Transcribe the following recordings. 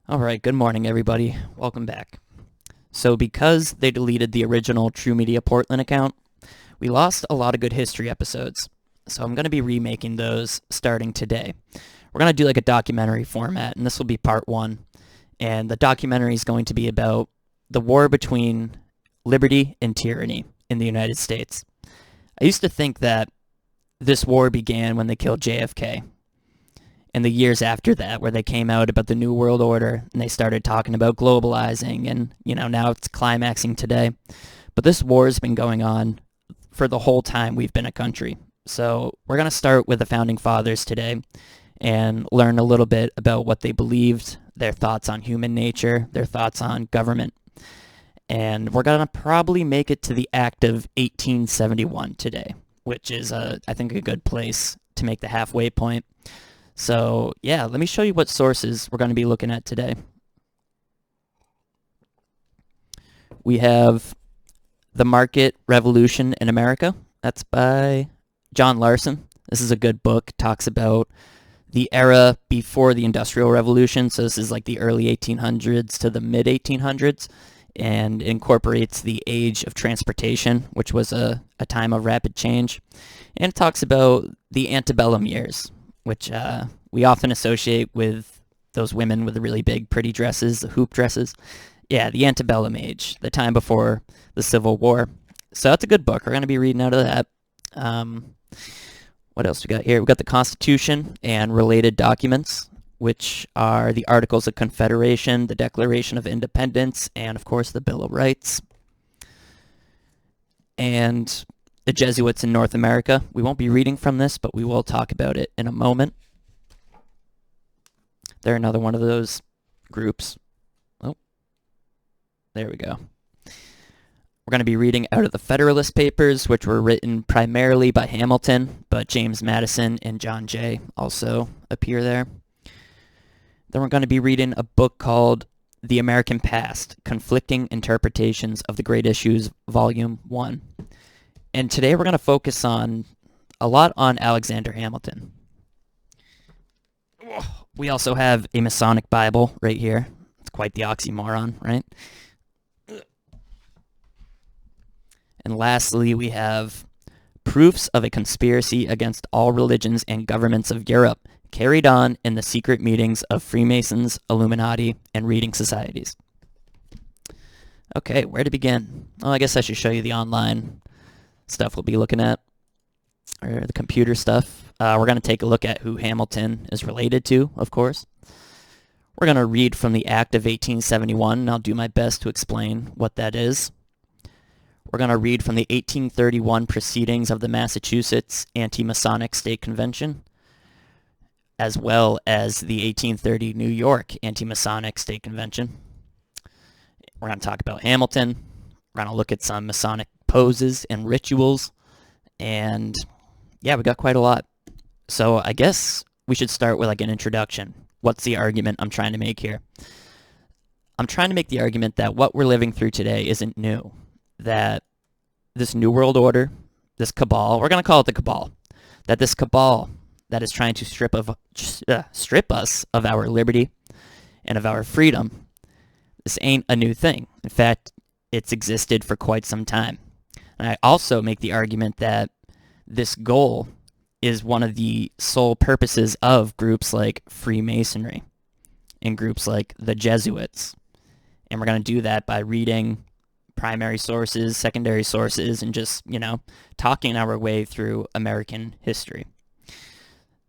All right, good morning, everybody. Welcome back. So because they deleted the original truemediaportland account, we lost a lot of good history episodes. So I'm going to be remaking those starting today. We're going to do like a documentary format, and this will be part one. And the documentary is going to be about the war between liberty and tyranny in the United States. I used to think that this war began when they killed JFK, and the years after that, where they came out about the New World Order and they started talking about globalizing, and now it's climaxing today. But this war has been going on for the whole time we've been a country. So we're going to start with the founding fathers today and learn a little bit about what they believed, their thoughts on human nature, their thoughts on government. And we're going to probably make it to the Act of 1871 today, which is, I think, a good place to make the halfway point. So yeah, let me show you what sources we're going to be looking at today. We have The Market Revolution in America. That's by John Larson. This is a good book. Talks about the era before the Industrial Revolution. So this is like the early 1800s to the mid 1800s, and incorporates the age of transportation, which was a time of rapid change. And it talks about the antebellum years, which we often associate with those women with the really big, pretty dresses, the hoop dresses. Yeah, the antebellum age, the time before the Civil War. So that's a good book. We're going to be reading out of that. What else we got here? We got the Constitution and related documents, which are the Articles of Confederation, the Declaration of Independence, and of course the Bill of Rights. And the Jesuits in North America. We won't be reading from this, but we will talk about it in a moment. They're another one of those groups. Oh, there we go. We're going to be reading out of the Federalist Papers, which were written primarily by Hamilton, but James Madison and John Jay also appear there. Then we're going to be reading a book called The American Past, Conflicting Interpretations of the Great Issues, Volume 1. And today we're going to focus a lot on Alexander Hamilton. We also have a Masonic Bible right here. It's quite the oxymoron, right? And lastly, we have Proofs of a Conspiracy Against All Religions and Governments of Europe, carried on in the secret meetings of Freemasons, Illuminati, and reading societies. Okay, where to begin? Well, I guess I should show you the online stuff we'll be looking at, or the computer stuff. We're going to take a look at who Hamilton is related to, of course. We're going to read from the Act of 1871, and I'll do my best to explain what that is. We're going to read from the 1831 Proceedings of the Massachusetts Anti-Masonic State Convention, as well as the 1830 New York Anti-Masonic State Convention. We're going to talk about Hamilton. We're going to look at some Masonic poses and rituals, and yeah, we got quite a lot. So I guess we should start with like an introduction. What's the argument I'm trying to make here? I'm trying to make the argument that what we're living through today isn't new. That this New World Order, this cabal, we're going to call it the cabal, that this cabal that is trying to strip us of our liberty and of our freedom, this ain't a new thing. In fact, it's existed for quite some time. And I also make the argument that this goal is one of the sole purposes of groups like Freemasonry and groups like the Jesuits. And we're going to do that by reading primary sources, secondary sources, and just, talking our way through American history.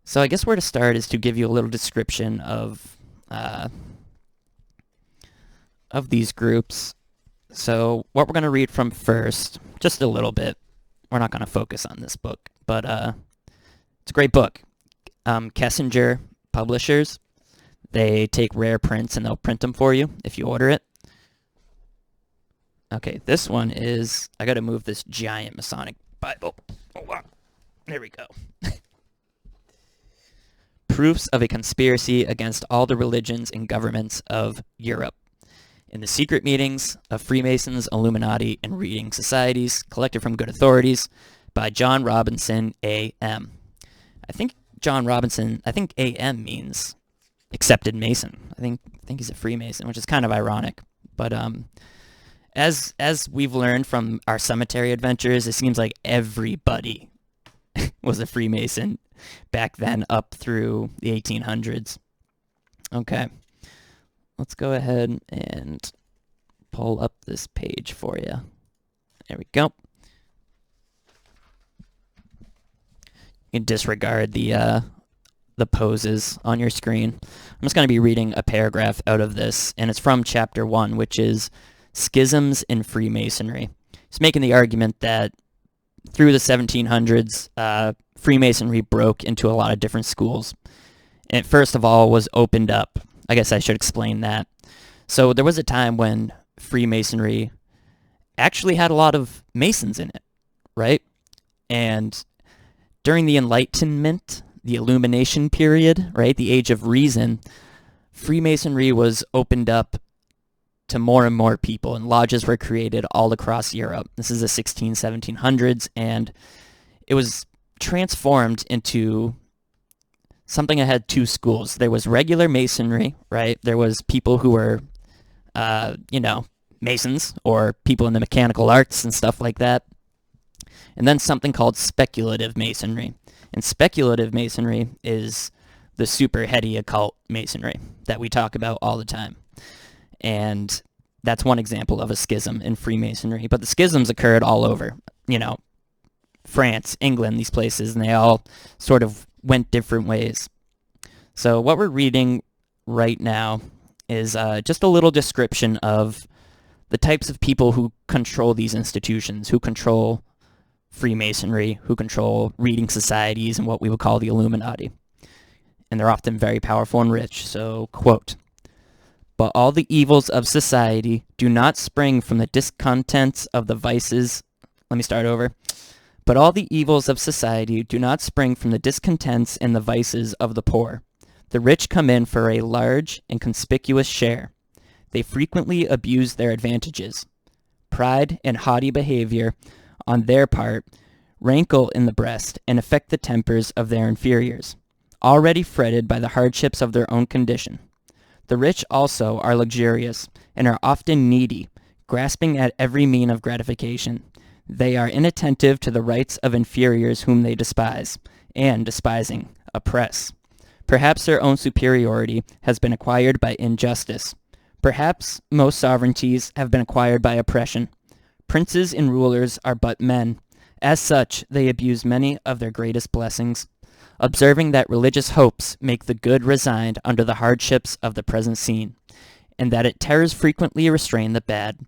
So I guess where to start is to give you a little description of these groups. So what we're going to read from first, just a little bit. We're not going to focus on this book, but it's a great book. Kessinger Publishers. They take rare prints and they'll print them for you if you order it. Okay, this one is, I got to move this giant Masonic Bible. Oh, wow. There we go. Proofs of a Conspiracy Against All the Religions and Governments of Europe, in the secret meetings of Freemasons, Illuminati, and reading societies, collected from good authorities, by John Robinson, A.M. I think John Robinson, I think A.M. means accepted Mason. I think he's a Freemason, which is kind of ironic. But as we've learned from our cemetery adventures, it seems like everybody was a Freemason back then up through the 1800s. Okay, let's go ahead and pull up this page for you. There we go. You can disregard the poses on your screen. I'm just going to be reading a paragraph out of this, and it's from chapter 1, which is Schisms in Freemasonry. He's making the argument that through the 1700s, Freemasonry broke into a lot of different schools. And it first of all was opened up. I guess I should explain that. So there was a time when Freemasonry actually had a lot of Masons in it, right? And during the Enlightenment, the Illumination period, right, the Age of Reason, Freemasonry was opened up to more and more people, and lodges were created all across Europe. This is the 1700s, and it was transformed into something that had two schools. There was regular Masonry, right? There was people who were, Masons, or people in the mechanical arts and stuff like that. And then something called speculative Masonry. And speculative Masonry is the super heady occult Masonry that we talk about all the time. And that's one example of a schism in Freemasonry. But the schisms occurred all over, France, England, these places, and they all sort of went different ways. So what we're reading right now is just a little description of the types of people who control these institutions, who control Freemasonry, who control reading societies and what we would call the Illuminati. And they're often very powerful and rich. So, quote, "But all the evils of society do not spring from the discontents of the vices..." Let me start over. "But all the evils of society do not spring from the discontents and the vices of the poor. The rich come in for a large and conspicuous share. They frequently abuse their advantages. Pride and haughty behavior on their part rankle in the breast and affect the tempers of their inferiors, already fretted by the hardships of their own condition. The rich also are luxurious and are often needy, grasping at every mean of gratification. They are inattentive to the rights of inferiors whom they despise, and, despising, oppress. Perhaps their own superiority has been acquired by injustice. Perhaps most sovereignties have been acquired by oppression. Princes and rulers are but men. As such, they abuse many of their greatest blessings. Observing that religious hopes make the good resigned under the hardships of the present scene, and that it terrors frequently restrain the bad,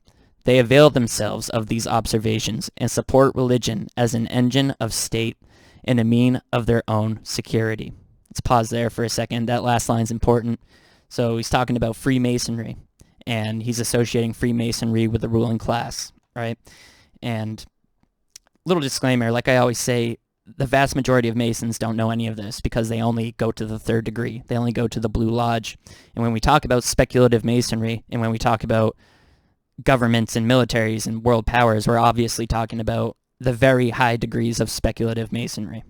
they avail themselves of these observations and support religion as an engine of state and a mean of their own security." Let's pause there for a second. That last line's important. So he's talking about Freemasonry, and he's associating Freemasonry with the ruling class, right? And little disclaimer, like I always say, the vast majority of Masons don't know any of this because they only go to the third degree. They only go to the Blue Lodge. And when we talk about speculative Masonry, and when we talk about governments and militaries and world powers, we're obviously talking about the very high degrees of speculative Masonry,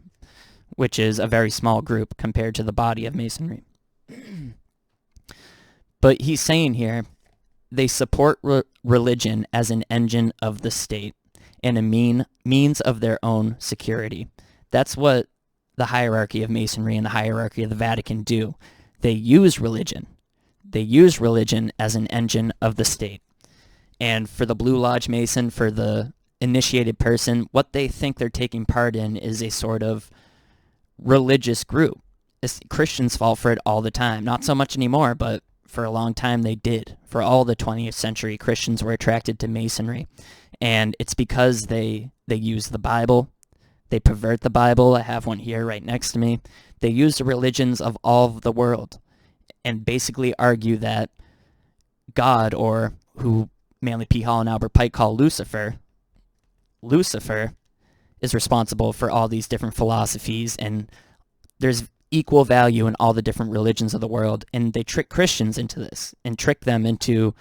which is a very small group compared to the body of Masonry. But he's saying here, they support religion as an engine of the state and a means of their own security. That's what the hierarchy of Masonry and the hierarchy of the Vatican do. They use religion. They use religion as an engine of the state. And for the Blue Lodge Mason, for the initiated person, what they think they're taking part in is a sort of religious group. Christians fall for it all the time. Not so much anymore, but for a long time they did. For all the 20th century, Christians were attracted to Masonry. And it's because they use the Bible. They pervert the Bible. I have one here right next to me. They use the religions of all of the world and basically argue that God, or who Manly P. Hall and Albert Pike call Lucifer is responsible for all these different philosophies, and there's equal value in all the different religions of the world. And they trick Christians into this and trick them into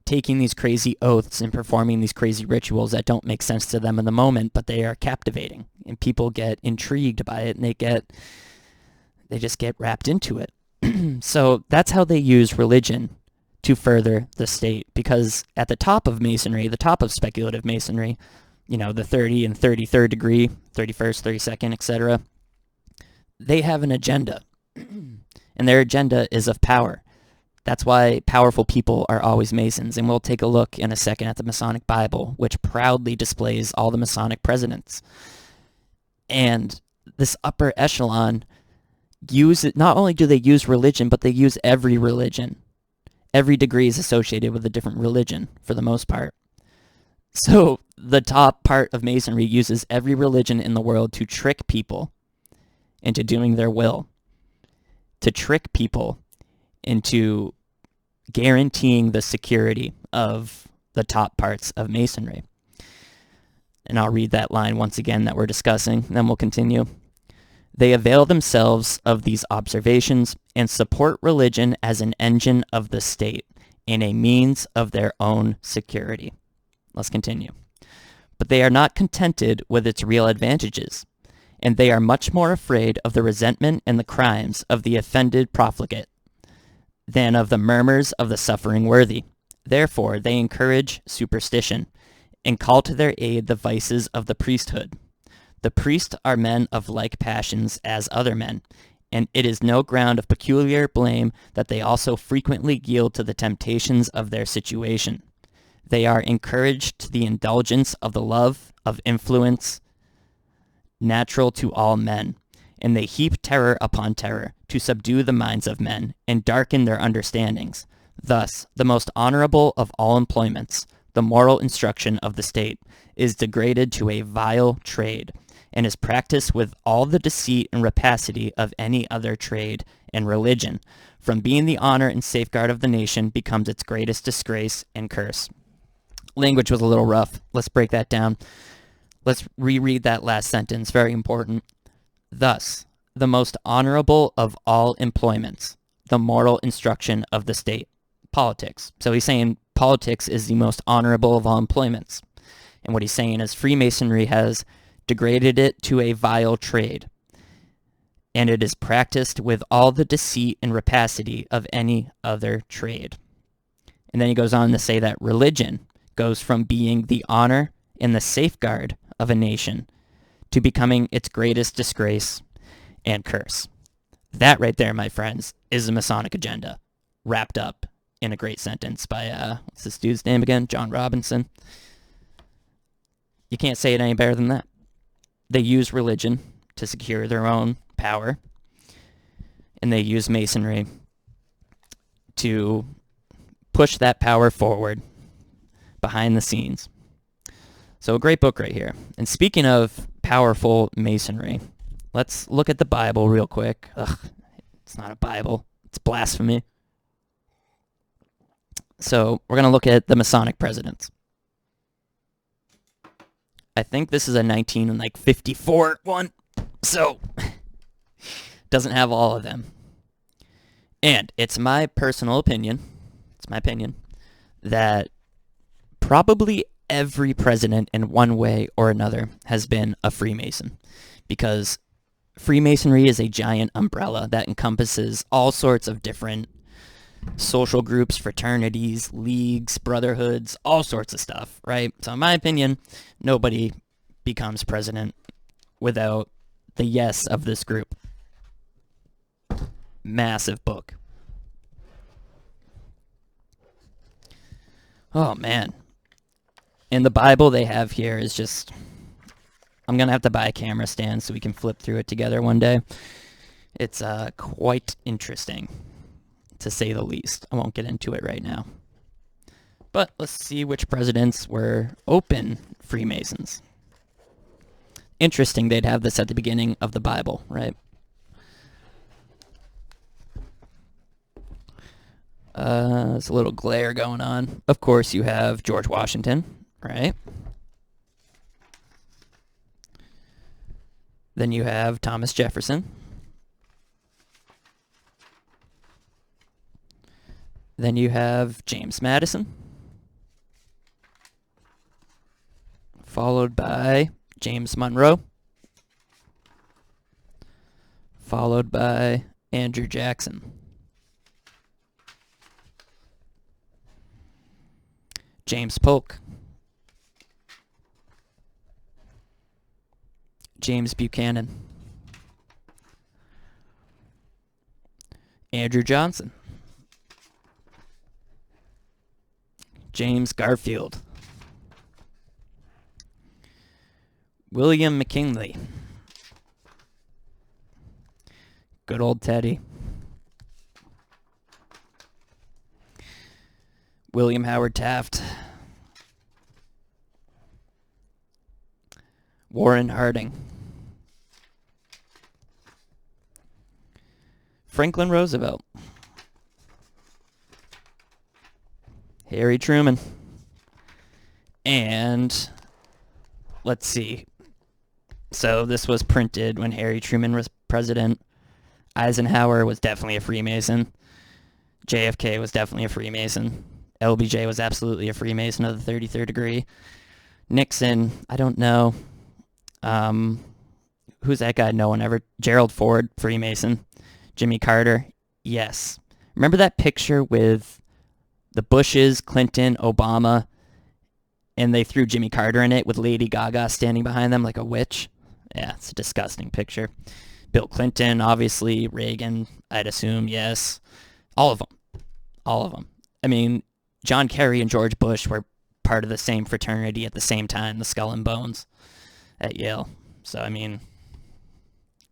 taking these crazy oaths and performing these crazy rituals that don't make sense to them in the moment, but they are captivating, and people get intrigued by it, and they just get wrapped into it. So that's how they use religion to further the state, because at the top of Masonry, the top of speculative Masonry, the 30 and 33rd degree, 31st, 32nd, etc., they have an agenda, and their agenda is of power. That's why powerful people are always Masons, and we'll take a look in a second at the Masonic Bible, which proudly displays all the Masonic presidents. And this upper echelon not only do they use religion, but they use every religion. Every degree is associated with a different religion, for the most part. So the top part of Masonry uses every religion in the world to trick people into doing their will, to trick people into guaranteeing the security of the top parts of Masonry. And I'll read that line once again that we're discussing, then we'll continue. They avail themselves of these observations and support religion as an engine of the state and a means of their own security. Let's continue. But they are not contented with its real advantages, and they are much more afraid of the resentment and the crimes of the offended profligate than of the murmurs of the suffering worthy. Therefore, they encourage superstition and call to their aid the vices of the priesthood. The priests are men of like passions as other men, and it is no ground of peculiar blame that they also frequently yield to the temptations of their situation. They are encouraged to the indulgence of the love of influence natural to all men, and they heap terror upon terror to subdue the minds of men and darken their understandings. Thus, the most honorable of all employments, the moral instruction of the state, is degraded to a vile trade, and is practiced with all the deceit and rapacity of any other trade, and religion, from being the honor and safeguard of the nation, becomes its greatest disgrace and curse. Language was a little rough. Let's break that down. Let's reread that last sentence, very important. Thus, the most honorable of all employments, the moral instruction of the state. Politics. So he's saying politics is the most honorable of all employments. And what he's saying is Freemasonry has degraded it to a vile trade, and it is practiced with all the deceit and rapacity of any other trade. And then he goes on to say that religion goes from being the honor and the safeguard of a nation to becoming its greatest disgrace and curse. That right there, my friends, is the Masonic agenda, wrapped up in a great sentence by, what's this dude's name again? John Robinson. You can't say it any better than that. They use religion to secure their own power, and they use Masonry to push that power forward behind the scenes. So a great book right here. And speaking of powerful Masonry, let's look at the Bible real quick. Ugh, it's not a Bible. It's blasphemy. So we're going to look at the Masonic presidents. I think this is a 1954 one, so doesn't have all of them. And it's my personal opinion, that probably every president in one way or another has been a Freemason, because Freemasonry is a giant umbrella that encompasses all sorts of different social groups, fraternities, leagues, brotherhoods, all sorts of stuff, right? So in my opinion, nobody becomes president without the yes of this group. Massive book. Oh, man. And the Bible they have here is just... I'm going to have to buy a camera stand so we can flip through it together one day. It's quite interesting, to say the least. I won't get into it right now. But let's see which presidents were open Freemasons. Interesting they'd have this at the beginning of the Bible, right? There's a little glare going on. Of course, you have George Washington, right? Then you have Thomas Jefferson. Then you have James Madison, followed by James Monroe, followed by Andrew Jackson. James Polk, James Buchanan, Andrew Johnson, James Garfield, William McKinley, good old Teddy, William Howard Taft, Warren Harding, Franklin Roosevelt, Harry Truman, and let's see. So this was printed when Harry Truman was president. Eisenhower was definitely a Freemason. JFK was definitely a Freemason. LBJ was absolutely a Freemason of the 33rd degree. Nixon, I don't know. Who's that guy no one ever... Gerald Ford, Freemason. Jimmy Carter, yes. Remember that picture with the Bushes, Clinton, Obama, and they threw Jimmy Carter in it with Lady Gaga standing behind them like a witch? Yeah, it's a disgusting picture. Bill Clinton, obviously. Reagan, I'd assume, yes. All of them. All of them. I mean, John Kerry and George Bush were part of the same fraternity at the same time, the Skull and Bones at Yale. So, I mean,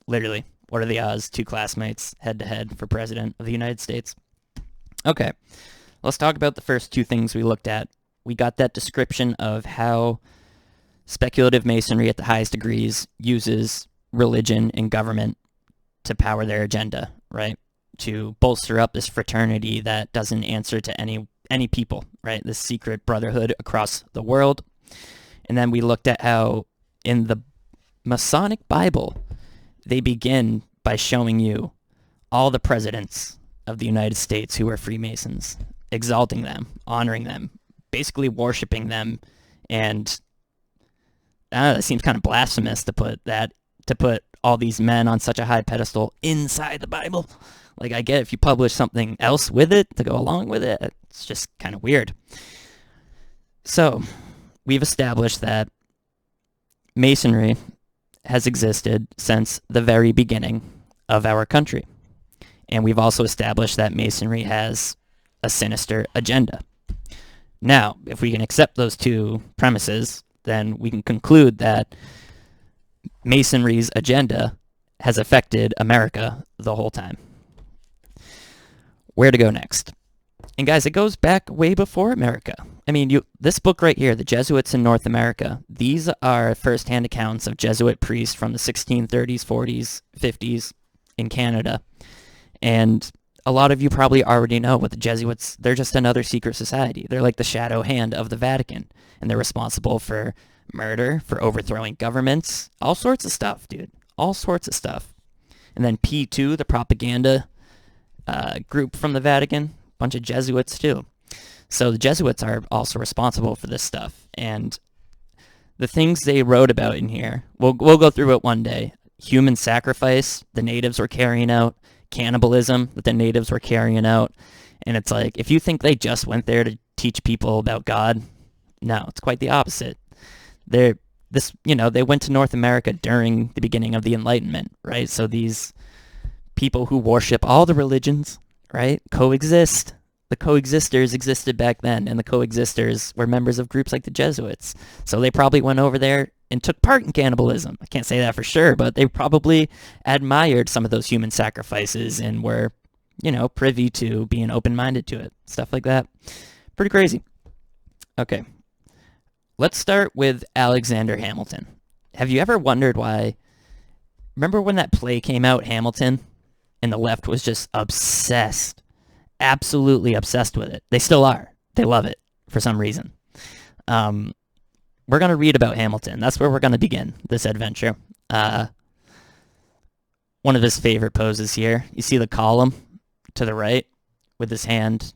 literally, what are the odds? Two classmates head-to-head for president of the United States. Okay, let's talk about the first two things we looked at. We got that description of how speculative masonry at the highest degrees uses religion and government to power their agenda, right? To bolster up this fraternity that doesn't answer to any people, right? This secret brotherhood across the world. And then we looked at how in the Masonic Bible, they begin by showing you all the presidents of the United States who were Freemasons, exalting them, honoring them, basically worshiping them. And it seems kind of blasphemous to put all these men on such a high pedestal inside the Bible. Like, I get if you publish something else with it to go along with it, it's just kind of weird. So, we've established that Masonry has existed since the very beginning of our country. And we've also established that Masonry has a sinister agenda. Now, if we can accept those two premises, then we can conclude that Masonry's agenda has affected America the whole time. Where to go next? And guys, it goes back way before America. I mean, this book right here, The Jesuits in North America, these are first-hand accounts of Jesuit priests from the 1630s, 40s, 50s in Canada. And a lot of you probably already know what the Jesuits, they're just another secret society. They're like the shadow hand of the Vatican. And they're responsible for murder, for overthrowing governments, all sorts of stuff, dude. All sorts of stuff. And then P2, the propaganda group from the Vatican, bunch of Jesuits too. So the Jesuits are also responsible for this stuff. And the things they wrote about in here, we'll go through it one day. Human sacrifice, the natives were carrying out. Cannibalism that the natives were carrying out. And it's like, if you think they just went there to teach people about God, no, it's quite the opposite. They went to North America during the beginning of the Enlightenment, right? So these people who worship all the religions, right, coexist. The coexisters existed back then, and the coexisters were members of groups like the Jesuits. So they probably went over there and took part in cannibalism. I can't say that for sure, but they probably admired some of those human sacrifices and were, privy to being open-minded to it. Stuff like that. Pretty crazy. Okay. Let's start with Alexander Hamilton. Have you ever wondered why? Remember when that play came out, Hamilton? And the left was just obsessed. Absolutely obsessed with it. They still are. They love it for some reason. We're going to read about Hamilton. That's where we're going to begin this adventure. One of his favorite poses here. You see the column to the right with his hand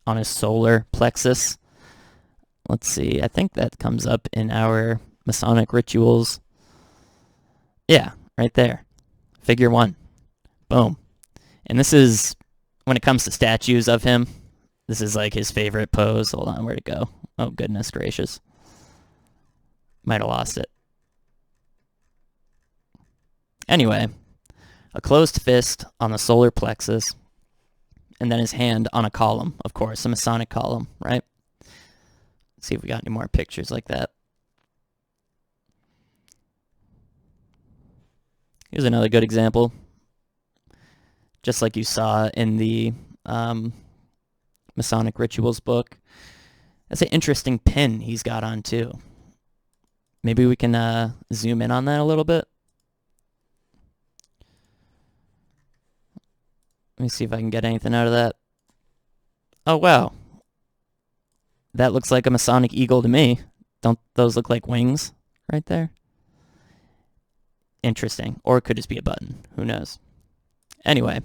on his solar plexus. Let's see. I think that comes up in our Masonic rituals. Yeah, right there. Figure 1. Boom. And this is, when it comes to statues of him, This is like his favorite pose. Hold on, where'd it go? Oh, goodness gracious. Might have lost it. Anyway, a closed fist on the solar plexus, and then his hand on a column, of course, a Masonic column, right? Let's see if we got any more pictures like that. Here's another good example. Just like you saw in the Masonic Rituals book. That's an interesting pin he's got on too. Maybe we can zoom in on that a little bit. Let me see if I can get anything out of that. Oh, wow. That looks like a Masonic eagle to me. Don't those look like wings right there? Interesting. Or it could just be a button. Who knows? Anyway.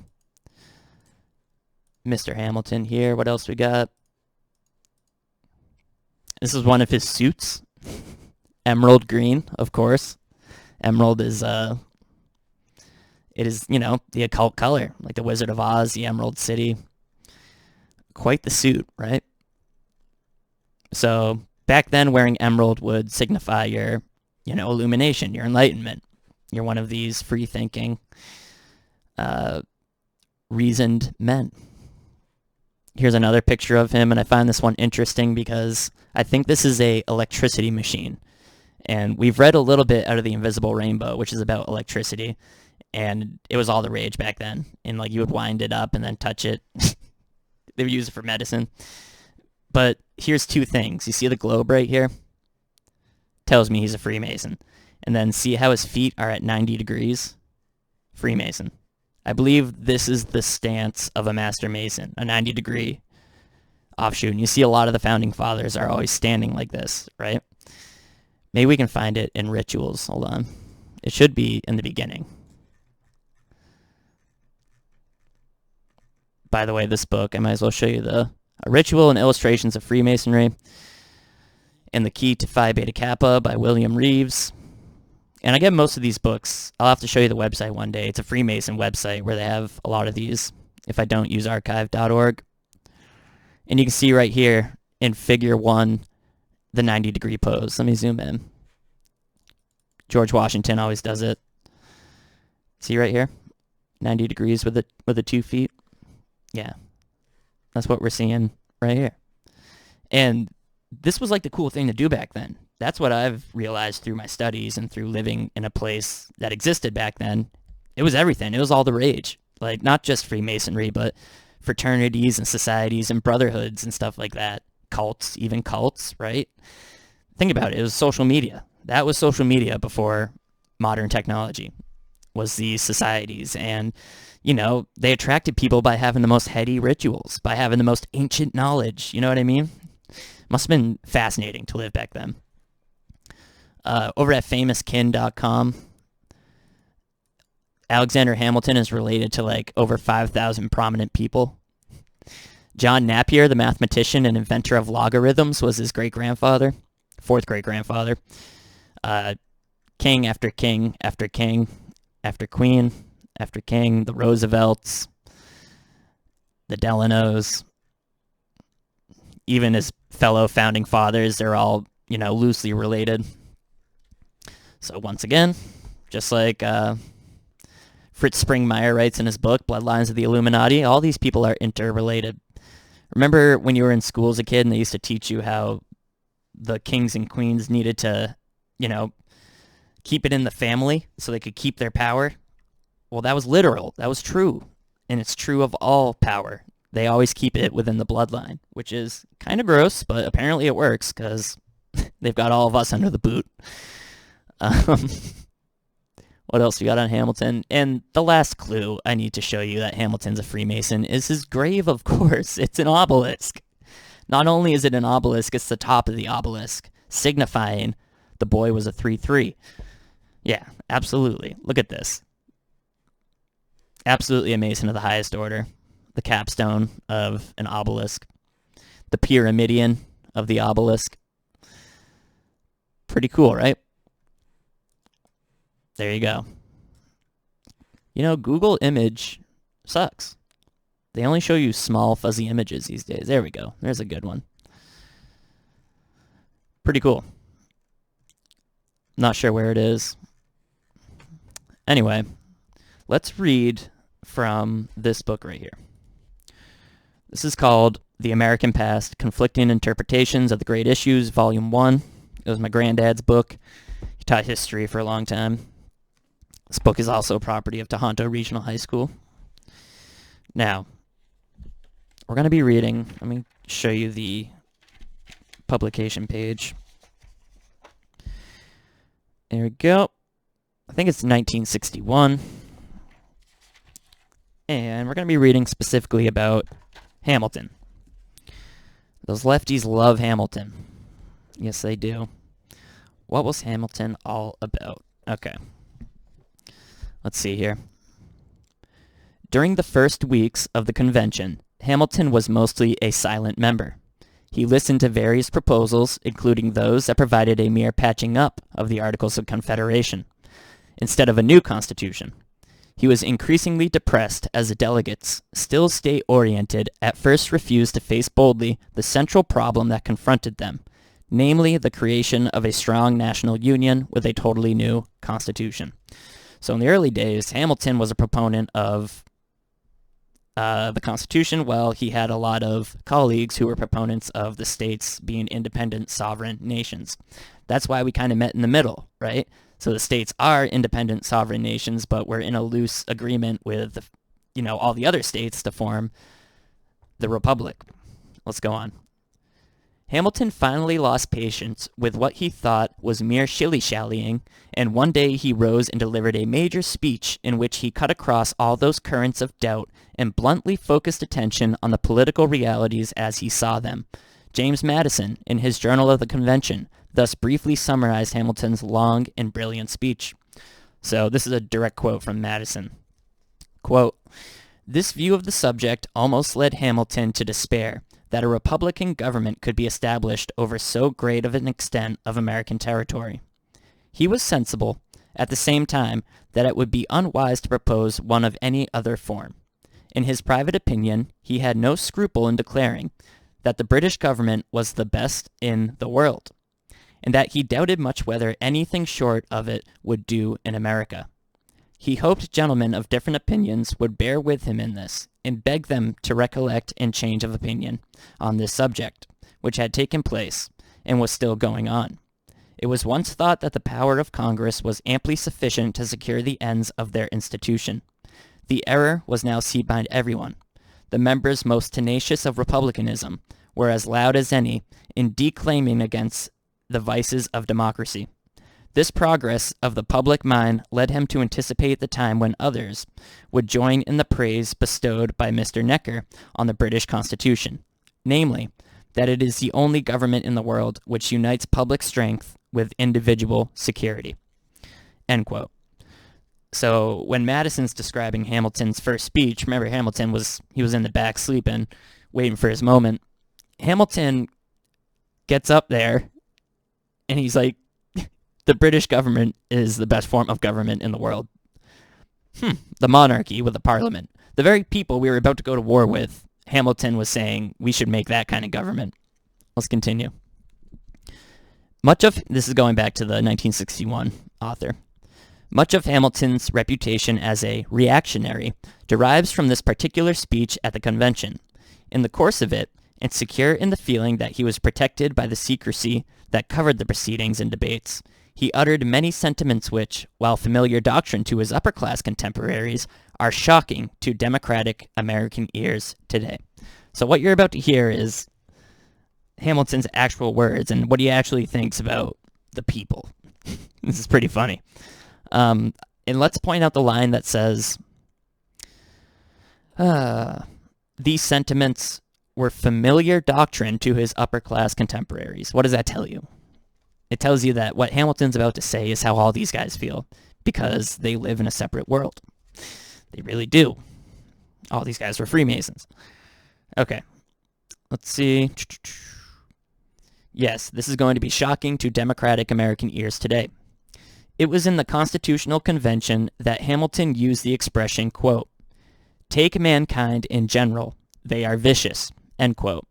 Mr. Hamilton here. What else we got? This is one of his suits. Emerald green, of course. Emerald is, it is, you know, the occult color. Like the Wizard of Oz, the Emerald City. Quite the suit, right? So back then, wearing emerald would signify your, you know, illumination, your enlightenment. You're one of these free-thinking, reasoned men. Here's another picture of him, and I find this one interesting because I think this is a electricity machine. And we've read a little bit out of The Invisible Rainbow, which is about electricity, and it was all the rage back then. And like you would wind it up and then touch it. They would use it for medicine. But here's two things. You see the globe right here? Tells me he's a Freemason. And then see how his feet are at 90 degrees? Freemason. I believe this is the stance of a Master Mason, a 90-degree offshoot. And you see a lot of the Founding Fathers are always standing like this, right? Maybe we can find it in Rituals. Hold on. It should be in the beginning. By the way, this book, I might as well show you a Ritual and Illustrations of Freemasonry and The Key to Phi Beta Kappa by William Reeves. And I get most of these books. I'll have to show you the website one day. It's a Freemason website where they have a lot of these if I don't use archive.org. And you can see right here in figure 1, the 90-degree pose. Let me zoom in. George Washington always does it. See right here? 90 degrees with the 2 feet. Yeah. That's what we're seeing right here. And this was like the cool thing to do back then. That's what I've realized through my studies and through living in a place that existed back then. It was everything. It was all the rage. Like, not just Freemasonry, but fraternities and societies and brotherhoods and stuff like that. Cults, even cults, right? Think about it. It was social media. That was social media before modern technology, was these societies. And, you know, they attracted people by having the most heady rituals, by having the most ancient knowledge. You know what I mean? Must have been fascinating to live back then. Over at famouskin.com, Alexander Hamilton is related to like over 5,000 prominent people. John Napier, the mathematician and inventor of logarithms, was his great-grandfather, fourth great-grandfather. King after king after king after queen after king, the Roosevelts, the Delanos, even his fellow founding fathers, they're all, you know, loosely related. So once again, just like Fritz Springmeier writes in his book, Bloodlines of the Illuminati, all these people are interrelated. Remember when you were in school as a kid and they used to teach you how the kings and queens needed to, you know, keep it in the family so they could keep their power? Well, that was literal. That was true. And it's true of all power. They always keep it within the bloodline, which is kind of gross, but apparently it works because they've got all of us under the boot. What else we got on Hamilton? And the last clue I need to show you that Hamilton's a Freemason is his grave, of course. It's an obelisk. Not only is it an obelisk, it's the top of the obelisk, signifying the boy was a 3-3. Yeah, absolutely. Look at this. Absolutely a Mason of the highest order. The capstone of an obelisk. The pyramidion of the obelisk. Pretty cool, right? There you go. You know, Google image sucks. They only show you small, fuzzy images these days. There we go. There's a good one. Pretty cool. Not sure where it is. Anyway, let's read from this book right here. This is called The American Past, Conflicting Interpretations of the Great Issues, Volume 1. It was my granddad's book. He taught history for a long time. This book is also property of Tohoto Regional High School. Now, we're going to be reading, let me show you the publication page. There we go. I think it's 1961. And we're going to be reading specifically about Hamilton. Those lefties love Hamilton. Yes, they do. What was Hamilton all about? Okay. Let's see here. During the first weeks of the convention, Hamilton was mostly a silent member. He listened to various proposals, including those that provided a mere patching up of the Articles of Confederation, instead of a new constitution. He was increasingly depressed as the delegates, still state-oriented, at first refused to face boldly the central problem that confronted them, namely the creation of a strong national union with a totally new constitution. So in the early days, Hamilton was a proponent of the Constitution, while he had a lot of colleagues who were proponents of the states being independent, sovereign nations. That's why we kind of met in the middle, right? So the states are independent, sovereign nations, but we're in a loose agreement with, all the other states to form the republic. Let's go on. Hamilton finally lost patience with what he thought was mere shilly-shallying, and one day he rose and delivered a major speech in which he cut across all those currents of doubt and bluntly focused attention on the political realities as he saw them. James Madison, in his Journal of the Convention, thus briefly summarized Hamilton's long and brilliant speech. So this is a direct quote from Madison. Quote, "This view of the subject almost led Hamilton to despair that a republican government could be established over so great of an extent of American territory. He was sensible, at the same time, that it would be unwise to propose one of any other form. In his private opinion, he had no scruple in declaring that the British government was the best in the world, and that he doubted much whether anything short of it would do in America. He hoped gentlemen of different opinions would bear with him in this, and begged them to recollect and change of opinion on this subject, which had taken place, and was still going on. It was once thought that the power of Congress was amply sufficient to secure the ends of their institution. The error was now seen by everyone. The members most tenacious of republicanism were as loud as any in declaiming against the vices of democracy. This progress of the public mind led him to anticipate the time when others would join in the praise bestowed by Mr. Necker on the British Constitution, namely, that it is the only government in the world which unites public strength with individual security." End quote. So when Madison's describing Hamilton's first speech, remember Hamilton was in the back sleeping, waiting for his moment. Hamilton gets up there and he's like, the British government is the best form of government in the world. The monarchy with a parliament. The very people we were about to go to war with, Hamilton was saying we should make that kind of government. Let's continue. This is going back to the 1961 author. Much of Hamilton's reputation as a reactionary derives from this particular speech at the convention. In the course of it, and secure in the feeling that he was protected by the secrecy that covered the proceedings and debates, he uttered many sentiments which, while familiar doctrine to his upper-class contemporaries, are shocking to democratic American ears today. So what you're about to hear is Hamilton's actual words and what he actually thinks about the people. This is pretty funny. And let's point out the line that says, these sentiments were familiar doctrine to his upper-class contemporaries. What does that tell you? It tells you that what Hamilton's about to say is how all these guys feel, because they live in a separate world. They really do. All these guys were Freemasons. Okay, let's see. Yes, this is going to be shocking to democratic American ears today. It was in the Constitutional Convention that Hamilton used the expression, quote, Take mankind in general. They are vicious, end quote.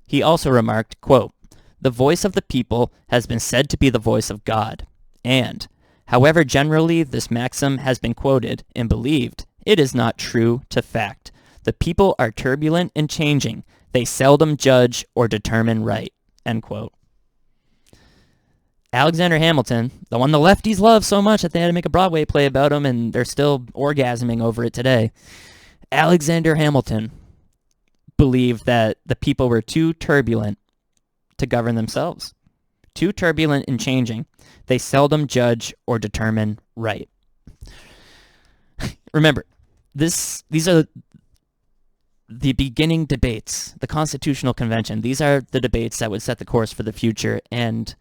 He also remarked, quote, the voice of the people has been said to be the voice of God, and, however generally this maxim has been quoted and believed, it is not true to fact. The people are turbulent and changing. They seldom judge or determine right, end quote. Alexander Hamilton, the one the lefties love so much that they had to make a Broadway play about him, and they're still orgasming over it today. Alexander Hamilton believed that the people were too turbulent to govern themselves. Too turbulent and changing. They seldom judge or determine right. Remember, these are the beginning debates, the Constitutional Convention. These are the debates that would set the course for the future. And,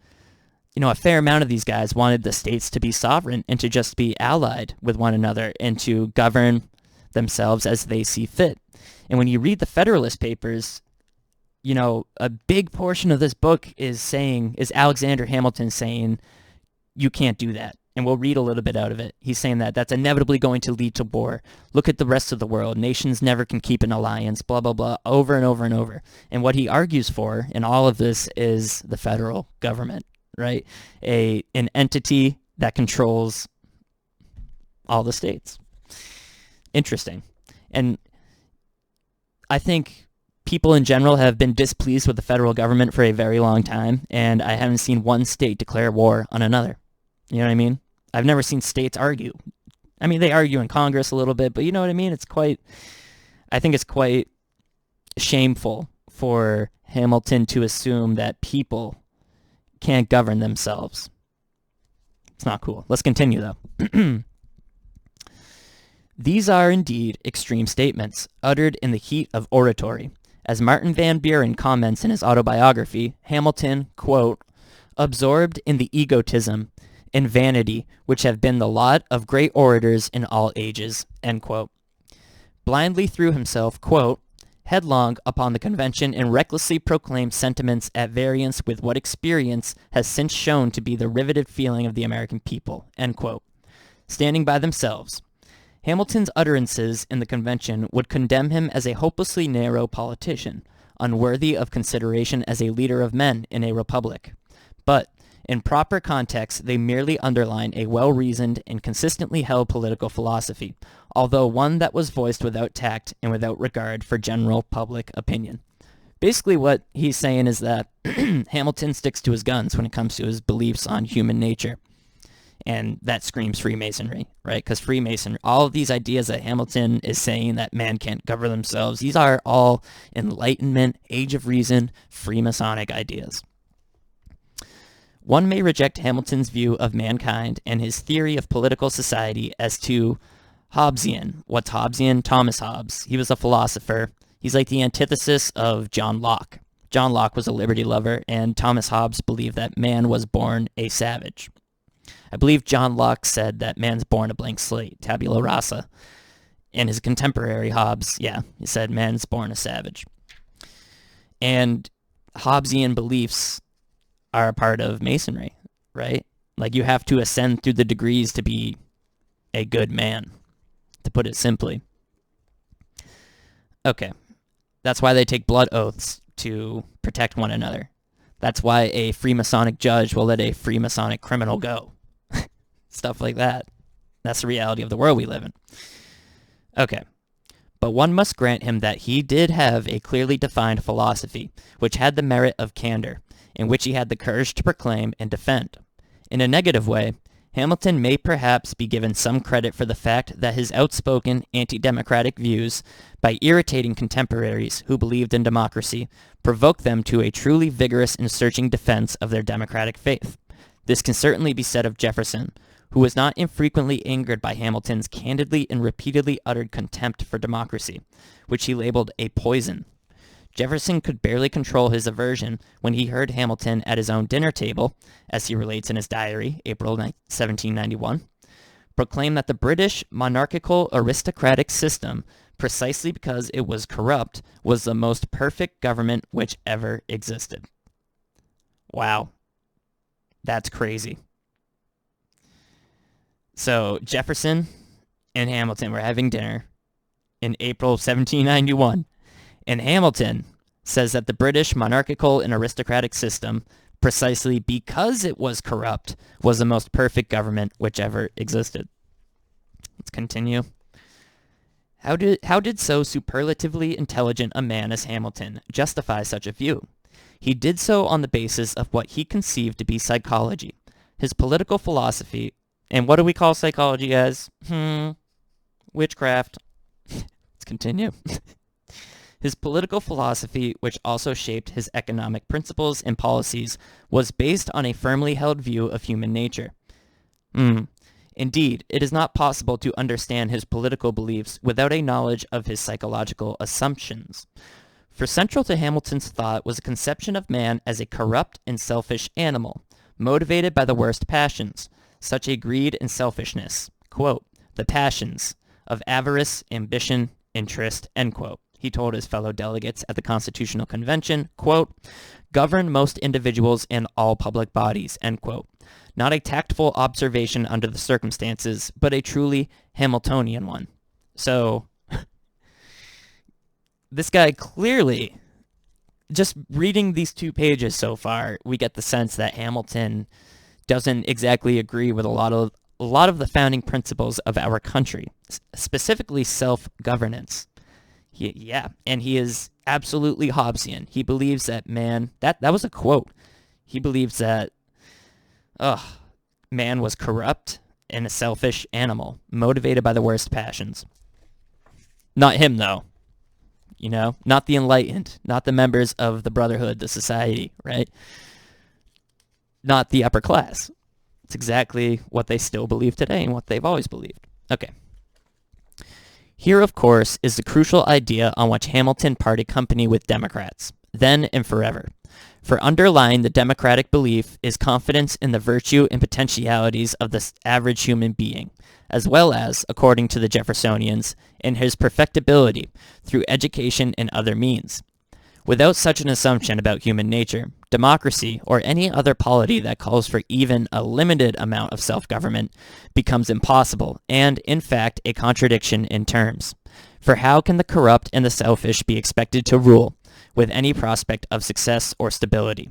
you know, a fair amount of these guys wanted the states to be sovereign and to just be allied with one another and to govern themselves as they see fit. And when you read the Federalist Papers, you know, a big portion of this book is Alexander Hamilton saying, you can't do that. And we'll read a little bit out of it. He's saying that that's inevitably going to lead to war. Look at the rest of the world. Nations never can keep an alliance, blah, blah, blah, over and over and over. And what he argues for in all of this is the federal government, right? An entity that controls all the states. Interesting. And I think people in general have been displeased with the federal government for a very long time, and I haven't seen one state declare war on another. You know what I mean? I've never seen states argue. I mean, they argue in Congress a little bit, but you know what I mean? I think it's quite shameful for Hamilton to assume that people can't govern themselves. It's not cool. Let's continue, though. These are indeed extreme statements, uttered in the heat of oratory. As Martin Van Buren comments in his autobiography, Hamilton, quote, absorbed in the egotism and vanity which have been the lot of great orators in all ages, end quote, blindly threw himself, quote, headlong upon the convention and recklessly proclaimed sentiments at variance with what experience has since shown to be the riveted feeling of the American people, end quote. Standing by themselves, Hamilton's utterances in the convention would condemn him as a hopelessly narrow politician, unworthy of consideration as a leader of men in a republic. But, in proper context, they merely underline a well-reasoned and consistently held political philosophy, although one that was voiced without tact and without regard for general public opinion. Basically what he's saying is that Hamilton sticks to his guns when it comes to his beliefs on human nature. And that screams Freemasonry, right? Because Freemasonry, all of these ideas that Hamilton is saying that man can't govern themselves, these are all Enlightenment, Age of Reason, Freemasonic ideas. One may reject Hamilton's view of mankind and his theory of political society as too Hobbesian. What's Hobbesian? Thomas Hobbes. He was a philosopher. He's like the antithesis of John Locke. John Locke was a liberty lover, and Thomas Hobbes believed that man was born a savage. I believe John Locke said that man's born a blank slate, tabula rasa. And his contemporary Hobbes, he said man's born a savage. And Hobbesian beliefs are a part of Masonry, right? Like you have to ascend through the degrees to be a good man, to put it simply. Okay, that's why they take blood oaths to protect one another. That's why a Freemasonic judge will let a Freemasonic criminal go. Stuff like that. That's the reality of the world we live in. Okay. But one must grant him that he did have a clearly defined philosophy, which had the merit of candor, and which he had the courage to proclaim and defend. In a negative way, Hamilton may perhaps be given some credit for the fact that his outspoken anti-democratic views, by irritating contemporaries who believed in democracy, provoked them to a truly vigorous and searching defense of their democratic faith. This can certainly be said of Jefferson, who was not infrequently angered by Hamilton's candidly and repeatedly uttered contempt for democracy, which he labeled a poison. Jefferson could barely control his aversion when he heard Hamilton at his own dinner table, as he relates in his diary, April 1791, proclaim that the British monarchical aristocratic system, precisely because it was corrupt, was the most perfect government which ever existed. Wow. That's crazy. So Jefferson and Hamilton were having dinner, in April of 1791. And Hamilton says that the British monarchical and aristocratic system, precisely because it was corrupt, was the most perfect government which ever existed. Let's continue. How did so superlatively intelligent a man as Hamilton justify such a view? He did so on the basis of what he conceived to be psychology, his political philosophy, and what do we call psychology as? Witchcraft. Let's continue. His political philosophy, which also shaped his economic principles and policies, was based on a firmly held view of human nature. Indeed, it is not possible to understand his political beliefs without a knowledge of his psychological assumptions. For central to Hamilton's thought was a conception of man as a corrupt and selfish animal, motivated by the worst passions, such as greed and selfishness. Quote, the passions of avarice, ambition, interest, end quote. He told his fellow delegates at the Constitutional Convention, quote, govern most individuals and all public bodies, end quote. Not a tactful observation under the circumstances, but a truly Hamiltonian one. So, this guy clearly, just reading these 2 pages so far, we get the sense that Hamilton doesn't exactly agree with a lot of the founding principles of our country, specifically self-governance. And he is absolutely Hobbesian. He believes that man, that was a quote. He believes that man was corrupt and a selfish animal, motivated by the worst passions. Not him, though. You know, not the enlightened, not the members of the brotherhood, the society, right? Not the upper class. It's exactly what they still believe today and what they've always believed. Okay. Here, of course, is the crucial idea on which Hamilton parted company with Democrats, then and forever. For underlying the democratic belief is confidence in the virtue and potentialities of the average human being, as well as, according to the Jeffersonians, in his perfectibility through education and other means. Without such an assumption about human nature, democracy, or any other polity that calls for even a limited amount of self-government, becomes impossible and, in fact, a contradiction in terms. For how can the corrupt and the selfish be expected to rule with any prospect of success or stability?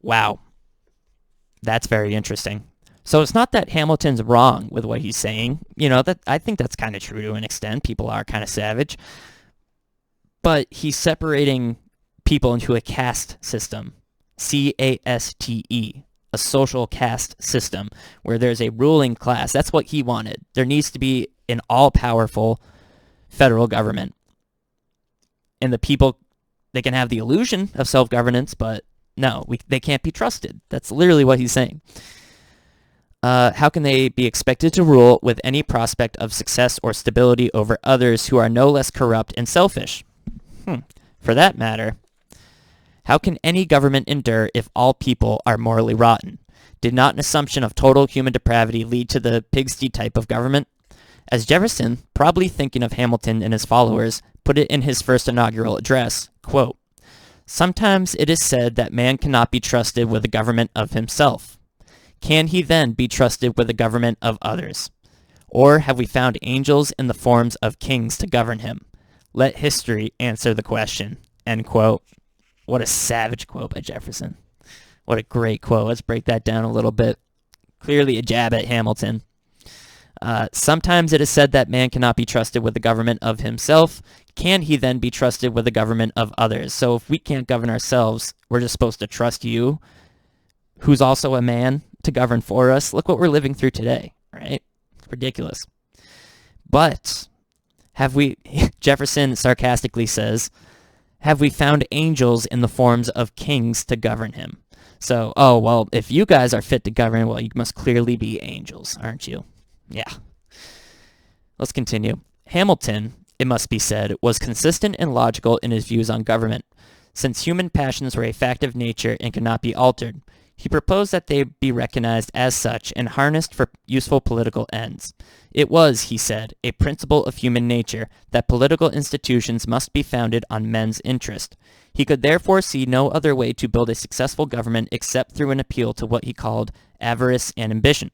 Wow. That's very interesting. So it's not that Hamilton's wrong with what he's saying. You know, that I think that's kind of true to an extent. People are kind of savage. But he's separating people into a caste system, C-A-S-T-E, a social caste system, where there's a ruling class. That's what he wanted. There needs to be an all-powerful federal government. And the people, they can have the illusion of self-governance, but no, they can't be trusted. That's literally what he's saying. How can they be expected to rule with any prospect of success or stability over others who are no less corrupt and selfish? For that matter, how can any government endure if all people are morally rotten? Did not an assumption of total human depravity lead to the pigsty type of government? As Jefferson, probably thinking of Hamilton and his followers, put it in his first inaugural address, quote, sometimes it is said that man cannot be trusted with the government of himself. Can he then be trusted with the government of others? Or have we found angels in the forms of kings to govern him? Let history answer the question, end quote. What a savage quote by Jefferson. What a great quote. Let's break that down a little bit. Clearly a jab at Hamilton. Sometimes it is said that man cannot be trusted with the government of himself. Can he then be trusted with the government of others? So if we can't govern ourselves, we're just supposed to trust you, who's also a man, to govern for us. Look what we're living through today, right? It's ridiculous. But Jefferson sarcastically says, have we found angels in the forms of kings to govern him? So, well, if you guys are fit to govern, well, you must clearly be angels, aren't you? Yeah. Let's continue. Hamilton, it must be said, was consistent and logical in his views on government. Since human passions were a fact of nature and could not be altered, he proposed that they be recognized as such and harnessed for useful political ends. It was, he said, a principle of human nature that political institutions must be founded on men's interest. He could therefore see no other way to build a successful government except through an appeal to what he called avarice and ambition.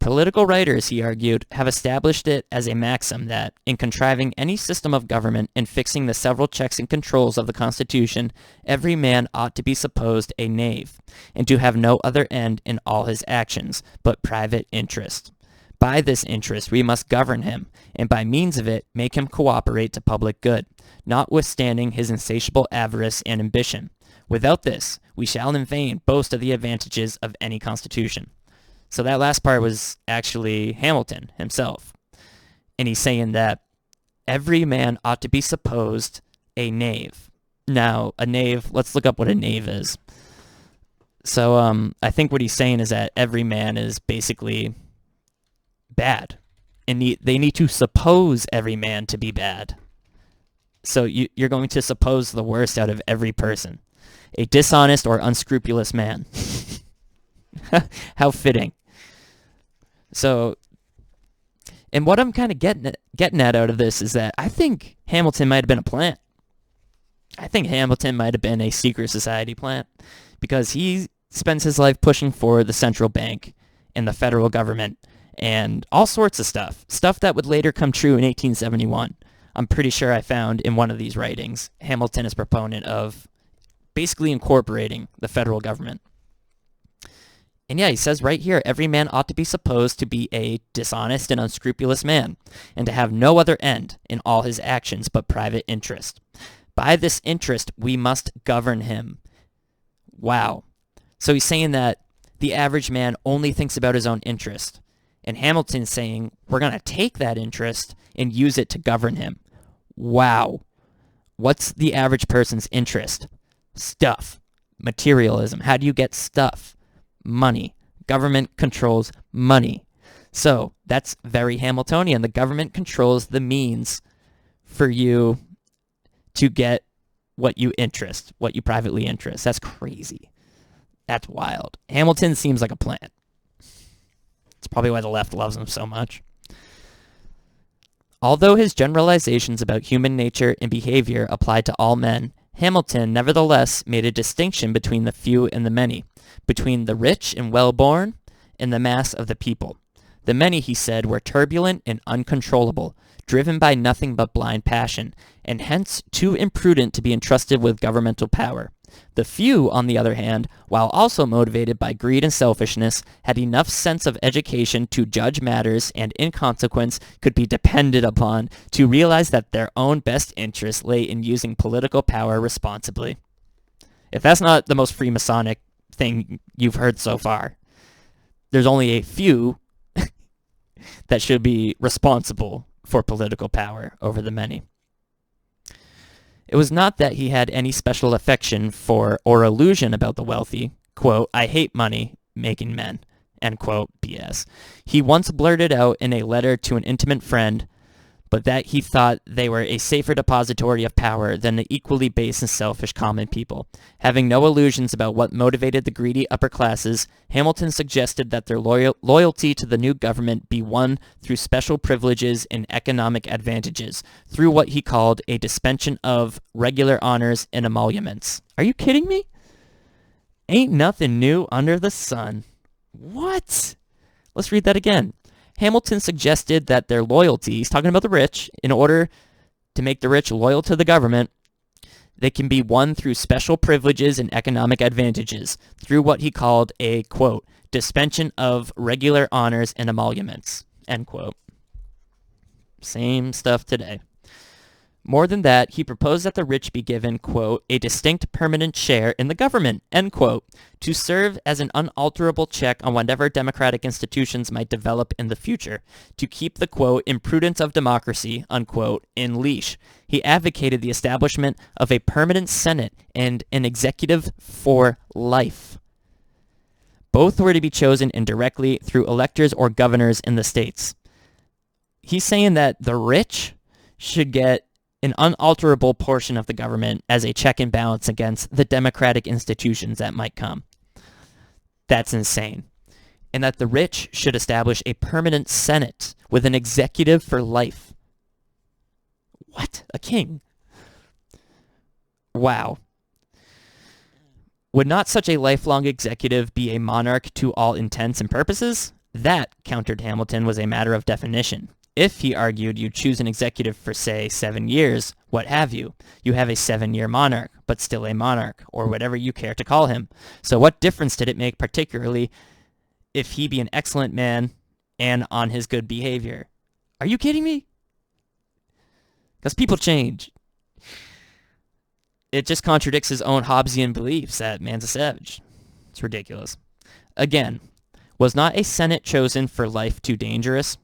Political writers, he argued, have established it as a maxim that, in contriving any system of government and fixing the several checks and controls of the Constitution, every man ought to be supposed a knave, and to have no other end in all his actions but private interest. By this interest we must govern him, and by means of it make him cooperate to public good, notwithstanding his insatiable avarice and ambition. Without this, we shall in vain boast of the advantages of any constitution. So that last part was actually Hamilton himself. And he's saying that every man ought to be supposed a knave. Now, a knave, let's look up what a knave is. So I think what he's saying is that every man is basically bad. And they need to suppose every man to be bad. So you're going to suppose the worst out of every person. A dishonest or unscrupulous man. How fitting. So, and what I'm kind of getting at out of this is that I think Hamilton might have been a plant. I think Hamilton might have been a secret society plant because he spends his life pushing for the central bank and the federal government and all sorts of stuff that would later come true in 1871. I'm pretty sure I found in one of these writings, Hamilton is a proponent of basically incorporating the federal government. And yeah, he says right here, every man ought to be supposed to be a dishonest and unscrupulous man, and to have no other end in all his actions but private interest. By this interest, we must govern him. Wow. So he's saying that the average man only thinks about his own interest. And Hamilton's saying, we're going to take that interest and use it to govern him. Wow. What's the average person's interest? Stuff. Materialism. How do you get stuff? Money. Government controls money. So that's very Hamiltonian. The government controls the means for you to get what you privately interest. That's crazy. That's wild. Hamilton seems like a plant. It's probably why the left loves him so much. Although his generalizations about human nature and behavior applied to all men, Hamilton nevertheless made a distinction between the few and the many, between the rich and well-born and the mass of the people. The many, he said, were turbulent and uncontrollable, driven by nothing but blind passion, and hence too imprudent to be entrusted with governmental power. The few, on the other hand, while also motivated by greed and selfishness, had enough sense of education to judge matters and, in consequence, could be depended upon to realize that their own best interest lay in using political power responsibly. If that's not the most Freemasonic thing you've heard so far, there's only a few that should be responsible for political power over the many. It was not that he had any special affection for or illusion about the wealthy, quote, I hate money making men, end quote, BS. He once blurted out in a letter to an intimate friend, but that he thought they were a safer depository of power than the equally base and selfish common people. Having no illusions about what motivated the greedy upper classes, Hamilton suggested that their loyalty to the new government be won through special privileges and economic advantages, through what he called a dispensation of regular honors and emoluments. Are you kidding me? Ain't nothing new under the sun. What? Let's read that again. Hamilton suggested that their loyalty, he's talking about the rich, in order to make the rich loyal to the government, they can be won through special privileges and economic advantages, through what he called a, quote, dispensation of regular honors and emoluments, end quote. Same stuff today. More than that, he proposed that the rich be given, quote, a distinct permanent share in the government, end quote, to serve as an unalterable check on whatever democratic institutions might develop in the future, to keep the, quote, imprudence of democracy, unquote, in leash. He advocated the establishment of a permanent Senate and an executive for life. Both were to be chosen indirectly through electors or governors in the states. He's saying that the rich should get an unalterable portion of the government as a check and balance against the democratic institutions that might come. That's insane. And that the rich should establish a permanent Senate with an executive for life. What? A king? Wow. Would not such a lifelong executive be a monarch to all intents and purposes? That, countered Hamilton, was a matter of definition. If, he argued, you choose an executive for, say, 7 years, what have you? You have a 7-year monarch, but still a monarch, or whatever you care to call him. So what difference did it make, particularly if he be an excellent man and on his good behavior? Are you kidding me? Because people change. It just contradicts his own Hobbesian beliefs that man's a savage. It's ridiculous. Again, was not a Senate chosen for life too dangerous?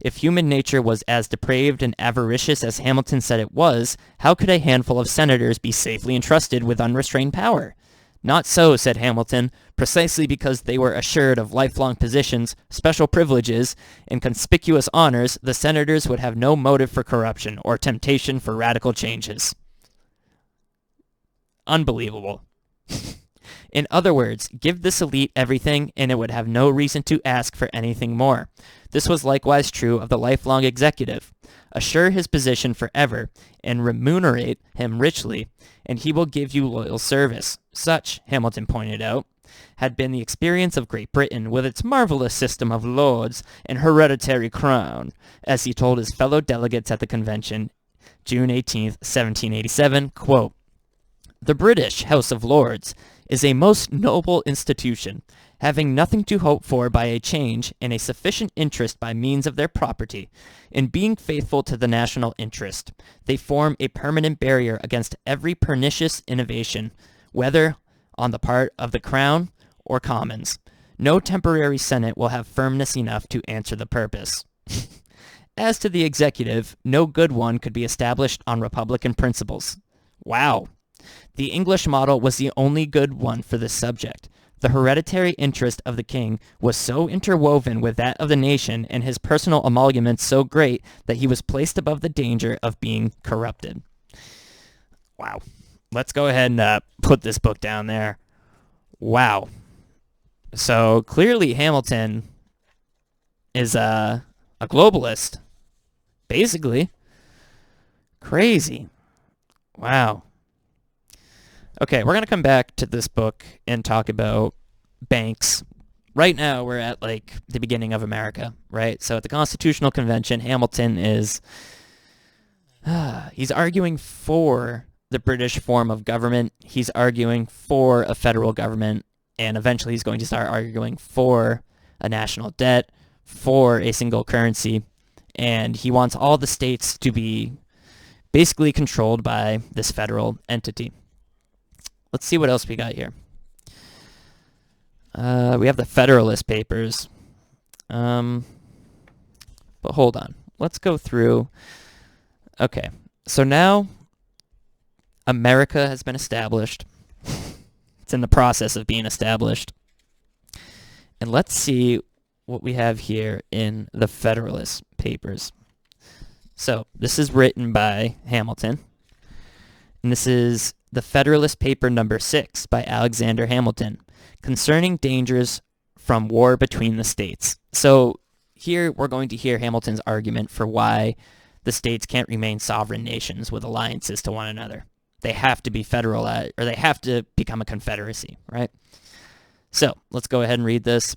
If human nature was as depraved and avaricious as Hamilton said it was, how could a handful of senators be safely entrusted with unrestrained power? Not so, said Hamilton, precisely because they were assured of lifelong positions, special privileges, and conspicuous honors, the senators would have no motive for corruption or temptation for radical changes. Unbelievable. In other words, give this elite everything and it would have no reason to ask for anything more. This was likewise true of the lifelong executive. Assure his position forever and remunerate him richly, and he will give you loyal service. Such, Hamilton pointed out, had been the experience of Great Britain with its marvelous system of lords and hereditary crown, as he told his fellow delegates at the convention, June 18, 1787, quote, "The British House of Lords is a most noble institution, having nothing to hope for by a change and a sufficient interest by means of their property. In being faithful to the national interest, they form a permanent barrier against every pernicious innovation, whether on the part of the Crown or Commons. No temporary Senate will have firmness enough to answer the purpose. As to the executive, no good one could be established on Republican principles." Wow. The English model was the only good one for this subject. The hereditary interest of the king was so interwoven with that of the nation and his personal emoluments so great that he was placed above the danger of being corrupted. Wow. Let's go ahead and put this book down there. Wow. So clearly Hamilton is a globalist. Basically. Crazy. Wow. Okay, we're going to come back to this book and talk about banks. Right now, we're at, like, the beginning of America, right? So at the Constitutional Convention, Hamilton is, he's arguing for the British form of government. He's arguing for a federal government, and eventually he's going to start arguing for a national debt, for a single currency, and he wants all the states to be basically controlled by this federal entity. Let's see what else we got here. We have the Federalist Papers. But hold on. Let's go through. Okay. So now America has been established. It's in the process of being established. And let's see what we have here in the Federalist Papers. So this is written by Hamilton. And this is the Federalist Paper number 6 by Alexander Hamilton, concerning dangers from war between the states. So here we're going to hear Hamilton's argument for why the states can't remain sovereign nations with alliances to one another. They have to be federal, or they have to become a confederacy, right? So let's go ahead and read this.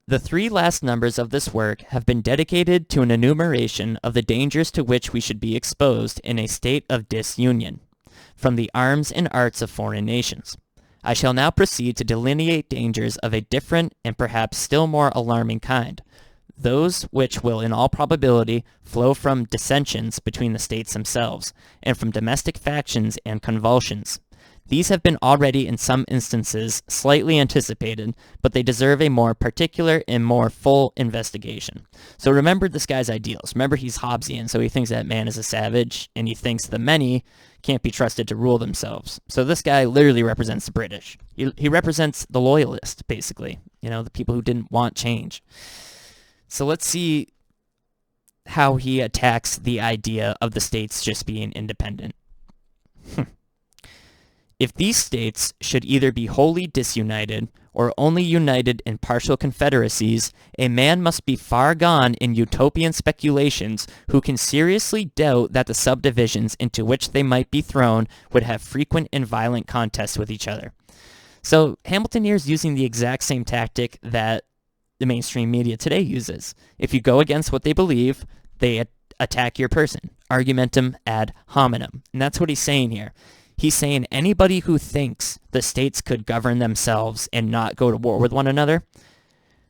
The 3 last numbers of this work have been dedicated to an enumeration of the dangers to which we should be exposed in a state of disunion from the arms and arts of foreign nations. I shall now proceed to delineate dangers of a different and perhaps still more alarming kind, those which will in all probability flow from dissensions between the states themselves, and from domestic factions and convulsions. These have been already in some instances slightly anticipated, but they deserve a more particular and more full investigation. So remember this guy's ideals. Remember he's Hobbesian, so he thinks that man is a savage, and he thinks the many can't be trusted to rule themselves. So this guy literally represents the British. He represents the loyalists, basically. You know, the people who didn't want change. So let's see how he attacks the idea of the states just being independent. If these states should either be wholly disunited or only united in partial confederacies, a man must be far gone in utopian speculations who can seriously doubt that the subdivisions into which they might be thrown would have frequent and violent contests with each other. So Hamilton here is using the exact same tactic that the mainstream media today uses. If you go against what they believe, they attack your person. Argumentum ad hominem. And that's what he's saying here. He's saying anybody who thinks the states could govern themselves and not go to war with one another,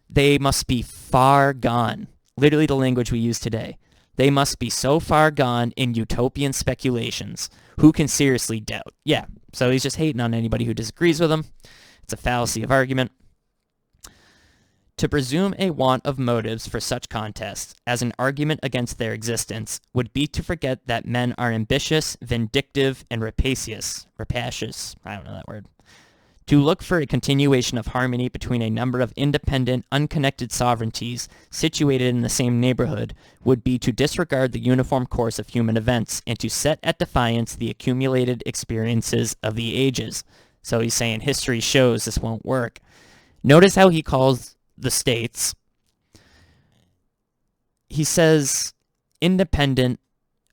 they must be far gone. Literally the language we use today. They must be so far gone in utopian speculations. Who can seriously doubt? Yeah, so he's just hating on anybody who disagrees with him. It's a fallacy of argument. To presume a want of motives for such contests as an argument against their existence would be to forget that men are ambitious, vindictive, and rapacious. Rapacious, I don't know that word. To look for a continuation of harmony between a number of independent, unconnected sovereignties situated in the same neighborhood would be to disregard the uniform course of human events and to set at defiance the accumulated experiences of the ages. So he's saying history shows this won't work. Notice how he calls the states. He says independent,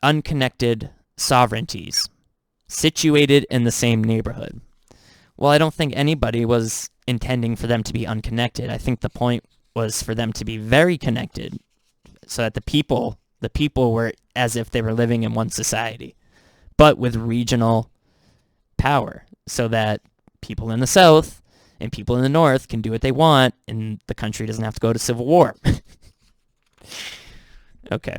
unconnected sovereignties situated in the same neighborhood. Well, I don't think anybody was intending for them to be unconnected. I think the point was for them to be very connected so that the people were as if they were living in one society, but with regional power so that people in the South and people in the North can do what they want and the country doesn't have to go to civil war. Okay.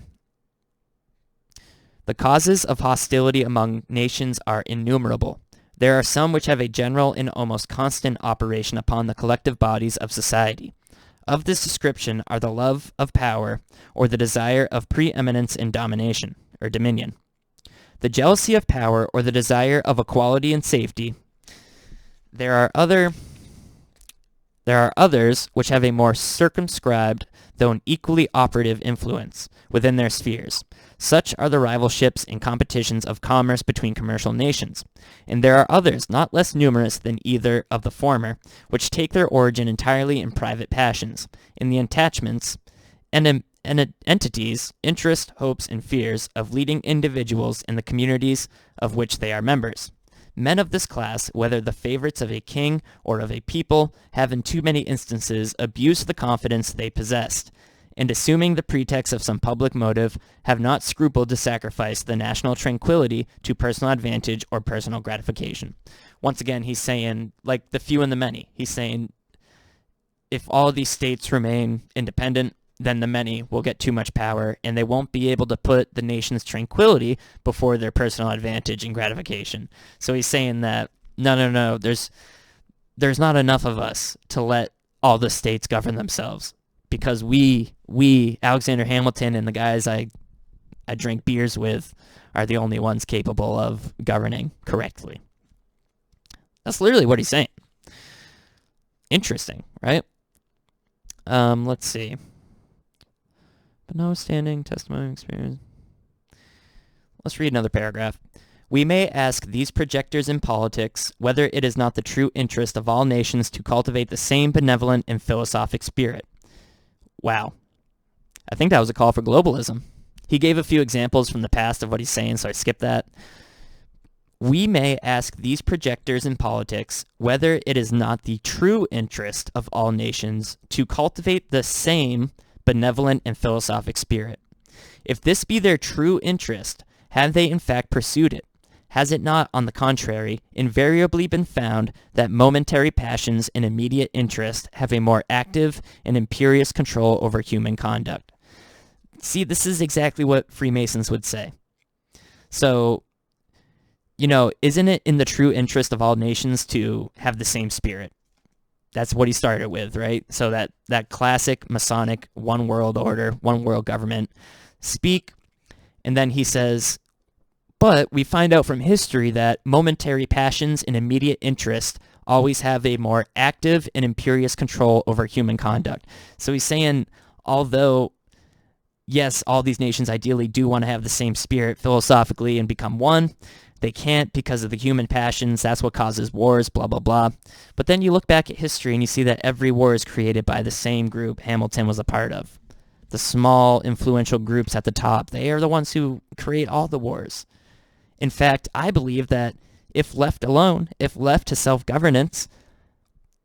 The causes of hostility among nations are innumerable. There are some which have a general and almost constant operation upon the collective bodies of society. Of this description are the love of power, or the desire of preeminence and domination, or dominion, the jealousy of power, or the desire of equality and safety. There are others which have a more circumscribed, though an equally operative influence within their spheres. Such are the rivalships and competitions of commerce between commercial nations. And there are others, not less numerous than either of the former, which take their origin entirely in private passions, in the attachments and entities, interests, hopes, and fears of leading individuals in the communities of which they are members. Men of this class, whether the favorites of a king or of a people, have in too many instances abused the confidence they possessed, and assuming the pretext of some public motive, have not scrupled to sacrifice the national tranquility to personal advantage or personal gratification. Once again, he's saying, like the few and the many, he's saying if all of these states remain independent, then the many will get too much power, and they won't be able to put the nation's tranquility before their personal advantage and gratification. So he's saying that, no, there's not enough of us to let all the states govern themselves, because we, Alexander Hamilton and the guys I drink beers with, are the only ones capable of governing correctly. That's literally what he's saying. Interesting, right? Let's see. But notwithstanding testimony experience. Let's read another paragraph. We may ask these projectors in politics whether it is not the true interest of all nations to cultivate the same benevolent and philosophic spirit. Wow. I think that was a call for globalism. He gave a few examples from the past of what he's saying, so I skipped that. We may ask these projectors in politics whether it is not the true interest of all nations to cultivate the same benevolent and philosophic spirit. If this be their true interest, have they in fact pursued it? Has it not, on the contrary, invariably been found that momentary passions and immediate interest have a more active and imperious control over human conduct? See, this is exactly what Freemasons would say. So, isn't it in the true interest of all nations to have the same spirit? That's what he started with, right? So that classic Masonic one world order, one world government speak. And then he says, but we find out from history that momentary passions and immediate interest always have a more active and imperious control over human conduct. So he's saying, although, yes, all these nations ideally do want to have the same spirit philosophically and become one, they can't because of the human passions. That's what causes wars, blah, blah, blah. But then you look back at history and you see that every war is created by the same group Hamilton was a part of. The small, influential groups at the top, they are the ones who create all the wars. In fact, I believe that if left alone, if left to self-governance,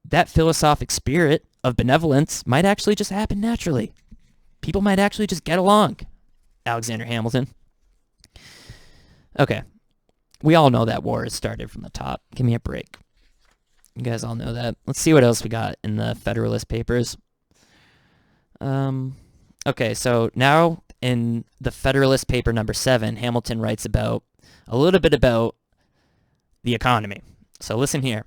that philosophic spirit of benevolence might actually just happen naturally. People might actually just get along. Alexander Hamilton. Okay. We all know that war has started from the top. Give me a break. You guys all know that. Let's see what else we got in the Federalist Papers. Okay, so now in the Federalist Paper number 7, Hamilton writes about a little bit about the economy. So listen here.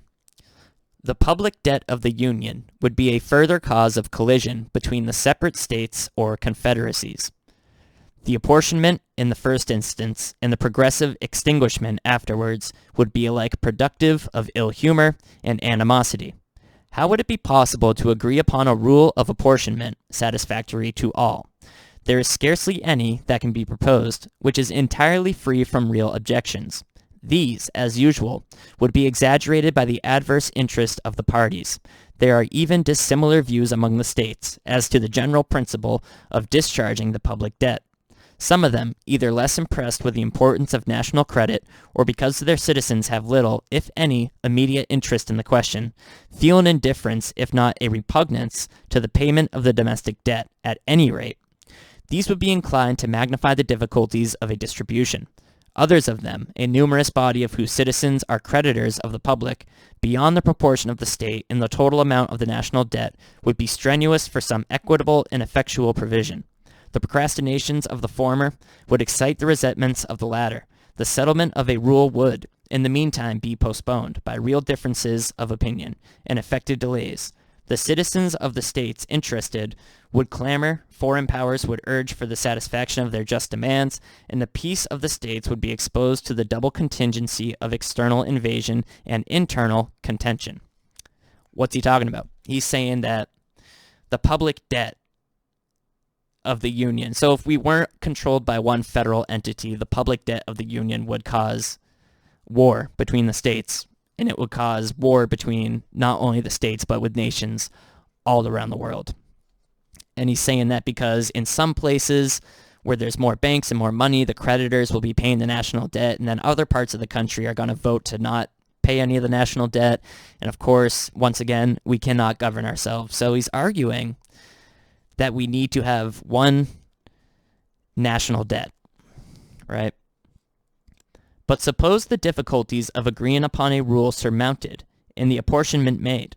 The public debt of the Union would be a further cause of collision between the separate states or confederacies. The apportionment in the first instance and the progressive extinguishment afterwards would be alike productive of ill humor and animosity. How would it be possible to agree upon a rule of apportionment satisfactory to all? There is scarcely any that can be proposed which is entirely free from real objections. These, as usual, would be exaggerated by the adverse interest of the parties. There are even dissimilar views among the states as to the general principle of discharging the public debt. Some of them, either less impressed with the importance of national credit or because their citizens have little, if any, immediate interest in the question, feel an indifference, if not a repugnance, to the payment of the domestic debt, at any rate. These would be inclined to magnify the difficulties of a distribution. Others of them, a numerous body of whose citizens are creditors of the public, beyond the proportion of the state in the total amount of the national debt, would be strenuous for some equitable and effectual provision. The procrastinations of the former would excite the resentments of the latter. The settlement of a rule would, in the meantime, be postponed by real differences of opinion and affected delays. The citizens of the states interested would clamor, foreign powers would urge for the satisfaction of their just demands, and the peace of the states would be exposed to the double contingency of external invasion and internal contention. What's he talking about? He's saying that the public debt of the Union, so if we weren't controlled by one federal entity, the public debt of the Union would cause war between the states. And it would cause war between not only the states, but with nations all around the world. And he's saying that because in some places where there's more banks and more money, the creditors will be paying the national debt, and then other parts of the country are going to vote to not pay any of the national debt. And of course, once again, we cannot govern ourselves. So he's arguing that we need to have one national debt, right? But suppose the difficulties of agreeing upon a rule surmounted, and the apportionment made.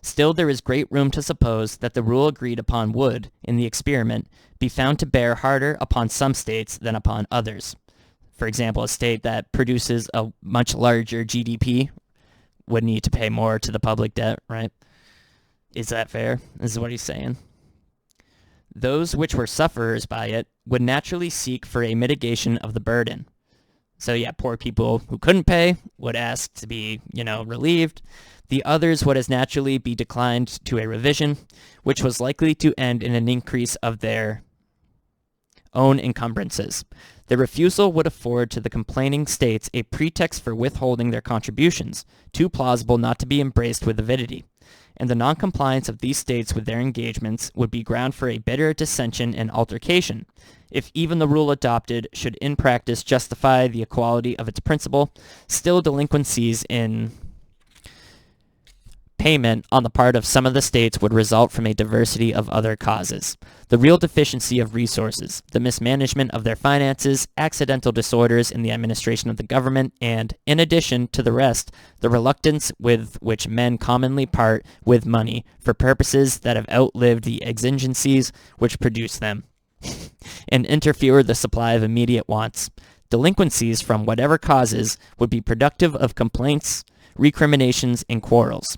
Still there is great room to suppose that the rule agreed upon would, in the experiment, be found to bear harder upon some states than upon others. For example, a state that produces a much larger GDP would need to pay more to the public debt, right? Is that fair? This is what he's saying. Those which were sufferers by it would naturally seek for a mitigation of the burden. So yeah, poor people who couldn't pay would ask to be, relieved. The others would as naturally be declined to a revision, which was likely to end in an increase of their own encumbrances. The refusal would afford to the complaining states a pretext for withholding their contributions, too plausible not to be embraced with avidity. And the noncompliance of these states with their engagements would be ground for a bitter dissension and altercation. If even the rule adopted should in practice justify the equality of its principle, still delinquencies in payment on the part of some of the states would result from a diversity of other causes. The real deficiency of resources, the mismanagement of their finances, accidental disorders in the administration of the government, and, in addition to the rest, the reluctance with which men commonly part with money for purposes that have outlived the exigencies which produce them, and interfere with the supply of immediate wants. Delinquencies from whatever causes would be productive of complaints, recriminations, and quarrels.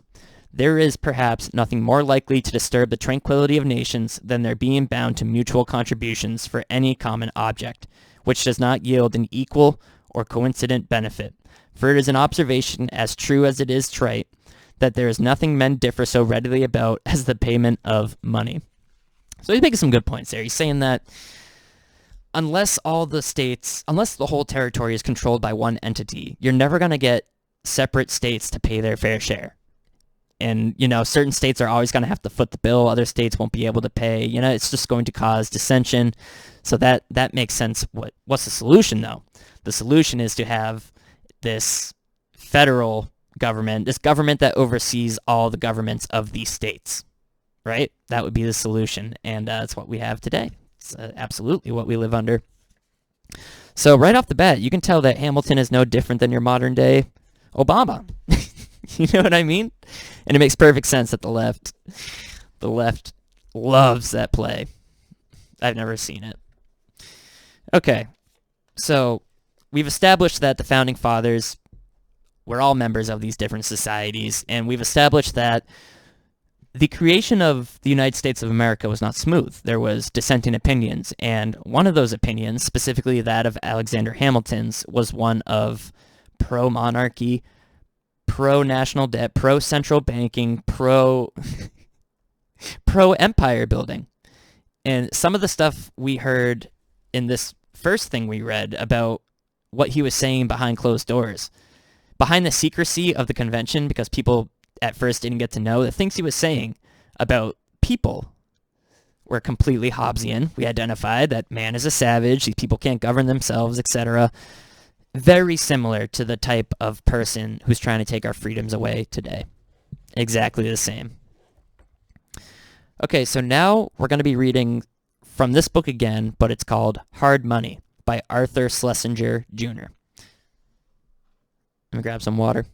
There is, perhaps, nothing more likely to disturb the tranquility of nations than their being bound to mutual contributions for any common object, which does not yield an equal or coincident benefit. For it is an observation as true as it is trite, that there is nothing men differ so readily about as the payment of money. So he's making some good points there. He's saying that unless the whole territory is controlled by one entity, you're never going to get separate states to pay their fair share. And, certain states are always going to have to foot the bill. Other states won't be able to pay. It's just going to cause dissension. So that makes sense. What's the solution, though? The solution is to have this federal government, this government that oversees all the governments of these states, right? That would be the solution, and it's what we have today. It's absolutely what we live under. So right off the bat, you can tell that Hamilton is no different than your modern day Obama. You know what I mean? And it makes perfect sense that the left loves that play. I've never seen it. Okay, so we've established that the Founding Fathers were all members of these different societies, and we've established that the creation of the United States of America was not smooth. There was dissenting opinions, and one of those opinions, specifically that of Alexander Hamilton's, was one of pro-monarchy, pro-national debt, pro-central banking, pro-empire building. And some of the stuff we heard in this first thing we read about what he was saying behind closed doors, behind the secrecy of the convention, because people at first didn't get to know, the things he was saying about people were completely Hobbesian. We identified that man is a savage, these people can't govern themselves, etc. Very similar to the type of person who's trying to take our freedoms away today. Exactly the same. Okay, so now we're going to be reading from this book again, but it's called Hard Money by Arthur Schlesinger Jr. Let me grab some water.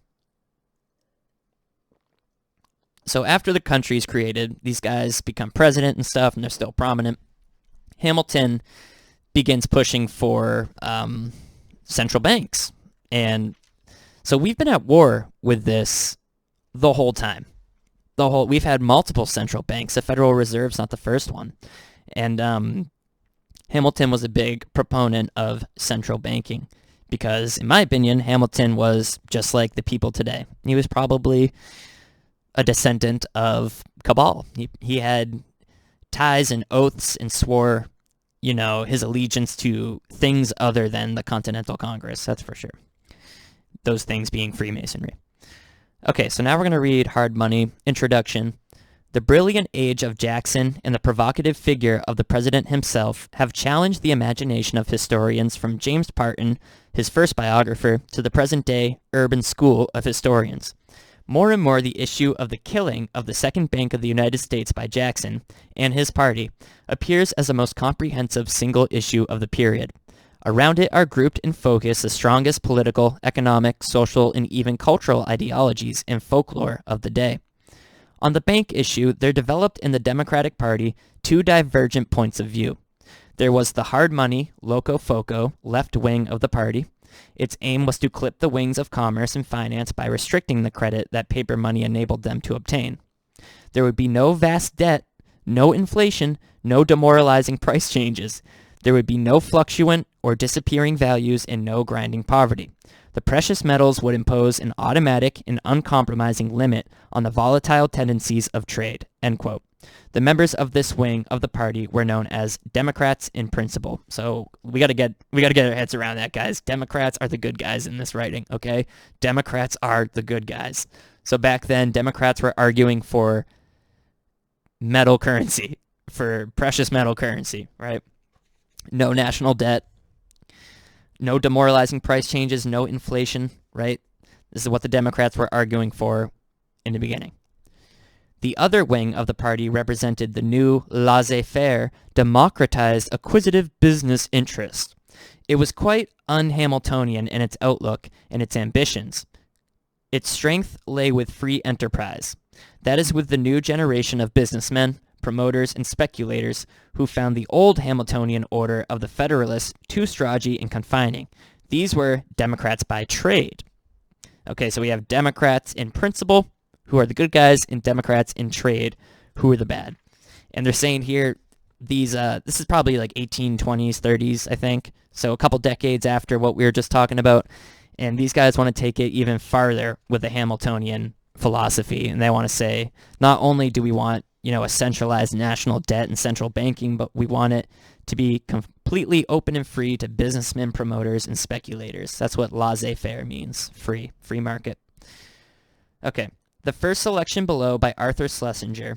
So after the country's created, these guys become president and stuff, and they're still prominent. Hamilton begins pushing for central banks. And so we've been at war with this the whole time. We've had multiple central banks. The Federal Reserve's not the first one. And Hamilton was a big proponent of central banking because, in my opinion, Hamilton was just like the people today. He was probably a descendant of Cabal. He had ties and oaths and swore, his allegiance to things other than the Continental Congress, that's for sure. Those things being Freemasonry. Okay, so now we're going to read Hard Money, Introduction. The brilliant age of Jackson and the provocative figure of the president himself have challenged the imagination of historians from James Parton, his first biographer, to the present-day urban school of historians. More and more, the issue of the killing of the Second Bank of the United States by Jackson and his party appears as the most comprehensive single issue of the period. Around it are grouped in focus the strongest political, economic, social, and even cultural ideologies and folklore of the day. On the bank issue, there developed in the Democratic Party two divergent points of view. There was the hard money, loco-foco, left wing of the party. Its aim was to clip the wings of commerce and finance by restricting the credit that paper money enabled them to obtain. There would be no vast debt, no inflation, no demoralizing price changes. There would be no fluctuant or disappearing values and no grinding poverty. The precious metals would impose an automatic and uncompromising limit on the volatile tendencies of trade." End quote. The members of this wing of the party were known as Democrats in principle. So we gotta get our heads around that, guys. Democrats are the good guys in this writing, okay? Democrats are the good guys. So back then, Democrats were arguing for metal currency, for precious metal currency, right? No national debt, no demoralizing price changes, no inflation, right? This is what the Democrats were arguing for in the beginning. The other wing of the party represented the new laissez-faire, democratized, acquisitive business interest. It was quite un-Hamiltonian in its outlook and its ambitions. Its strength lay with free enterprise. That is, with the new generation of businessmen, promoters, and speculators who found the old Hamiltonian order of the Federalists too stodgy and confining. These were Democrats by trade. Okay, so we have Democrats in principle, who are the good guys, and Democrats in trade, who are the bad. And they're saying here, this is probably like 1820s, 30s, I think. So a couple decades after what we were just talking about. And these guys want to take it even farther with the Hamiltonian philosophy. And they want to say, not only do we want, a centralized national debt and central banking, but we want it to be completely open and free to businessmen, promoters, and speculators. That's what laissez-faire means, free market. Okay. The first selection below by Arthur Schlesinger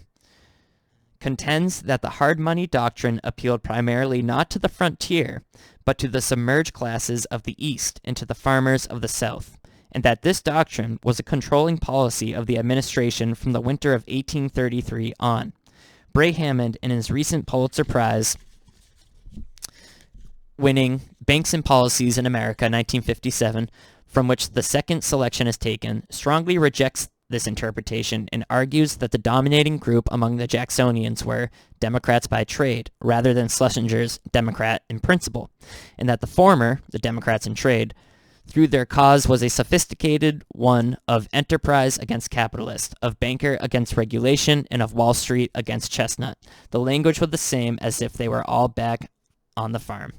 contends that the hard money doctrine appealed primarily not to the frontier, but to the submerged classes of the East and to the farmers of the South, and that this doctrine was a controlling policy of the administration from the winter of 1833 on. Bray Hammond, in his recent Pulitzer Prize winning Banks and Policies in America, 1957, from which the second selection is taken, strongly rejects this interpretation and argues that the dominating group among the Jacksonians were Democrats by trade, rather than Schlesinger's Democrat in principle, and that the former, the Democrats in trade, through their cause was a sophisticated one of enterprise against capitalist, of banker against regulation, and of Wall Street against Chestnut. The language was the same as if they were all back on the farm.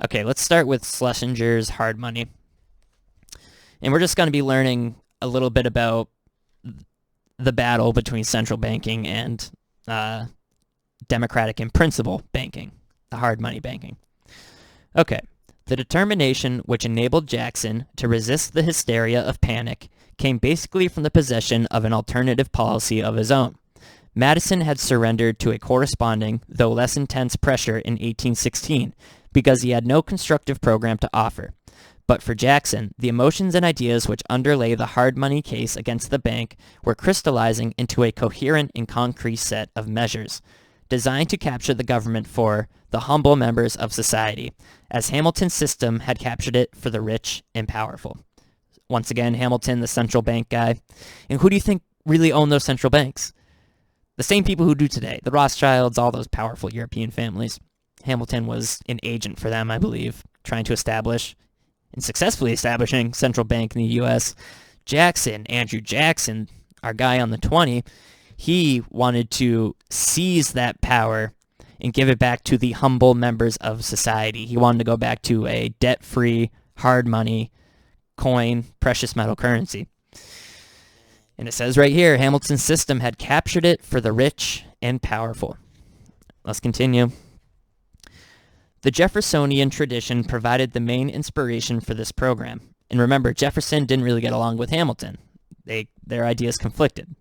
Okay, let's start with Schlesinger's hard money. And we're just going to be learning a little bit about the battle between central banking and democratic in principle banking, the hard money banking. Okay, the determination which enabled Jackson to resist the hysteria of panic came basically from the possession of an alternative policy of his own. Madison had surrendered to a corresponding, though less intense, pressure in 1816 because he had no constructive program to offer. But for Jackson, the emotions and ideas which underlay the hard money case against the bank were crystallizing into a coherent and concrete set of measures, designed to capture the government for the humble members of society, as Hamilton's system had captured it for the rich and powerful. Once again, Hamilton, the central bank guy. And who do you think really owned those central banks? The same people who do today, the Rothschilds, all those powerful European families. Hamilton was an agent for them, I believe, trying to establish and successfully establishing central bank in the U.S. Jackson, Andrew Jackson, our guy on the 20, he wanted to seize that power and give it back to the humble members of society. He wanted to go back to a debt-free, hard money, coin, precious metal currency. And it says right here, Hamilton's system had captured it for the rich and powerful. Let's continue. The Jeffersonian tradition provided the main inspiration for this program. And remember, Jefferson didn't really get along with Hamilton. Their ideas conflicted.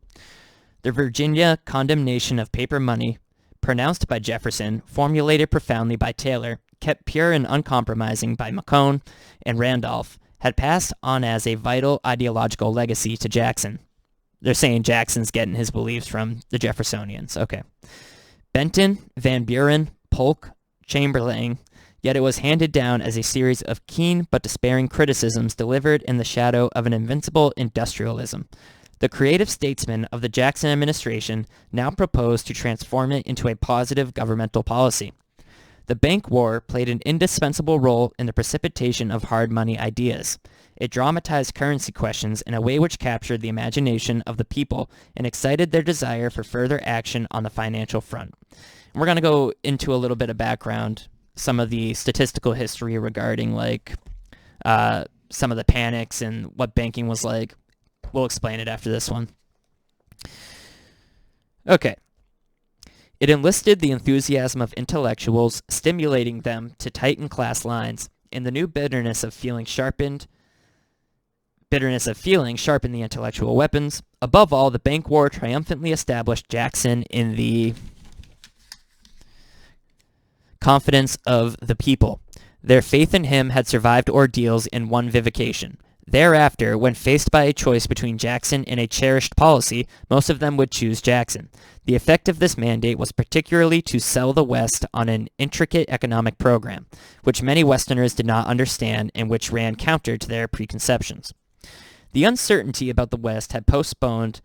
The Virginia condemnation of paper money, pronounced by Jefferson, formulated profoundly by Taylor, kept pure and uncompromising by Macomb and Randolph, had passed on as a vital ideological legacy to Jackson. They're saying Jackson's getting his beliefs from the Jeffersonians. Okay. Benton, Van Buren, Polk, Chamberlain, yet it was handed down as a series of keen but despairing criticisms delivered in the shadow of an invincible industrialism. The creative statesmen of the Jackson administration now proposed to transform it into a positive governmental policy. The bank war played an indispensable role in the precipitation of hard money ideas. It dramatized currency questions in a way which captured the imagination of the people and excited their desire for further action on the financial front. We're going to go into a little bit of background, some of the statistical history regarding some of the panics and what banking was like. We'll explain it after this one. Okay. It enlisted the enthusiasm of intellectuals, stimulating them to tighten class lines, and the new bitterness of feeling sharpened the intellectual weapons. Above all, the bank war triumphantly established Jackson in the confidence of the people. Their faith in him had survived ordeals in one vivification. Thereafter, when faced by a choice between Jackson and a cherished policy, most of them would choose Jackson. The effect of this mandate was particularly to sell the West on an intricate economic program, which many Westerners did not understand and which ran counter to their preconceptions. The uncertainty about the West had postponed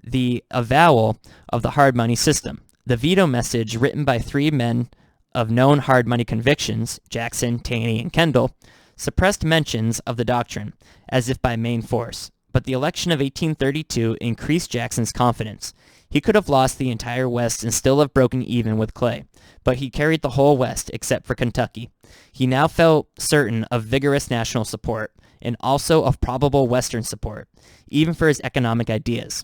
the avowal of the hard money system. The veto message, written by three men of known hard money convictions, Jackson, Taney, and Kendall, suppressed mentions of the doctrine, as if by main force. But the election of 1832 increased Jackson's confidence. He could have lost the entire West and still have broken even with Clay, but he carried the whole West except for Kentucky. He now felt certain of vigorous national support, and also of probable Western support, even for his economic ideas.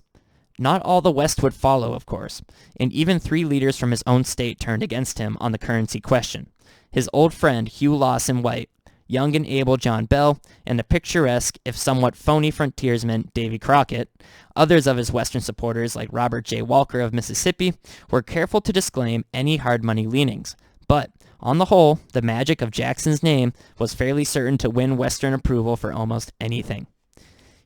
Not all the West would follow, of course, and even three leaders from his own state turned against him on the currency question. His old friend Hugh Lawson White, young and able John Bell, and the picturesque, if somewhat phony frontiersman Davy Crockett. Others of his Western supporters, like Robert J. Walker of Mississippi, were careful to disclaim any hard money leanings. But, on the whole, the magic of Jackson's name was fairly certain to win Western approval for almost anything.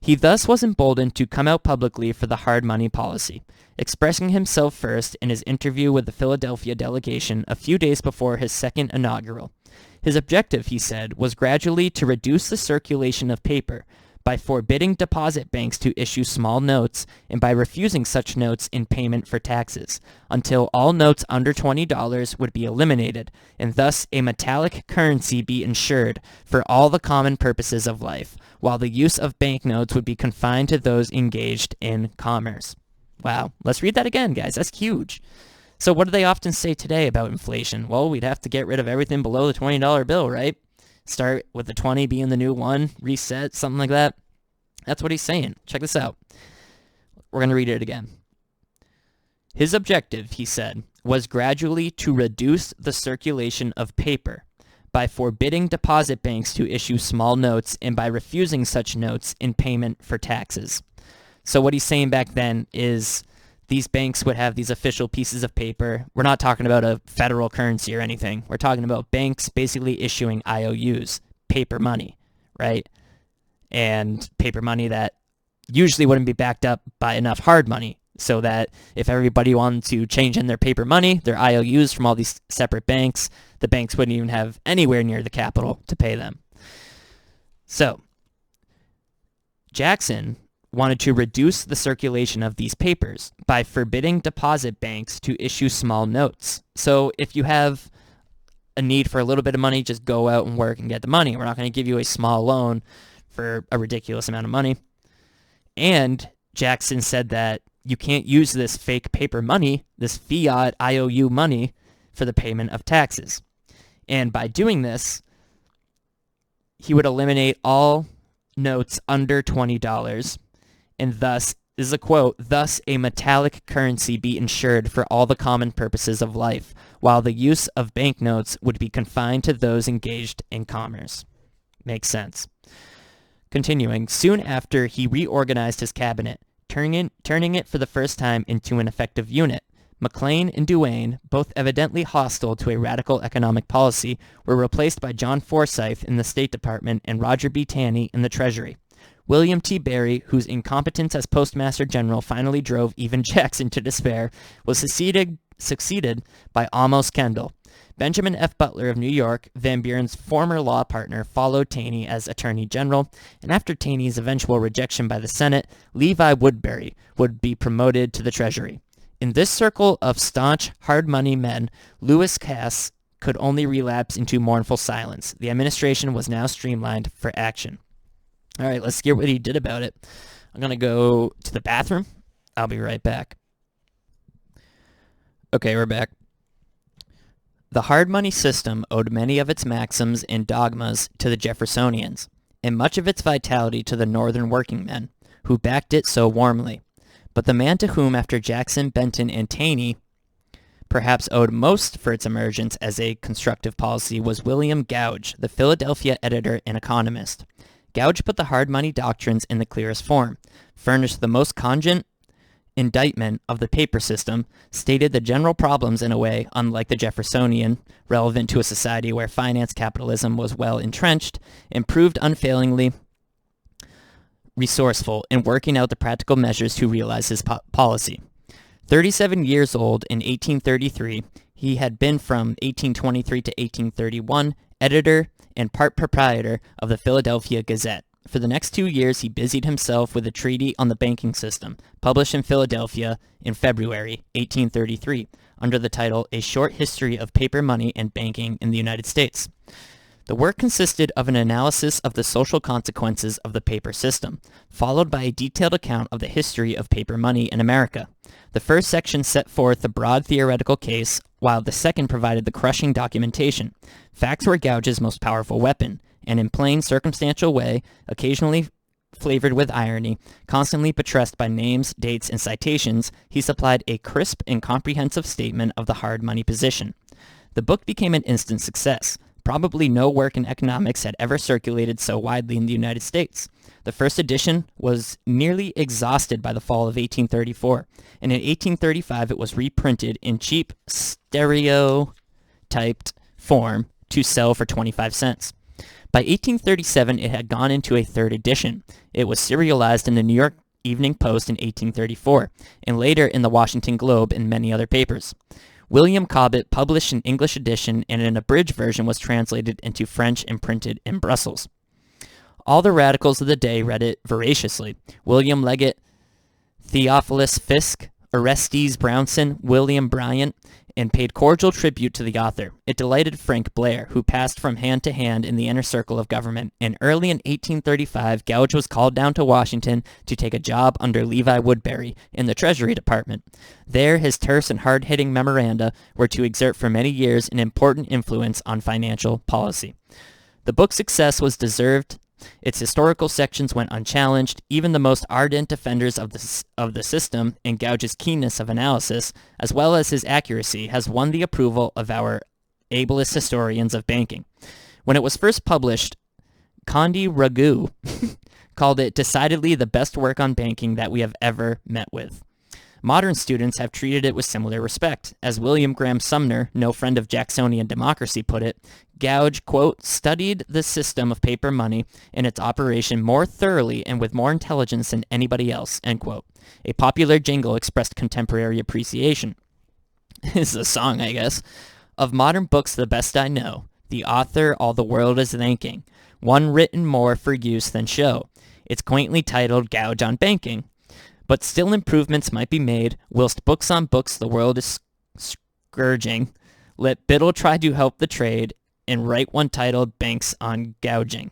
He thus was emboldened to come out publicly for the hard money policy, expressing himself first in his interview with the Philadelphia delegation a few days before his second inaugural. His objective, he said, was gradually to reduce the circulation of paper by forbidding deposit banks to issue small notes and by refusing such notes in payment for taxes, until all notes under $20 would be eliminated, and thus a metallic currency be insured for all the common purposes of life, while the use of banknotes would be confined to those engaged in commerce. Wow, let's read that again, guys. That's huge. So what do they often say today about inflation? Well, we'd have to get rid of everything below the $20 bill, right? Start with the 20 being the new one, reset, something like that. That's what he's saying. Check this out. We're going to read it again. His objective, he said, was gradually to reduce the circulation of paper by forbidding deposit banks to issue small notes and by refusing such notes in payment for taxes. So what he's saying back then is these banks would have these official pieces of paper. We're not talking about a federal currency or anything. We're talking about banks basically issuing IOUs, paper money, right? And paper money that usually wouldn't be backed up by enough hard money, so that if everybody wanted to change in their paper money, their IOUs from all these separate banks, the banks wouldn't even have anywhere near the capital to pay them. So Jackson wanted to reduce the circulation of these papers by forbidding deposit banks to issue small notes. So if you have a need for a little bit of money, just go out and work and get the money. We're not going to give you a small loan for a ridiculous amount of money. And Jackson said that you can't use this fake paper money, this fiat IOU money, for the payment of taxes. And by doing this, he would eliminate all notes under $20, and thus, this is a quote, thus a metallic currency be insured for all the common purposes of life, while the use of banknotes would be confined to those engaged in commerce. Makes sense. Continuing, soon after, he reorganized his cabinet, turning it for the first time into an effective unit. McLean and Duane, both evidently hostile to a radical economic policy, were replaced by John Forsyth in the State Department and Roger B. Taney in the Treasury. William T. Berry, whose incompetence as Postmaster General finally drove even Jackson to despair, was succeeded by Amos Kendall. Benjamin F. Butler of New York, Van Buren's former law partner, followed Taney as Attorney General, and after Taney's eventual rejection by the Senate, Levi Woodbury would be promoted to the Treasury. In this circle of staunch, hard money men, Lewis Cass could only relapse into mournful silence. The administration was now streamlined for action. All right, let's hear what he did about it. I'm going to go to the bathroom. I'll be right back. Okay, we're back. The hard money system owed many of its maxims and dogmas to the Jeffersonians, and much of its vitality to the Northern working men, who backed it so warmly. But the man to whom, after Jackson, Benton, and Taney, perhaps owed most for its emergence as a constructive policy was William Gouge, the Philadelphia editor and economist. Gouge put the hard money doctrines in the clearest form, furnished the most cogent indictment of the paper system, stated the general problems in a way unlike the Jeffersonian, relevant to a society where finance capitalism was well entrenched, and proved unfailingly resourceful in working out the practical measures to realize his policy. 37 years old in 1833, he had been from 1823 to 1831 editor and part proprietor of the Philadelphia Gazette. For the next 2 years, he busied himself with a treatise on the banking system, published in Philadelphia in February 1833, under the title A Short History of Paper Money and Banking in the United States. The work consisted of an analysis of the social consequences of the paper system, followed by a detailed account of the history of paper money in America. The first section set forth the broad theoretical case, while the second provided the crushing documentation. Facts were Gouge's most powerful weapon, and in plain, circumstantial way, occasionally flavored with irony, constantly buttressed by names, dates, and citations, he supplied a crisp and comprehensive statement of the hard money position. The book became an instant success. Probably no work in economics had ever circulated so widely in the United States. The first edition was nearly exhausted by the fall of 1834, and in 1835 it was reprinted in cheap stereotyped form to sell for 25 cents. By 1837, it had gone into a third edition. It was serialized in the New York Evening Post in 1834, and later in the Washington Globe and many other papers. William Cobbett published an English edition, and an abridged version was translated into French and printed in Brussels. All the radicals of the day read it voraciously. William Leggett, Theophilus Fiske, Orestes Brownson, William Bryant, and paid cordial tribute to the author. It delighted Frank Blair, who passed from hand to hand in the inner circle of government, and early in 1835, Gouge was called down to Washington to take a job under Levi Woodbury in the Treasury Department. There, his terse and hard-hitting memoranda were to exert for many years an important influence on financial policy. The book's success was deserved. Its historical sections went unchallenged. Even the most ardent defenders of the system, and Gouge's keenness of analysis, as well as his accuracy, has won the approval of our ablest historians of banking. When it was first published, Condi Ragu called it decidedly the best work on banking that we have ever met with. Modern students have treated it with similar respect. As William Graham Sumner, no friend of Jacksonian democracy, put it, Gouge, quote, studied the system of paper money and its operation more thoroughly and with more intelligence than anybody else, end quote. A popular jingle expressed contemporary appreciation. This is a song, I guess. Of modern books, the best I know. The author all the world is thanking. One written more for use than show. It's quaintly titled Gouge on Banking. But still improvements might be made, whilst books on books the world is scourging. Let Biddle try to help the trade, and write one titled Banks on Gouging.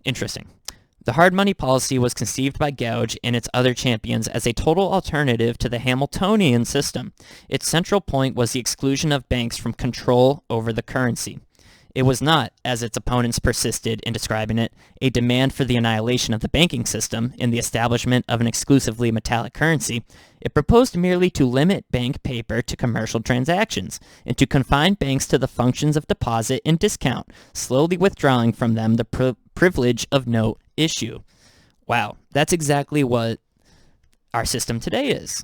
Interesting. The hard money policy was conceived by Gouge and its other champions as a total alternative to the Hamiltonian system. Its central point was the exclusion of banks from control over the currency. It was not, as its opponents persisted in describing it, a demand for the annihilation of the banking system and the establishment of an exclusively metallic currency. It proposed merely to limit bank paper to commercial transactions and to confine banks to the functions of deposit and discount, slowly withdrawing from them the privilege of note issue. Wow, that's exactly what our system today is.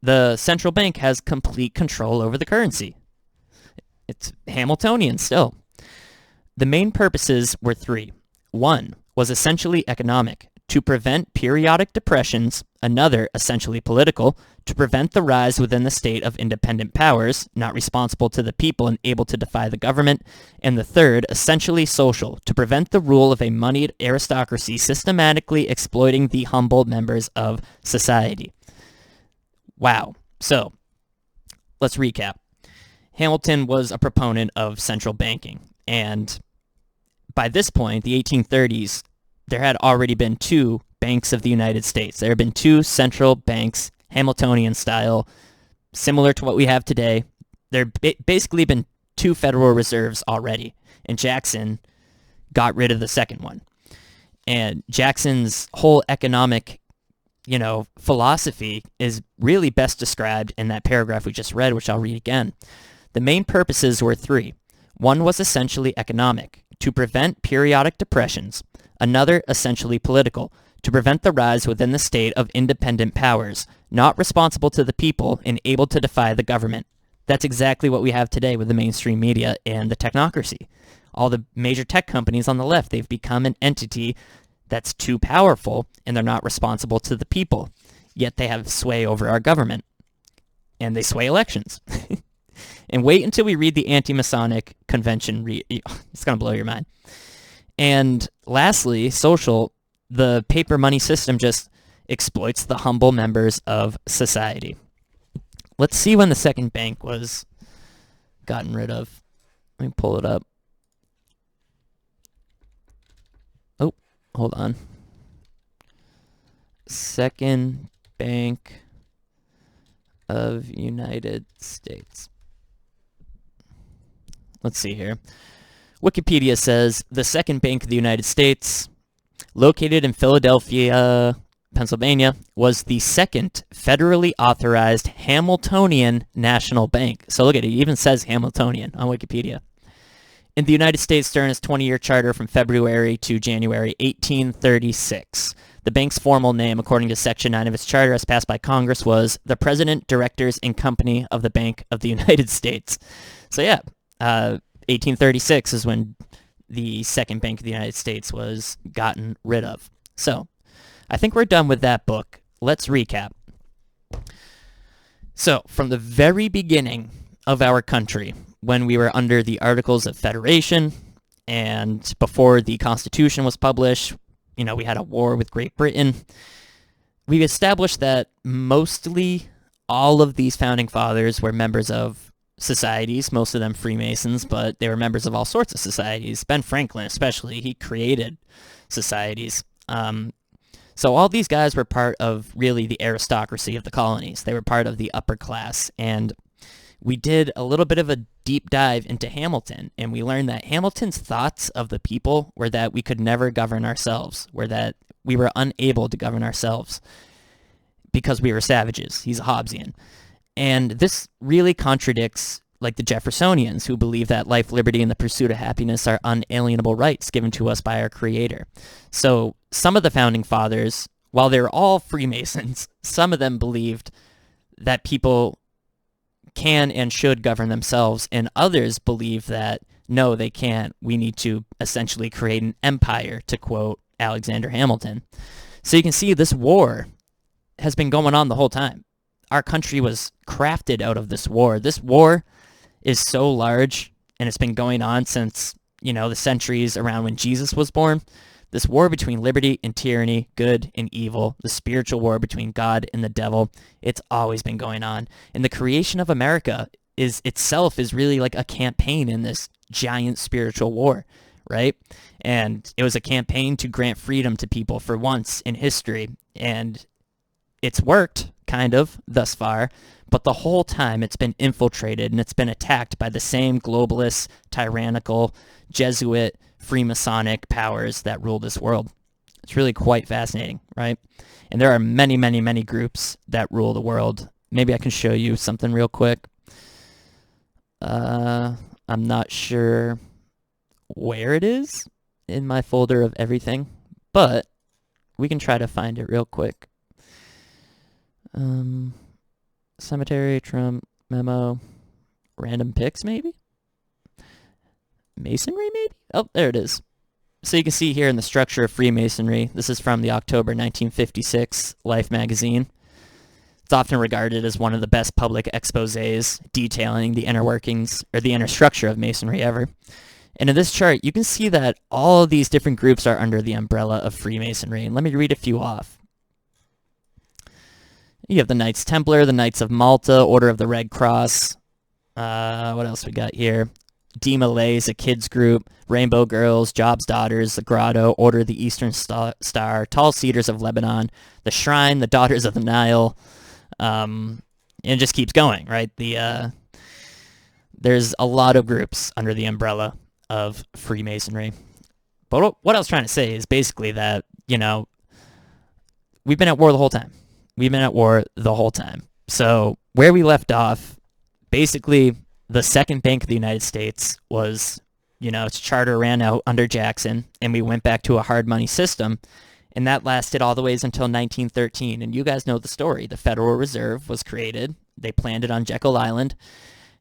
The central bank has complete control over the currency. It's Hamiltonian still. The main purposes were three. One was essentially economic, to prevent periodic depressions. Another, essentially political, to prevent the rise within the state of independent powers, not responsible to the people and able to defy the government. And the third, essentially social, to prevent the rule of a moneyed aristocracy systematically exploiting the humble members of society. Wow. So, let's recap. Hamilton was a proponent of central banking, and by this point, the 1830s, there had already been two banks of the United States. There had been two central banks, Hamiltonian style, similar to what we have today. There basically been two Federal Reserves already, and Jackson got rid of the second one. And Jackson's whole economic, philosophy is really best described in that paragraph we just read, which I'll read again. The main purposes were three. One was essentially economic, to prevent periodic depressions. Another, essentially political, to prevent the rise within the state of independent powers, not responsible to the people and able to defy the government. That's exactly what we have today with the mainstream media and the technocracy. All the major tech companies on the left, they've become an entity that's too powerful, and they're not responsible to the people. Yet they have sway over our government. And they sway elections. And wait until we read the anti-Masonic convention. It's going to blow your mind. And lastly, social, the paper money system just exploits the humble members of society. Let's see when the second bank was gotten rid of. Let me pull it up. Oh, hold on. Second Bank of United States. Let's see here. Wikipedia says the Second Bank of the United States, located in Philadelphia, Pennsylvania, was the second federally authorized Hamiltonian national bank. So look at it, it even says Hamiltonian on Wikipedia. In the United States during its 20-year charter from February to January 1836. The bank's formal name, according to Section 9 of its charter as passed by Congress, was the President, Directors, and Company of the Bank of the United States. So yeah, 1836 is when the second Bank of the United States was gotten rid of. So, I think we're done with that book. Let's recap. So, from the very beginning of our country, when we were under the Articles of Federation, and before the Constitution was published, we had a war with Great Britain. We established that mostly all of these founding fathers were members of societies, most of them Freemasons, but they were members of all sorts of societies. Ben Franklin especially, he created societies. So all these guys were part of really the aristocracy of the colonies. They were part of the upper class. And we did a little bit of a deep dive into Hamilton, and we learned that Hamilton's thoughts of the people were that we could never govern ourselves, were that we were unable to govern ourselves because we were savages. He's a Hobbesian. And this really contradicts like the Jeffersonians, who believe that life, liberty, and the pursuit of happiness are unalienable rights given to us by our Creator. So some of the founding fathers, while they were all Freemasons, some of them believed that people can and should govern themselves, and others believe that no, they can't. We need to essentially create an empire, to quote Alexander Hamilton. So you can see this war has been going on the whole time. Our country was crafted out of this war. This war is so large, and it's been going on since, the centuries around when Jesus was born. This war between liberty and tyranny, good and evil, the spiritual war between God and the devil, it's always been going on. And the creation of America is really like a campaign in this giant spiritual war, right? And it was a campaign to grant freedom to people for once in history. And it's worked, kind of, thus far. But the whole time it's been infiltrated and it's been attacked by the same globalist, tyrannical, Jesuit, Freemasonic powers that rule this world. It's really quite fascinating, right? And there are many, many, many groups that rule the world. Maybe I can show you something real quick. I'm not sure where it is in my folder of everything, but we can try to find it real quick. Cemetery, Trump, memo, random picks, maybe? Masonry, maybe? Oh, there it is. So you can see here in the structure of Freemasonry, this is from the October 1956 Life magazine. It's often regarded as one of the best public exposés detailing the inner workings, or the inner structure of Masonry ever. And in this chart, you can see that all of these different groups are under the umbrella of Freemasonry. And let me read a few off. You have the Knights Templar, the Knights of Malta, Order of the Red Cross. What else we got here? D. Malays, a kids group, Rainbow Girls, Job's Daughters, the Grotto, Order of the Eastern Star, Tall Cedars of Lebanon, the Shrine, the Daughters of the Nile, and it just keeps going, right? There's a lot of groups under the umbrella of Freemasonry. But what I was trying to say is basically that, we've been at war the whole time. So where we left off, basically, the second Bank of the United States was, its charter ran out under Jackson, and we went back to a hard money system, and that lasted all the way until 1913. And you guys know the story. The Federal Reserve was created. They planned it on Jekyll Island,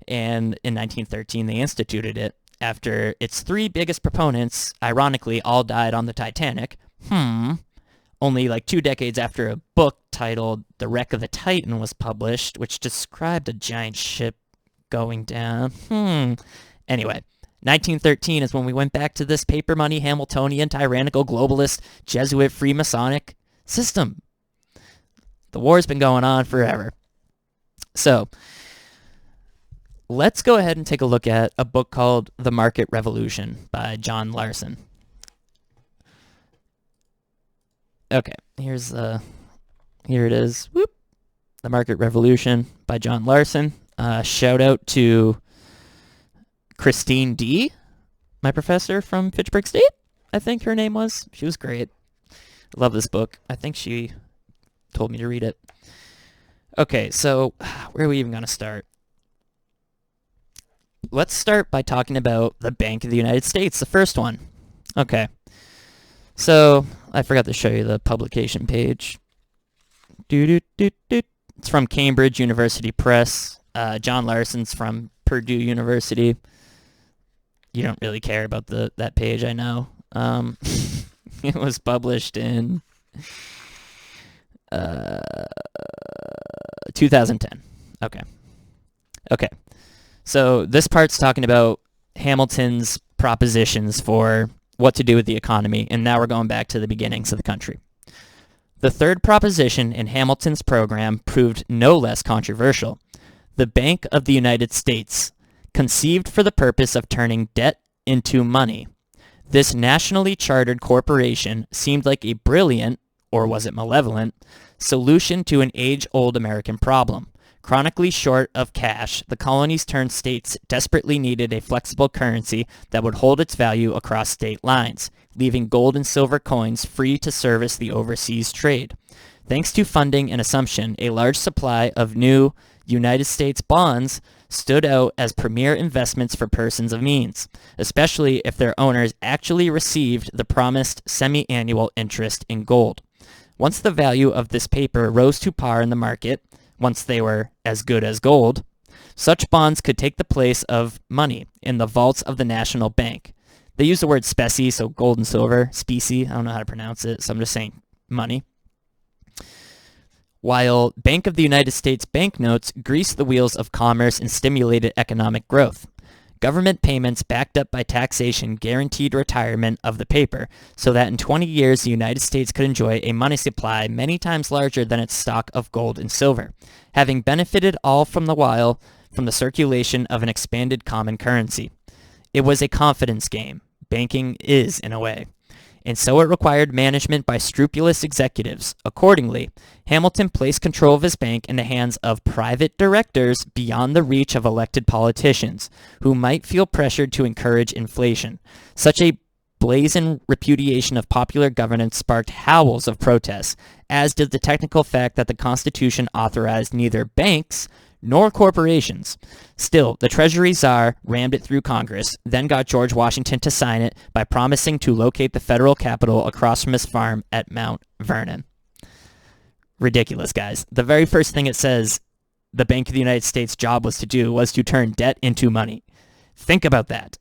and in 1913 they instituted it after its three biggest proponents, ironically, all died on the Titanic. Only like 2 decades after a book titled The Wreck of the Titan was published, which described a giant ship going down. Anyway, 1913 is when we went back to this paper money, Hamiltonian, tyrannical, globalist, Jesuit, Freemasonic system. The war's been going on forever. So, let's go ahead and take a look at a book called The Market Revolution by John Larson. Okay, here it is. Whoop. The Market Revolution by John Larson. Shout out to Christine D., my professor from Fitchburg State, I think her name was. She was great. Love this book. I think she told me to read it. Okay, so where are we even going to start? Let's start by talking about the Bank of the United States, the first one. Okay. So, I forgot to show you the publication page. It's from Cambridge University Press. John Larson's from Purdue University. You don't really care about that page, I know. It was published in 2010. Okay. So this part's talking about Hamilton's propositions for what to do with the economy, and now we're going back to the beginnings of the country. The third proposition in Hamilton's program proved no less controversial. The Bank of the United States, conceived for the purpose of turning debt into money. This nationally chartered corporation seemed like a brilliant, or was it malevolent, solution to an age-old American problem. Chronically short of cash, the colonies turned states desperately needed a flexible currency that would hold its value across state lines, leaving gold and silver coins free to service the overseas trade. Thanks to funding and assumption, a large supply of new United States bonds stood out as premier investments for persons of means, especially if their owners actually received the promised semi-annual interest in gold. Once the value of this paper rose to par in the market, once they were as good as gold, such bonds could take the place of money in the vaults of the national bank. They use the word specie, so gold and silver, specie, I don't know how to pronounce it, so I'm just saying money. While Bank of the United States banknotes greased the wheels of commerce and stimulated economic growth. Government payments backed up by taxation guaranteed retirement of the paper, so that in 20 years the United States could enjoy a money supply many times larger than its stock of gold and silver, having benefited all from the circulation of an expanded common currency. It was a confidence game. Banking is, in a way. And so it required management by scrupulous executives. Accordingly, Hamilton placed control of his bank in the hands of private directors beyond the reach of elected politicians, who might feel pressured to encourage inflation. Such a brazen repudiation of popular governance sparked howls of protest, as did the technical fact that the Constitution authorized neither banks nor corporations. Still, the Treasury Czar rammed it through Congress, then got George Washington to sign it by promising to locate the federal capital across from his farm at Mount Vernon. Ridiculous, guys. The very first thing it says the Bank of the United States' job was to do was to turn debt into money. Think about that.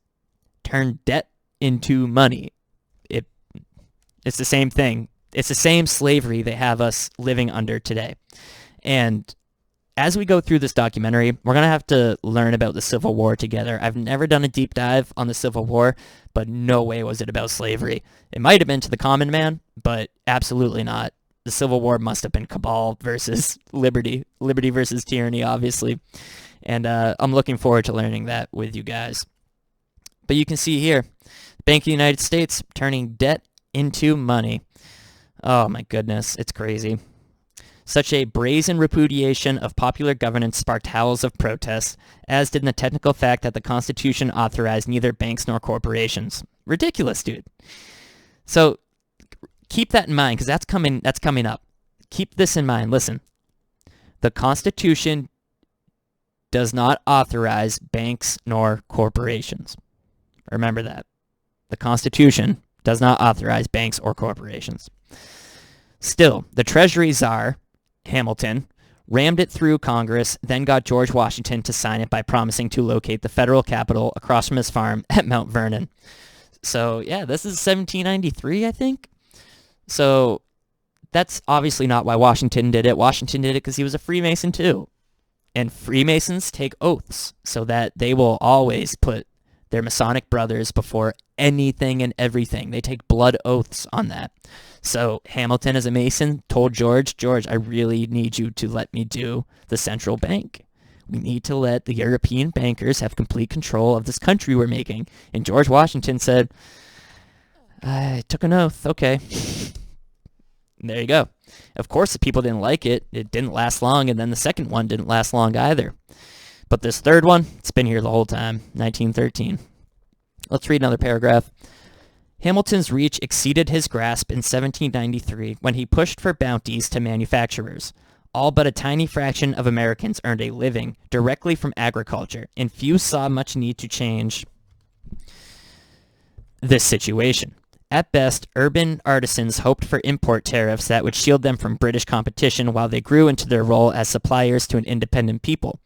Turn debt into money. It's the same thing. It's the same slavery they have us living under today. And as we go through this documentary, we're going to have to learn about the Civil War together. I've never done a deep dive on the Civil War, but no way was it about slavery. It might have been to the common man, but absolutely not. The Civil War must have been cabal versus liberty. Liberty versus tyranny, obviously. And I'm looking forward to learning that with you guys. But you can see here, Bank of the United States turning debt into money. Oh my goodness, it's crazy. Such a brazen repudiation of popular governance sparked howls of protest, as did the technical fact that the Constitution authorized neither banks nor corporations. Ridiculous, dude. So keep that in mind, because that's coming up. Keep this in mind. Listen, the Constitution does not authorize banks nor corporations. Remember that. The Constitution does not authorize banks or corporations. Still, the Treasury Czar, Hamilton, rammed it through Congress, then got George Washington to sign it by promising to locate the federal capital across from his farm at Mount Vernon. So, yeah, this is 1793, I think. So, that's obviously not why Washington did it. Washington did it because he was a Freemason, too. And Freemasons take oaths so that they will always put their Masonic brothers before anything and everything. They take blood oaths on that. So Hamilton, as a Mason, told George, I really need you to let me do the central bank. We need to let the European bankers have complete control of this country we're making. And George Washington said, I took an oath, okay. And there you go. Of course, the people didn't like it. It didn't last long, and then the second one didn't last long either. But this third one, it's been here the whole time, 1913. Let's read another paragraph. Hamilton's reach exceeded his grasp in 1793 when he pushed for bounties to manufacturers. All but a tiny fraction of Americans earned a living directly from agriculture, and few saw much need to change this situation. At best, urban artisans hoped for import tariffs that would shield them from British competition while they grew into their role as suppliers to an independent people.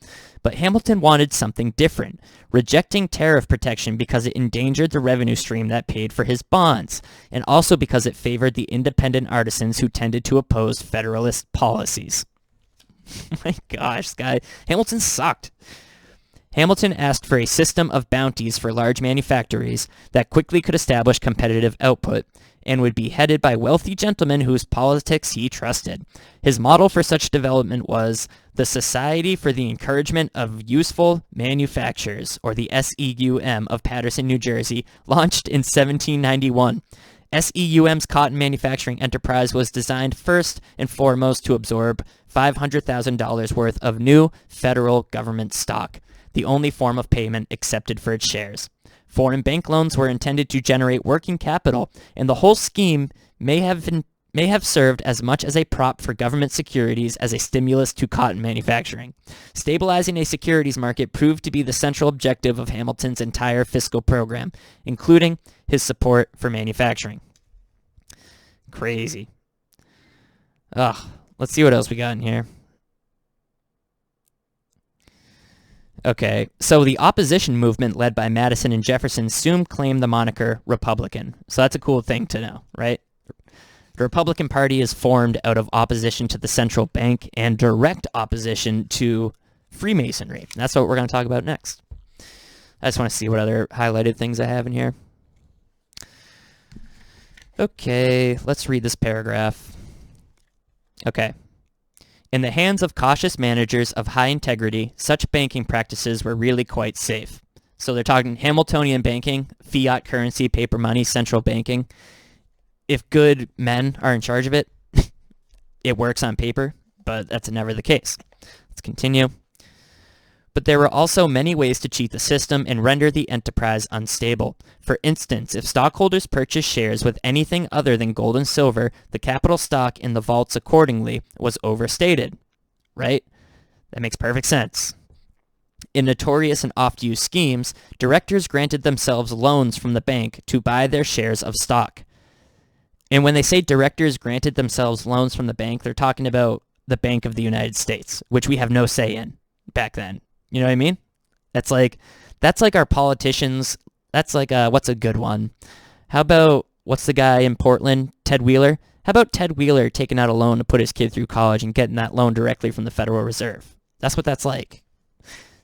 But Hamilton wanted something different, rejecting tariff protection because it endangered the revenue stream that paid for his bonds, and also because it favored the independent artisans who tended to oppose Federalist policies. My gosh, this guy, Hamilton sucked. Hamilton asked for a system of bounties for large manufactories that quickly could establish competitive output and would be headed by wealthy gentlemen whose politics he trusted. His model for such development was the Society for the Encouragement of Useful Manufactures, or the SEUM of Paterson, New Jersey, launched in 1791. SEUM's cotton manufacturing enterprise was designed first and foremost to absorb $500,000 worth of new federal government stock, the only form of payment accepted for its shares. Foreign bank loans were intended to generate working capital, and the whole scheme may have served as much as a prop for government securities as a stimulus to cotton manufacturing. Stabilizing a securities market proved to be the central objective of Hamilton's entire fiscal program, including his support for manufacturing. Crazy. Ugh. Let's see what else we got in here. Okay, so the opposition movement led by Madison and Jefferson soon claimed the moniker Republican. So that's a cool thing to know, right? The Republican Party is formed out of opposition to the central bank and direct opposition to Freemasonry. And that's what we're going to talk about next. I just want to see what other highlighted things I have in here. Okay, let's read this paragraph. Okay. In the hands of cautious managers of high integrity, such banking practices were really quite safe. So they're talking Hamiltonian banking, fiat currency, paper money, central banking. If good men are in charge of it, it works on paper, but that's never the case. Let's continue. But there were also many ways to cheat the system and render the enterprise unstable. For instance, if stockholders purchased shares with anything other than gold and silver, the capital stock in the vaults accordingly was overstated. Right? That makes perfect sense. In notorious and oft-used schemes, directors granted themselves loans from the bank to buy their shares of stock. And when they say directors granted themselves loans from the bank, they're talking about the Bank of the United States, which we have no say in back then. You know what I mean? That's like our politicians. That's like, what's a good one? How about, what's the guy in Portland, Ted Wheeler? How about Ted Wheeler taking out a loan to put his kid through college and getting that loan directly from the Federal Reserve? That's what that's like.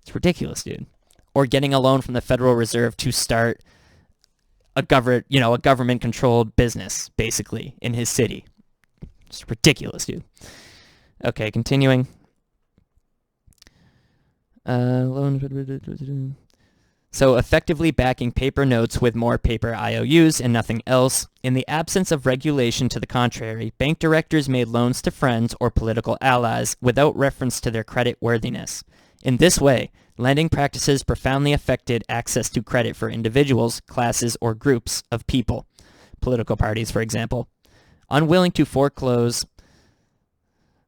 It's ridiculous, dude. Or getting a loan from the Federal Reserve to start a government-controlled business, basically, in his city. It's ridiculous, dude. Okay, continuing. So effectively backing paper notes with more paper IOUs and nothing else. In the absence of regulation to the contrary, bank directors made loans to friends or political allies without reference to their credit worthiness. In this way, lending practices profoundly affected access to credit for individuals, classes, or groups of people. Political parties, for example. Unwilling to foreclose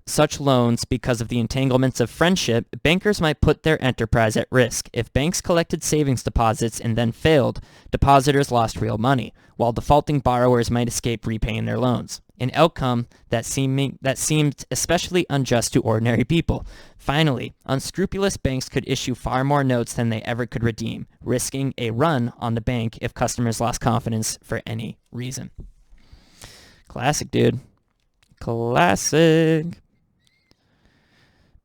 such loans because of the entanglements of friendship, bankers might put their enterprise at risk. If banks collected savings deposits and then failed, depositors lost real money, while defaulting borrowers might escape repaying their loans. An outcome that seemed especially unjust to ordinary people. Finally, unscrupulous banks could issue far more notes than they ever could redeem, risking a run on the bank if customers lost confidence for any reason. Classic, dude. Classic.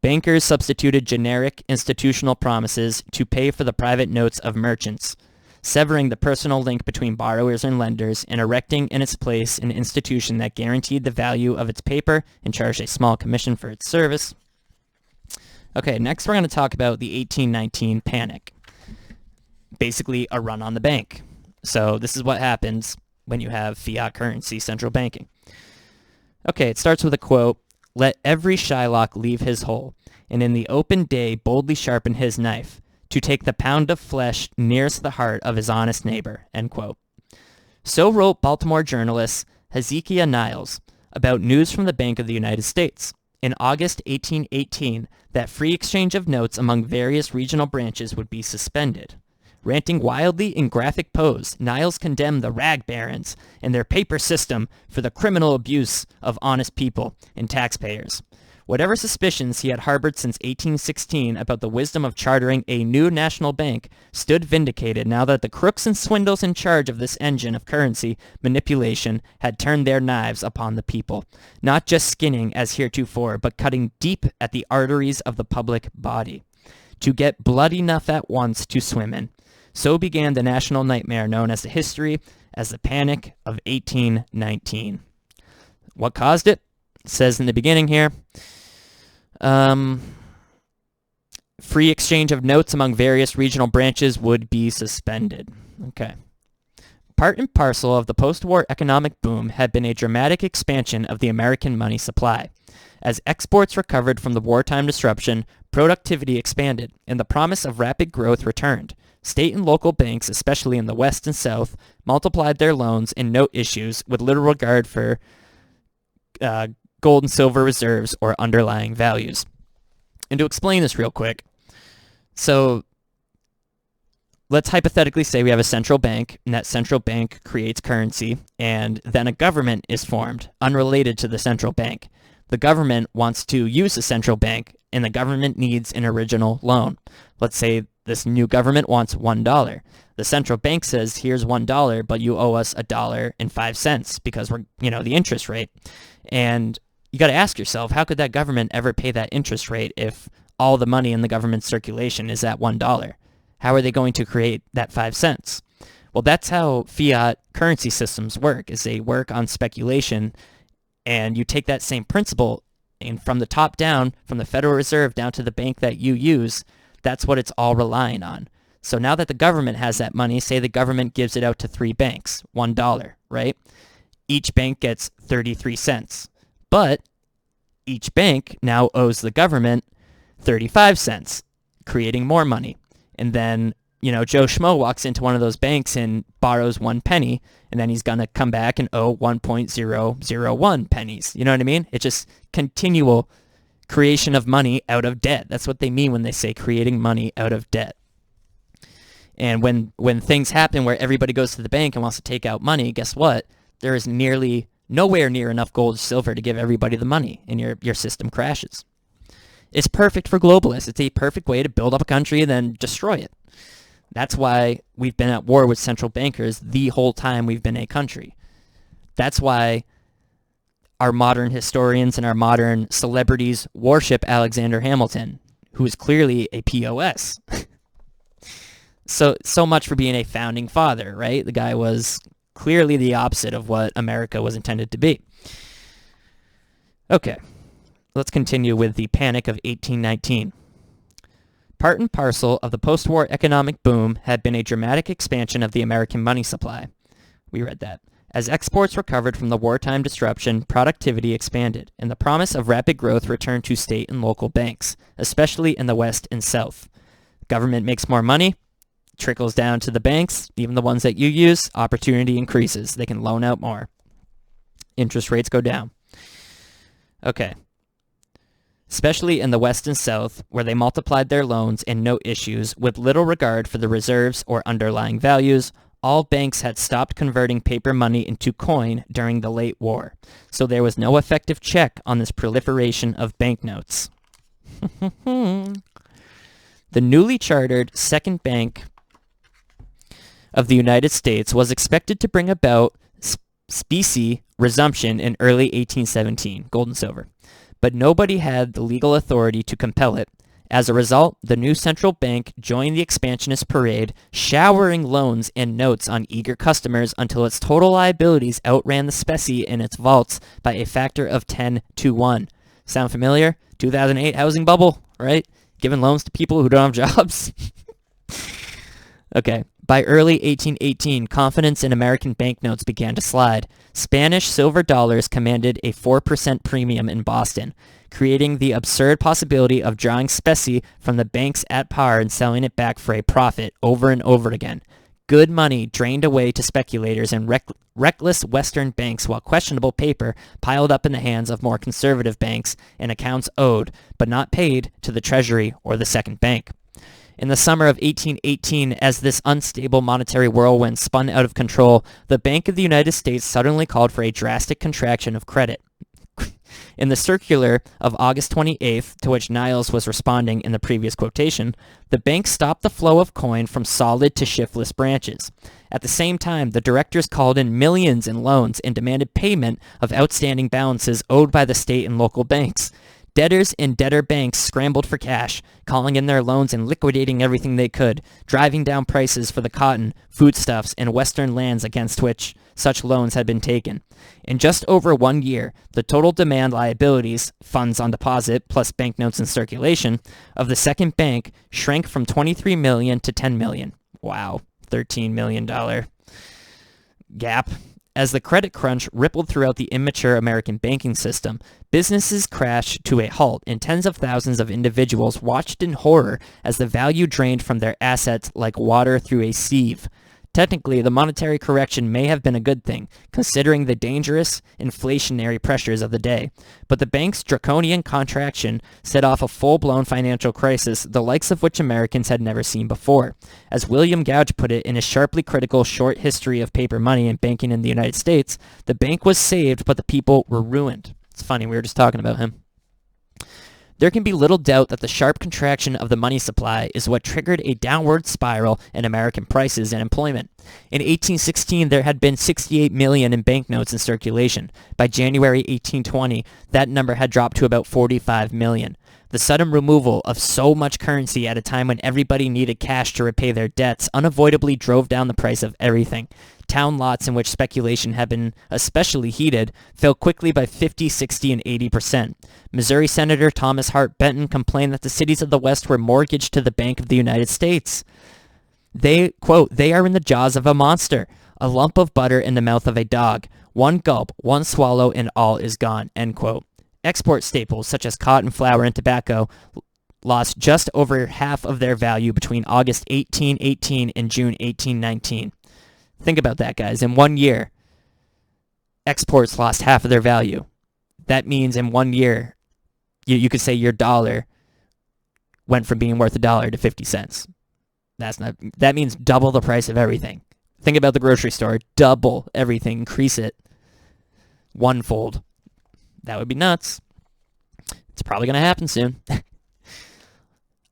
Bankers substituted generic institutional promises to pay for the private notes of merchants, severing the personal link between borrowers and lenders and erecting in its place an institution that guaranteed the value of its paper and charged a small commission for its service. Okay, next we're going to talk about the 1819 panic. Basically a run on the bank. So this is what happens when you have fiat currency central banking. Okay, it starts with a quote, "Let every Shylock leave his hole, and in the open day boldly sharpen his knife, to take the pound of flesh nearest the heart of his honest neighbor," end quote. So wrote Baltimore journalist Hezekiah Niles about news from the Bank of the United States. In August 1818, that free exchange of notes among various regional branches would be suspended. Ranting wildly in graphic prose, Niles condemned the rag barons and their paper system for the criminal abuse of honest people and taxpayers. Whatever suspicions he had harbored since 1816 about the wisdom of chartering a new national bank stood vindicated now that the crooks and swindles in charge of this engine of currency manipulation had turned their knives upon the people, not just skinning as heretofore, but cutting deep at the arteries of the public body, to get blood enough at once to swim in. So began the national nightmare known as the history as the Panic of 1819. What caused it? It says in the beginning here, free exchange of notes among various regional branches would be suspended. Okay. Part and parcel of the post-war economic boom had been a dramatic expansion of the American money supply. As exports recovered from the wartime disruption, productivity expanded, and the promise of rapid growth returned. State and local banks, especially in the West and South, multiplied their loans and note issues with little regard for gold and silver reserves or underlying values. And to explain this real quick, so let's hypothetically say we have a central bank, and that central bank creates currency, and then a government is formed, unrelated to the central bank. The government wants to use the central bank, and the government needs an original loan. Let's say this new government wants $1. The central bank says, here's $1, but you owe us $1.05 because we're, the interest rate. And you got to ask yourself, how could that government ever pay that interest rate if all the money in the government's circulation is at $1? How are they going to create that 5 cents? Well, that's how fiat currency systems work, is they work on speculation, and you take that same principle, and from the top down, from the Federal Reserve down to the bank that you use, that's what it's all relying on. So now that the government has that money, say the government gives it out to 3 banks, $1, right? Each bank gets 33 cents. But each bank now owes the government 35 cents, creating more money. And then, Joe Schmo walks into one of those banks and borrows 1 penny, and then he's going to come back and owe 1.001 pennies. You know what I mean? It's just continual creation of money out of debt. That's what they mean when they say creating money out of debt. And when things happen where everybody goes to the bank and wants to take out money, guess what? There is nowhere near enough gold or silver to give everybody the money, and your system crashes. It's perfect for globalists. It's a perfect way to build up a country and then destroy it. That's why we've been at war with central bankers the whole time we've been a country. That's why our modern historians and our modern celebrities worship Alexander Hamilton, who is clearly a POS. So much for being a founding father, right? The guy was clearly the opposite of what America was intended to be. Okay, let's continue with the Panic of 1819. Part and parcel of the post-war economic boom had been a dramatic expansion of the American money supply. We read that. As exports recovered from the wartime disruption, productivity expanded, and the promise of rapid growth returned to state and local banks, especially in the West and South. Government makes more money, trickles down to the banks, even the ones that you use, opportunity increases. They can loan out more. Interest rates go down. Okay. Especially in the West and South, where they multiplied their loans and note issues with little regard for the reserves or underlying values, all banks had stopped converting paper money into coin during the late war, so there was no effective check on this proliferation of banknotes. The newly chartered Second Bank of the United States was expected to bring about specie resumption in early 1817, gold and silver, but nobody had the legal authority to compel it. As a result, the new central bank joined the expansionist parade, showering loans and notes on eager customers until its total liabilities outran the specie in its vaults by a factor of 10 to 1. Sound familiar? 2008 housing bubble, right? Giving loans to people who don't have jobs. Okay. By early 1818, confidence in American banknotes began to slide. Spanish silver dollars commanded a 4% premium in Boston, creating the absurd possibility of drawing specie from the banks at par and selling it back for a profit over and over again. Good money drained away to speculators and reckless Western banks, while questionable paper piled up in the hands of more conservative banks and accounts owed, but not paid, to the Treasury or the Second Bank. In the summer of 1818, as this unstable monetary whirlwind spun out of control, the Bank of the United States suddenly called for a drastic contraction of credit. In the circular of August 28th, to which Niles was responding in the previous quotation, the bank stopped the flow of coin from solid to shiftless branches. At the same time, the directors called in millions in loans and demanded payment of outstanding balances owed by the state and local banks. Debtors and debtor banks scrambled for cash, calling in their loans and liquidating everything they could, driving down prices for the cotton, foodstuffs, and western lands against which such loans had been taken. In just over 1 year, the total demand liabilities, funds on deposit plus banknotes in circulation, of the second bank shrank from $23 million to $10 million. Wow, $13 million gap. As the credit crunch rippled throughout the immature American banking system, businesses crashed to a halt, and tens of thousands of individuals watched in horror as the value drained from their assets like water through a sieve. Technically, the monetary correction may have been a good thing, considering the dangerous inflationary pressures of the day. But the bank's draconian contraction set off a full-blown financial crisis, the likes of which Americans had never seen before. As William Gouge put it in his sharply critical short history of paper money and banking in the United States, the bank was saved, but the people were ruined. It's funny, we were just talking about him. There can be little doubt that the sharp contraction of the money supply is what triggered a downward spiral in American prices and employment. In 1816, there had been 68 million in banknotes in circulation. By January 1820, that number had dropped to about 45 million. The sudden removal of so much currency at a time when everybody needed cash to repay their debts unavoidably drove down the price of everything. Town lots in which speculation had been especially heated fell quickly by 50, 60, and 80%. Missouri Senator Thomas Hart Benton complained that the cities of the West were mortgaged to the Bank of the United States. They, quote, "They are in the jaws of a monster, a lump of butter in the mouth of a dog. One gulp, one swallow, and all is gone," end quote. Export staples such as cotton, flour, and tobacco lost just over half of their value between August 1818 and June 1819. Think about that, guys. In 1 year, exports lost half of their value. That means in 1 year, you could say your dollar went from being worth $1 to 50 cents. That means double the price of everything. Think about the grocery store. Double everything. Increase it onefold. That would be nuts. It's probably going to happen soon.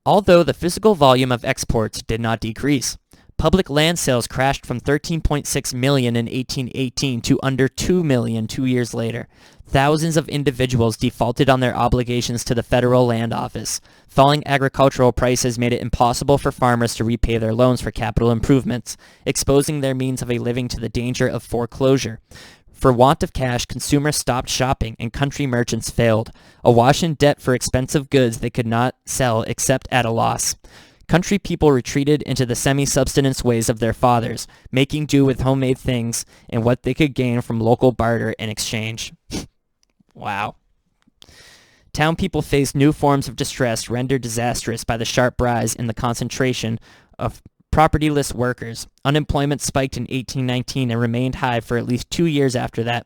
Although the physical volume of exports did not decrease, public land sales crashed from 13.6 million in 1818 to under 2 million 2 years later. Thousands of individuals defaulted on their obligations to the Federal Land Office. Falling agricultural prices made it impossible for farmers to repay their loans for capital improvements, exposing their means of a living to the danger of foreclosure. For want of cash, consumers stopped shopping and country merchants failed, awash in debt for expensive goods they could not sell except at a loss. Country people retreated into the semi-subsistence ways of their fathers, making do with homemade things and what they could gain from local barter and exchange. Wow. Town people faced new forms of distress rendered disastrous by the sharp rise in the concentration of propertyless workers. Unemployment spiked in 1819 and remained high for at least 2 years after that.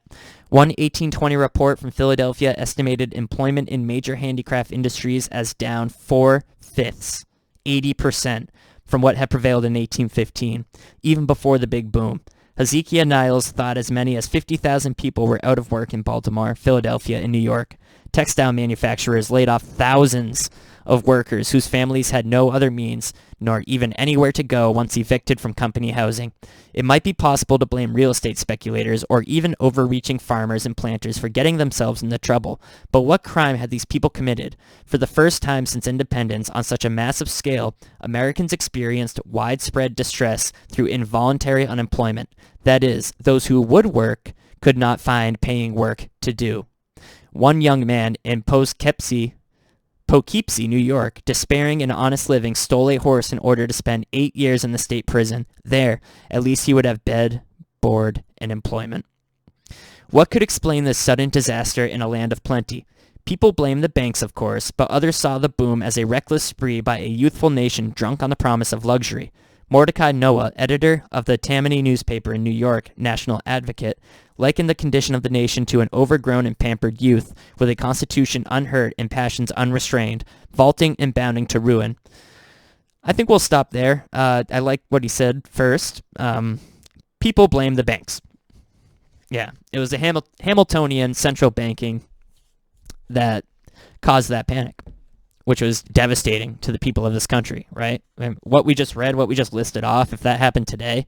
One 1820 report from Philadelphia estimated employment in major handicraft industries as down 4/5, 80%, from what had prevailed in 1815, even before the big boom. Hezekiah Niles thought as many as 50,000 people were out of work in Baltimore, Philadelphia, and New York. Textile manufacturers laid off thousands of workers whose families had no other means, nor even anywhere to go once evicted from company housing. It might be possible to blame real estate speculators or even overreaching farmers and planters for getting themselves into trouble, but what crime had these people committed? For the first time since independence on such a massive scale, Americans experienced widespread distress through involuntary unemployment. That is, those who would work could not find paying work to do. One young man in Poughkeepsie, New York, despairing an honest living, stole a horse in order to spend 8 years in the state prison. There, at least he would have bed, board, and employment. What could explain this sudden disaster in a land of plenty? People blame the banks, of course, but others saw the boom as a reckless spree by a youthful nation drunk on the promise of luxury. Mordecai Noah, editor of the Tammany newspaper in New York, National Advocate, likened the condition of the nation to an overgrown and pampered youth with a constitution unhurt and passions unrestrained, vaulting and bounding to ruin. I think we'll stop there. I like what he said first. People blame the banks. Yeah, it was the Hamiltonian central banking that caused that panic, which was devastating to the people of this country, right? And what we just read, what we just listed off, if that happened today,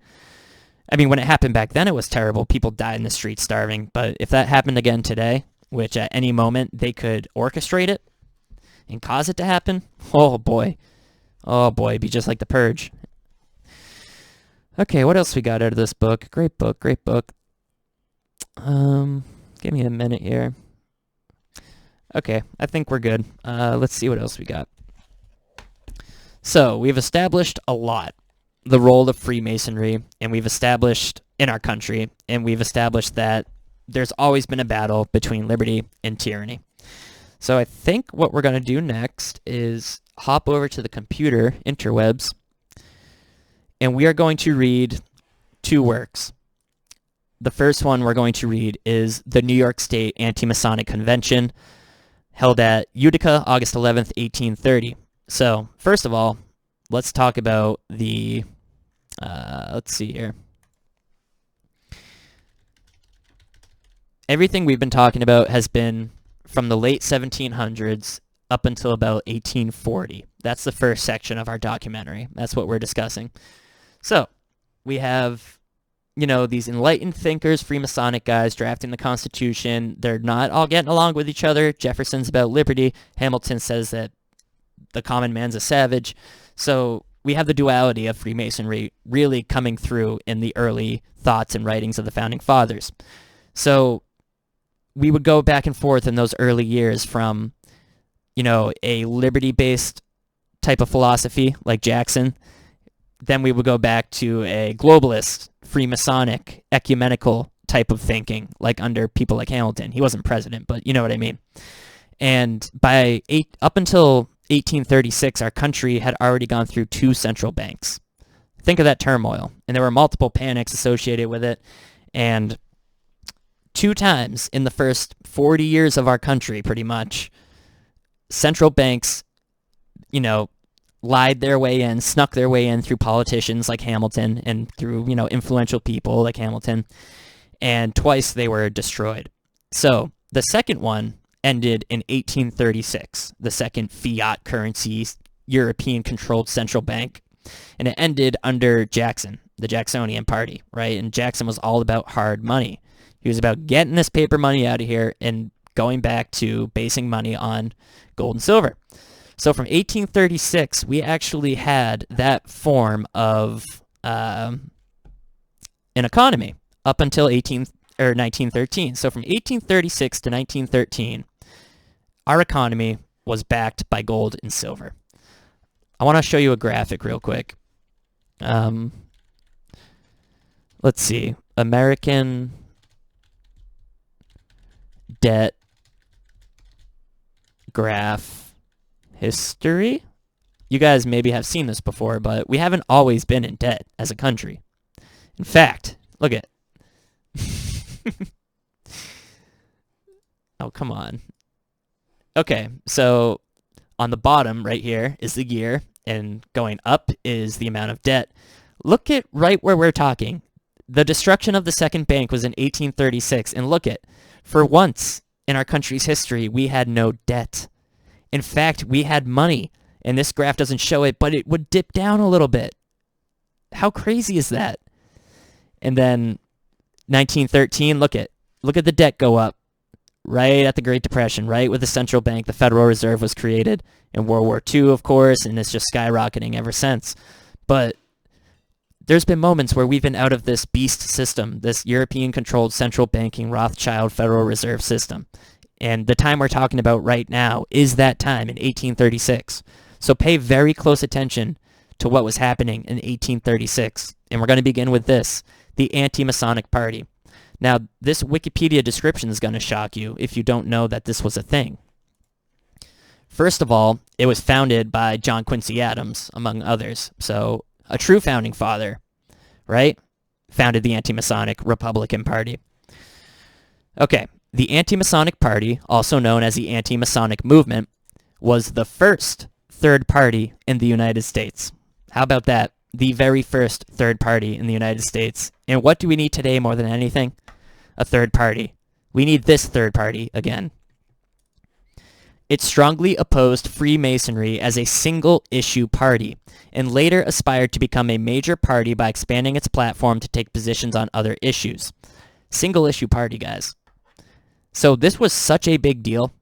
I mean, when it happened back then, it was terrible. People died in the streets starving. But if that happened again today, which at any moment they could orchestrate it and cause it to happen, oh boy, it'd be just like The Purge. Okay, what else we got out of this book? Great book, great book. Give me a minute here. Okay, I think we're good. Let's see what else we got. So, we've established a lot the role of Freemasonry, and we've established in our country, and we've established that there's always been a battle between liberty and tyranny. So I think what we're going to do next is hop over to the computer interwebs, and we are going to read two works. The first one we're going to read is the New York State Anti-Masonic Convention, held at Utica, August 11th, 1830. So, first of all, let's talk about the, let's see here. Everything we've been talking about has been from the late 1700s up until about 1840. That's the first section of our documentary. That's what we're discussing. So, we have, you know, these enlightened thinkers, Freemasonic guys drafting the Constitution. They're not all getting along with each other. Jefferson's about liberty. Hamilton says that the common man's a savage. So we have the duality of Freemasonry really coming through in the early thoughts and writings of the Founding Fathers. So we would go back and forth in those early years from, you know, a liberty-based type of philosophy like Jackson. Then we would go back to a globalist, Freemasonic, ecumenical type of thinking, like under people like Hamilton. He wasn't president, but you know what I mean. And up until 1836, our country had already gone through two central banks. Think of that turmoil. And there were multiple panics associated with it. And two times in the first 40 years of our country, pretty much, central banks, you know, lied their way in, snuck their way in through politicians like Hamilton and through, you know, influential people like Hamilton. And twice they were destroyed. So the second one ended in 1836, the second fiat currency, European-controlled central bank. And it ended under Jackson, the Jacksonian party, right? And Jackson was all about hard money. He was about getting this paper money out of here and going back to basing money on gold and silver. So from 1836, we actually had that form of an economy up until 1913. So from 1836 to 1913, our economy was backed by gold and silver. I want to show you a graphic real quick. Let's see. American debt graph history. You guys maybe have seen this before, but we haven't always been in debt as a country. In fact, look at oh, come on. Okay, so on the bottom right here is the year, and going up is the amount of debt. Look at right where we're talking. The destruction of the second bank was in 1836, and look at, for once in our country's history, we had no debt. In fact, we had money, and this graph doesn't show it, but it would dip down a little bit. How crazy is that? And then 1913, look at the debt go up. Right at the Great Depression, right with the central bank, the Federal Reserve was created in World War II, of course, and it's just skyrocketing ever since. But there's been moments where we've been out of this beast system, this European-controlled central banking Rothschild Federal Reserve system. And the time we're talking about right now is that time in 1836. So pay very close attention to what was happening in 1836. And we're going to begin with this, the Anti-Masonic Party. Now, this Wikipedia description is going to shock you if you don't know that this was a thing. First of all, it was founded by John Quincy Adams, among others. So, a true founding father, right? Founded the Anti-Masonic Republican Party. Okay, the Anti-Masonic Party, also known as the Anti-Masonic Movement, was the first third party in the United States. How about that? The very first third party in the United States. And what do we need today more than anything? A third party. We need this third party again. It strongly opposed Freemasonry as a single-issue party, and later aspired to become a major party by expanding its platform to take positions on other issues. Single-issue party, guys. So this was such a big deal.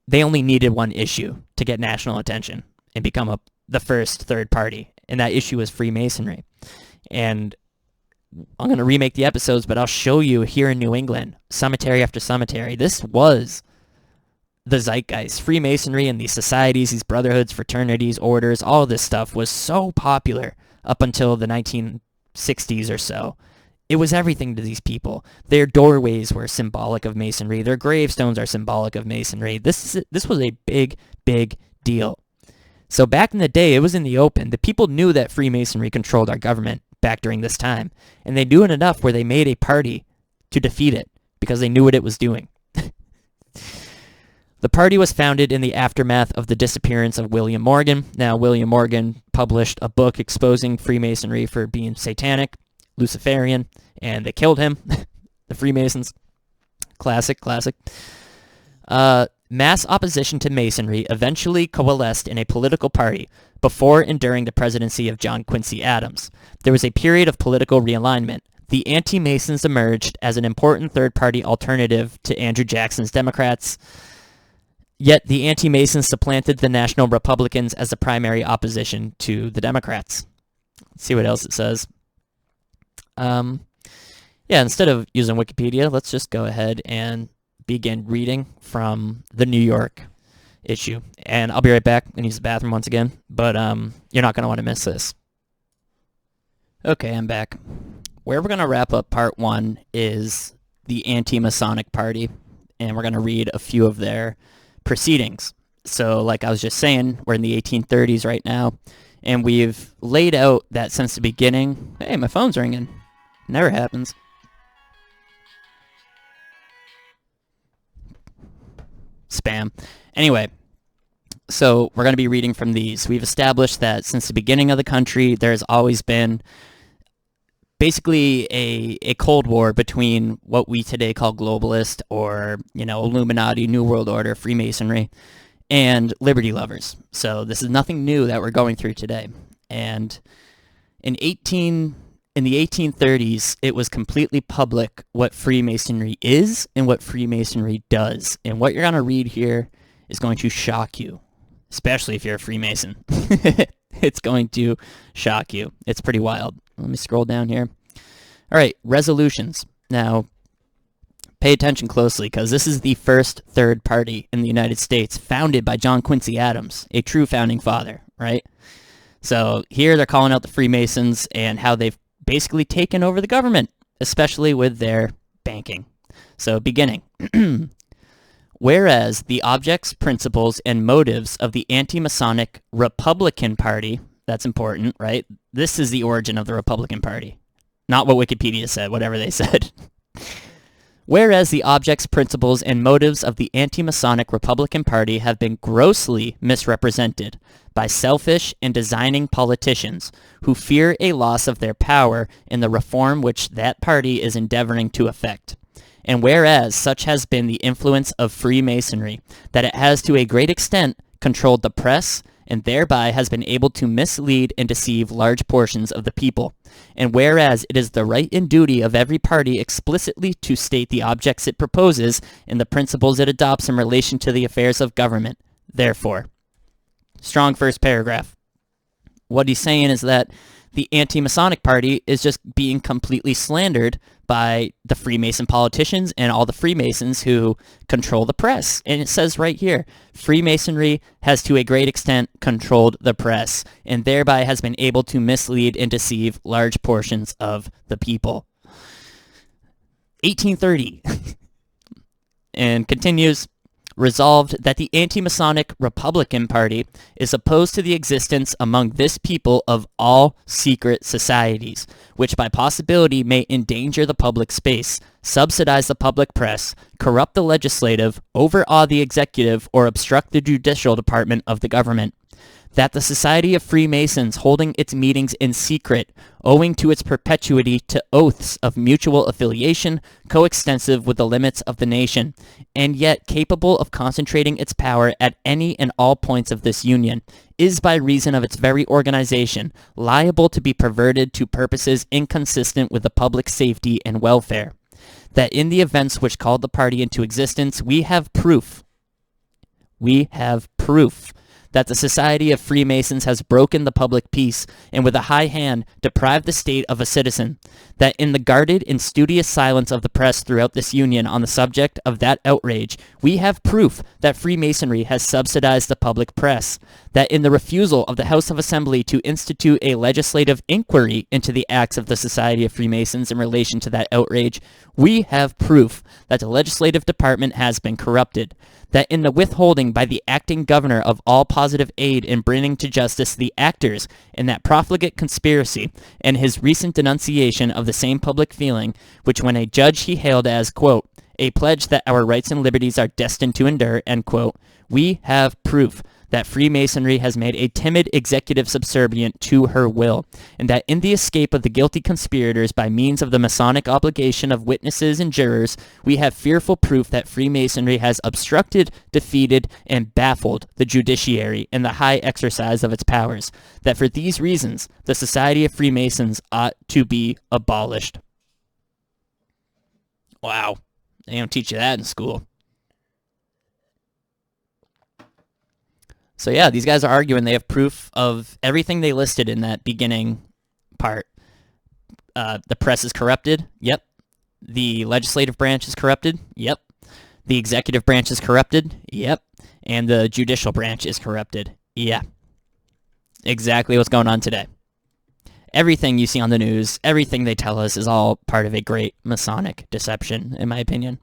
They only needed one issue to get national attention and become the first third party, and that issue was Freemasonry. And I'm going to remake the episodes, but I'll show you here in New England, cemetery after cemetery. This was the zeitgeist. Freemasonry and these societies, these brotherhoods, fraternities, orders, all this stuff was so popular up until the 1960s or so. It was everything to these people. Their doorways were symbolic of Masonry. Their gravestones are symbolic of Masonry. This was a big, big deal. So back in the day, it was in the open. The people knew that Freemasonry controlled our government back during this time. And they knew it enough where they made a party to defeat it because they knew what it was doing. The party was founded in the aftermath of the disappearance of William Morgan. Now, William Morgan published a book exposing Freemasonry for being satanic, Luciferian, and they killed him. The Freemasons. Classic. Mass opposition to Masonry eventually coalesced in a political party before and during the presidency of John Quincy Adams. There was a period of political realignment. The anti-Masons emerged as an important third-party alternative to Andrew Jackson's Democrats, yet the anti-Masons supplanted the National Republicans as the primary opposition to the Democrats. Let's see what else it says. Yeah, instead of using Wikipedia, let's just go ahead and begin reading from the New York issue. And I'll be right back and use the bathroom once again, but you're not going to want to miss this. Okay, I'm back. Where we're going to wrap up part one is the anti-Masonic Party, and we're going to read a few of their proceedings. So like I was just saying, we're in the 1830s right now, and we've laid out that since the beginning. Hey, my phone's ringing. Never happens. Spam. Anyway, so we're going to be reading from these. We've established that since the beginning of the country, there's always been basically a Cold War between what we today call globalist or, Illuminati, New World Order, Freemasonry, and liberty lovers. So this is nothing new that we're going through today. And in the 1830s, it was completely public what Freemasonry is and what Freemasonry does. And what you're going to read here is going to shock you, especially if you're a Freemason. It's going to shock you. It's pretty wild. Let me scroll down here. All right, resolutions. Now, pay attention closely because this is the first third party in the United States founded by John Quincy Adams, a true founding father, right? So here they're calling out the Freemasons and how they've basically taken over the government, especially with their banking. So beginning. Whereas the objects, principles, and motives of the anti-Masonic Republican Party, that's important, right? This is the origin of the Republican Party, not what Wikipedia said, whatever they said. Whereas the objects, principles, and motives of the anti-Masonic Republican Party have been grossly misrepresented by selfish and designing politicians who fear a loss of their power in the reform which that party is endeavoring to effect. And whereas such has been the influence of Freemasonry, that it has to a great extent controlled the press, and thereby has been able to mislead and deceive large portions of the people. And whereas it is the right and duty of every party explicitly to state the objects it proposes and the principles it adopts in relation to the affairs of government. Therefore, strong first paragraph. What he's saying is that the anti-Masonic Party is just being completely slandered by the Freemason politicians and all the Freemasons who control the press. And it says right here, Freemasonry has to a great extent controlled the press and thereby has been able to mislead and deceive large portions of the people. 1830. And continues, resolved that the anti-Masonic Republican Party is opposed to the existence among this people of all secret societies, which by possibility may endanger the public space, subsidize the public press, corrupt the legislative, overawe the executive, or obstruct the judicial department of the government. That the Society of Freemasons, holding its meetings in secret, owing to its perpetuity to oaths of mutual affiliation, coextensive with the limits of the nation, and yet capable of concentrating its power at any and all points of this union, is by reason of its very organization liable to be perverted to purposes inconsistent with the public safety and welfare. That in the events which called the party into existence, we have proof that the Society of Freemasons has broken the public peace, and with a high hand deprived the state of a citizen, that in the guarded and studious silence of the press throughout this union on the subject of that outrage, we have proof that Freemasonry has subsidized the public press, that in the refusal of the House of Assembly to institute a legislative inquiry into the acts of the Society of Freemasons in relation to that outrage, we have proof that the legislative department has been corrupted, that in the withholding by the acting governor of all positive aid in bringing to justice the actors in that profligate conspiracy, and his recent denunciation of the same public feeling, which when a judge he hailed as, quote, a pledge that our rights and liberties are destined to endure, end quote, we have proof that Freemasonry has made a timid executive subservient to her will, and that in the escape of the guilty conspirators by means of the Masonic obligation of witnesses and jurors, we have fearful proof that Freemasonry has obstructed, defeated, and baffled the judiciary in the high exercise of its powers, that for these reasons the Society of Freemasons ought to be abolished. Wow, they don't teach you that in school. So yeah, these guys are arguing they have proof of everything they listed in that beginning part. The press is corrupted. Yep. The legislative branch is corrupted. Yep. The executive branch is corrupted. Yep. And the judicial branch is corrupted. Yeah. Exactly what's going on today. Everything you see on the news, everything they tell us is all part of a great Masonic deception, in my opinion.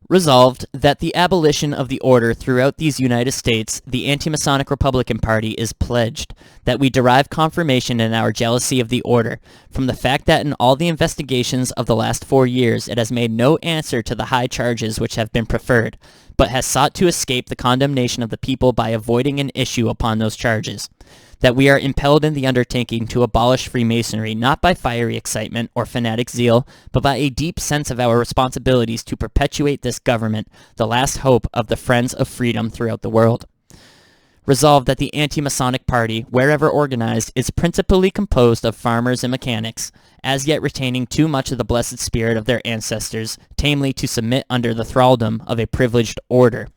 Resolved that the abolition of the order throughout these United States, the anti-Masonic Republican Party is pledged, that we derive confirmation in our jealousy of the order from the fact that in all the investigations of the last 4 years it has made no answer to the high charges which have been preferred, but has sought to escape the condemnation of the people by avoiding an issue upon those charges. That we are impelled in the undertaking to abolish Freemasonry not by fiery excitement or fanatic zeal, but by a deep sense of our responsibilities to perpetuate this government, the last hope of the friends of freedom throughout the world. Resolved that the anti-Masonic Party, wherever organized, is principally composed of farmers and mechanics, as yet retaining too much of the blessed spirit of their ancestors, tamely to submit under the thraldom of a privileged order.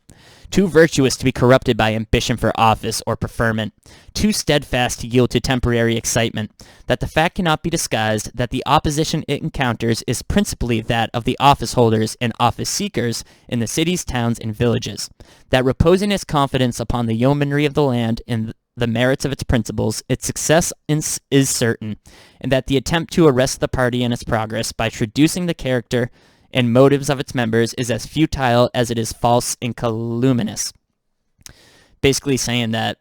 Too virtuous to be corrupted by ambition for office or preferment, too steadfast to yield to temporary excitement, that the fact cannot be disguised that the opposition it encounters is principally that of the office holders and office seekers in the cities, towns, and villages, that reposing its confidence upon the yeomanry of the land and the merits of its principles, its success is certain, and that the attempt to arrest the party in its progress by traducing the character and motives of its members is as futile as it is false and calumnious. Basically saying that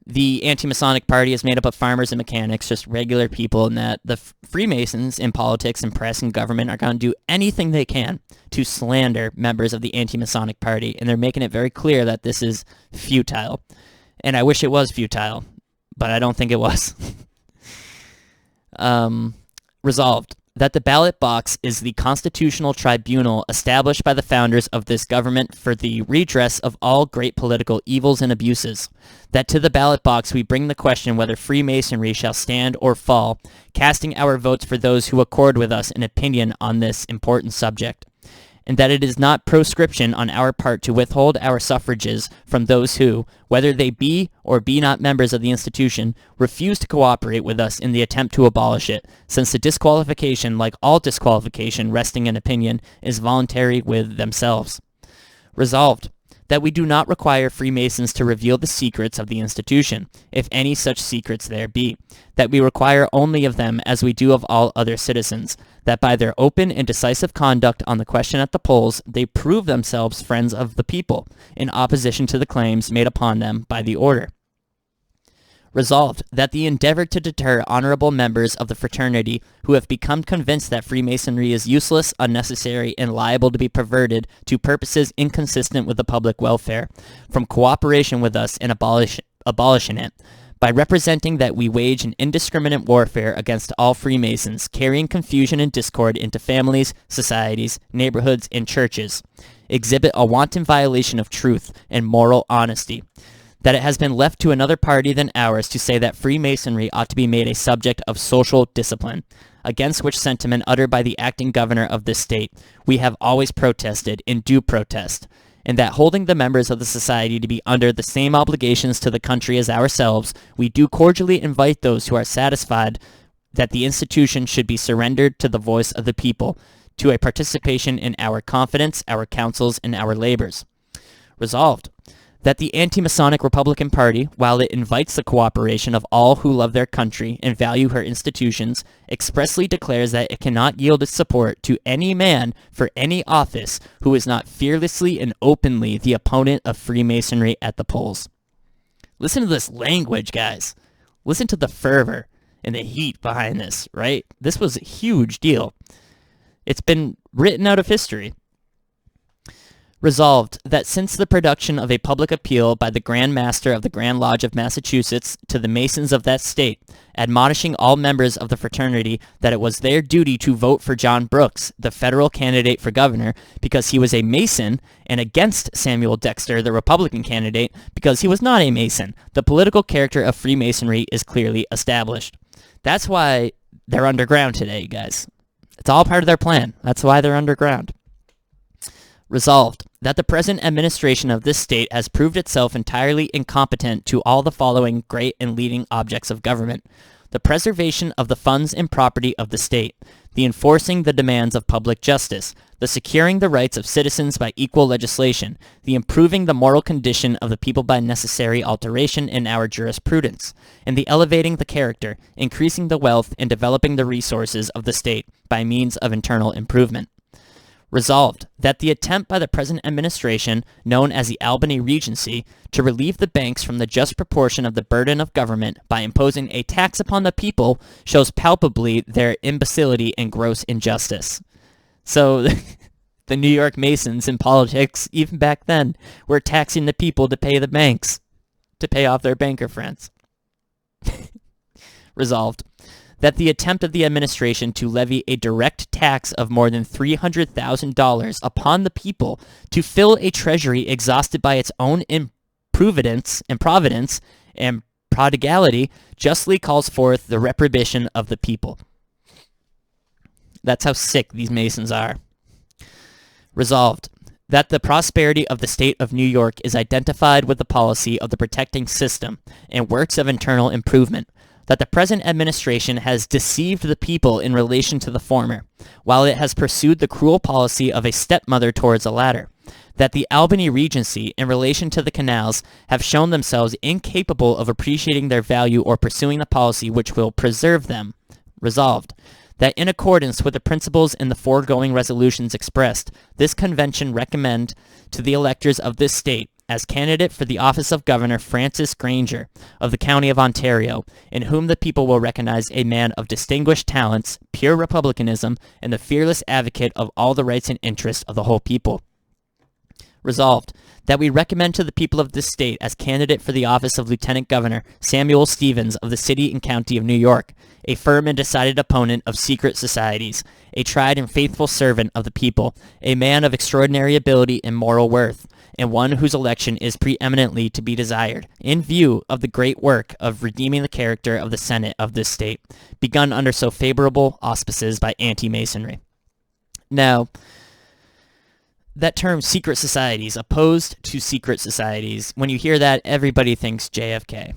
the anti-Masonic Party is made up of farmers and mechanics, just regular people, and that the Freemasons in politics and press and government are going to do anything they can to slander members of the anti-Masonic Party, and they're making it very clear that this is futile. And I wish it was futile, but I don't think it was. Resolved that the ballot box is the constitutional tribunal established by the founders of this government for the redress of all great political evils and abuses. That to the ballot box we bring the question whether Freemasonry shall stand or fall, casting our votes for those who accord with us an opinion on this important subject. And that it is not proscription on our part to withhold our suffrages from those who, whether they be or be not members of the institution, refuse to cooperate with us in the attempt to abolish it, since the disqualification, like all disqualification resting in opinion, is voluntary with themselves. Resolved, that we do not require Freemasons to reveal the secrets of the institution, if any such secrets there be, that we require only of them as we do of all other citizens, that by their open and decisive conduct on the question at the polls, they prove themselves friends of the people, in opposition to the claims made upon them by the order. Resolved, that the endeavor to deter honorable members of the fraternity who have become convinced that Freemasonry is useless, unnecessary, and liable to be perverted to purposes inconsistent with the public welfare, from cooperation with us in abolishing it, by representing that we wage an indiscriminate warfare against all Freemasons, carrying confusion and discord into families, societies, neighborhoods, and churches, exhibit a wanton violation of truth and moral honesty, that it has been left to another party than ours to say that Freemasonry ought to be made a subject of social discipline, against which sentiment uttered by the acting governor of this state we have always protested and do protest, and that holding the members of the society to be under the same obligations to the country as ourselves, we do cordially invite those who are satisfied that the institution should be surrendered to the voice of the people, to a participation in our confidence, our counsels, and our labors. Resolved, that the anti-Masonic Republican Party, while it invites the cooperation of all who love their country and value her institutions, expressly declares that it cannot yield its support to any man for any office who is not fearlessly and openly the opponent of Freemasonry at the polls. Listen to this language, guys. Listen to the fervor and the heat behind this, right? This was a huge deal. It's been written out of history. Resolved, that since the production of a public appeal by the Grand Master of the Grand Lodge of Massachusetts to the Masons of that state, admonishing all members of the fraternity that it was their duty to vote for John Brooks, the federal candidate for governor, because he was a Mason, and against Samuel Dexter, the Republican candidate, because he was not a Mason, the political character of Freemasonry is clearly established. That's why they're underground today, you guys. It's all part of their plan. That's why they're underground. Resolved, that the present administration of this state has proved itself entirely incompetent to all the following great and leading objects of government: the preservation of the funds and property of the state, the enforcing the demands of public justice, the securing the rights of citizens by equal legislation, the improving the moral condition of the people by necessary alteration in our jurisprudence, and the elevating the character, increasing the wealth, and developing the resources of the state by means of internal improvement. Resolved, that the attempt by the present administration, known as the Albany Regency, to relieve the banks from the just proportion of the burden of government by imposing a tax upon the people shows palpably their imbecility and gross injustice. So, the New York Masons in politics, even back then, were taxing the people to pay the banks, to pay off their banker friends. Resolved, that the attempt of the administration to levy a direct tax of more than $300,000 upon the people to fill a treasury exhausted by its own improvidence and providence and prodigality justly calls forth the reprobation of the people. That's how sick these Masons are. Resolved, that the prosperity of the state of New York is identified with the policy of the protecting system and works of internal improvement, that the present administration has deceived the people in relation to the former, while it has pursued the cruel policy of a stepmother towards a latter, that the Albany Regency, in relation to the canals, have shown themselves incapable of appreciating their value or pursuing the policy which will preserve them. Resolved, that in accordance with the principles in the foregoing resolutions expressed, this convention recommend to the electors of this state, as candidate for the office of governor, Francis Granger, of the county of Ontario, in whom the people will recognize a man of distinguished talents, pure republicanism, and the fearless advocate of all the rights and interests of the whole people. Resolved, that we recommend to the people of this state as candidate for the office of lieutenant governor, Samuel Stevens of the city and county of New York, a firm and decided opponent of secret societies, a tried and faithful servant of the people, a man of extraordinary ability and moral worth, and one whose election is preeminently to be desired, in view of the great work of redeeming the character of the Senate of this state, begun under so favorable auspices by anti-Masonry. Now, that term secret societies, opposed to secret societies, when you hear that, everybody thinks JFK.